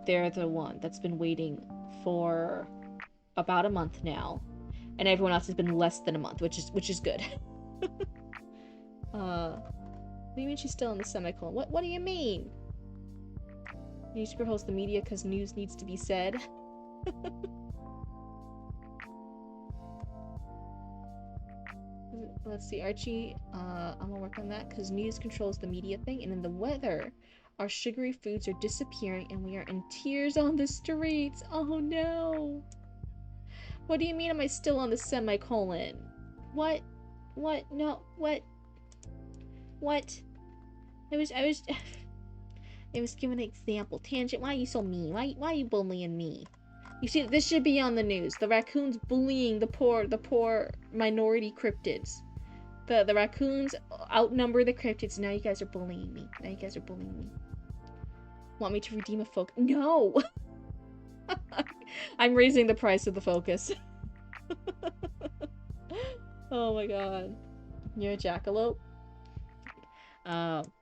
They're the one that's been waiting for about a month now, and everyone else has been less than a month, which is good. What do you mean she's still in the semicolon? What do you mean? Newspaper hosts the media because news needs to be said. Let's see, Archie, I'm gonna work on that because news controls the media thing, and in the weather, our sugary foods are disappearing and we are in tears on the streets. Oh no. What do you mean am I still on the semicolon? What? What? No, what? What? I was it was giving an example. Tangent, why are you so mean? Why are you bullying me? You see, this should be on the news. The raccoons bullying the poor minority cryptids. The raccoons outnumber the cryptids. Now you guys are bullying me. Want me to redeem a focus? No! I'm raising the price of the focus. Oh my god. You're a jackalope?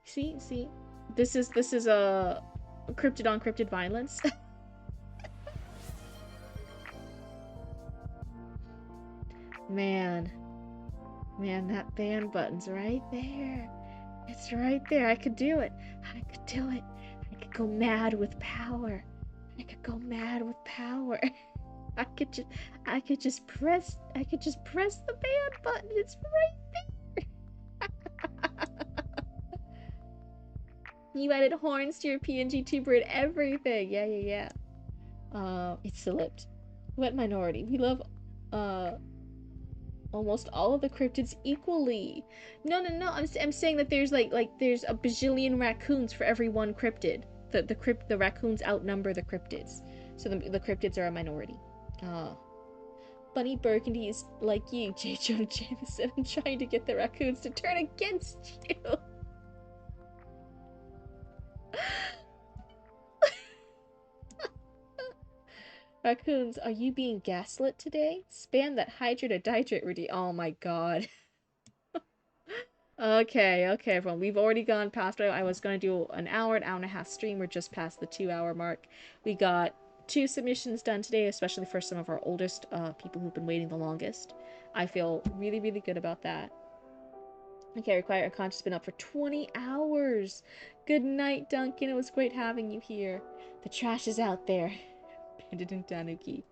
See? This is a cryptid on cryptid violence. Man, that ban button's right there. It's right there. I could do it. I could go mad with power. I could just press the ban button. It's right there. You added horns to your PNG tuber and everything. Yeah. It slipped. What minority? We love almost all of the cryptids equally. No. I'm saying that there's like there's a bajillion raccoons for every one cryptid. The raccoons outnumber the cryptids, so the cryptids are a minority. Bunny Burgundy is like you, J. Jonah Jameson. I'm trying to get the raccoons to turn against you. Raccoons, are you being gaslit today? Spam that hydrate or dihydrate ready. Oh my god. Okay, everyone. We've already gone past. I was going to do an hour and a half stream. We're just past the 2-hour mark. We got 2 submissions done today, especially for some of our oldest people who've been waiting the longest. I feel really, really good about that. Okay, Require Unconscious been up for 20 hours. Good night, Duncan. It was great having you here. The trash is out there. Bandit and Tanuki.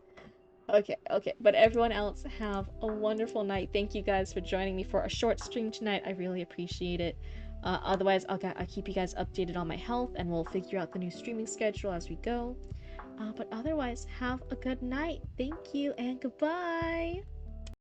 Okay. But everyone else, have a wonderful night. Thank you guys for joining me for a short stream tonight. I really appreciate it. Otherwise, I'll keep you guys updated on my health, and we'll figure out the new streaming schedule as we go. But otherwise, have a good night. Thank you, and goodbye!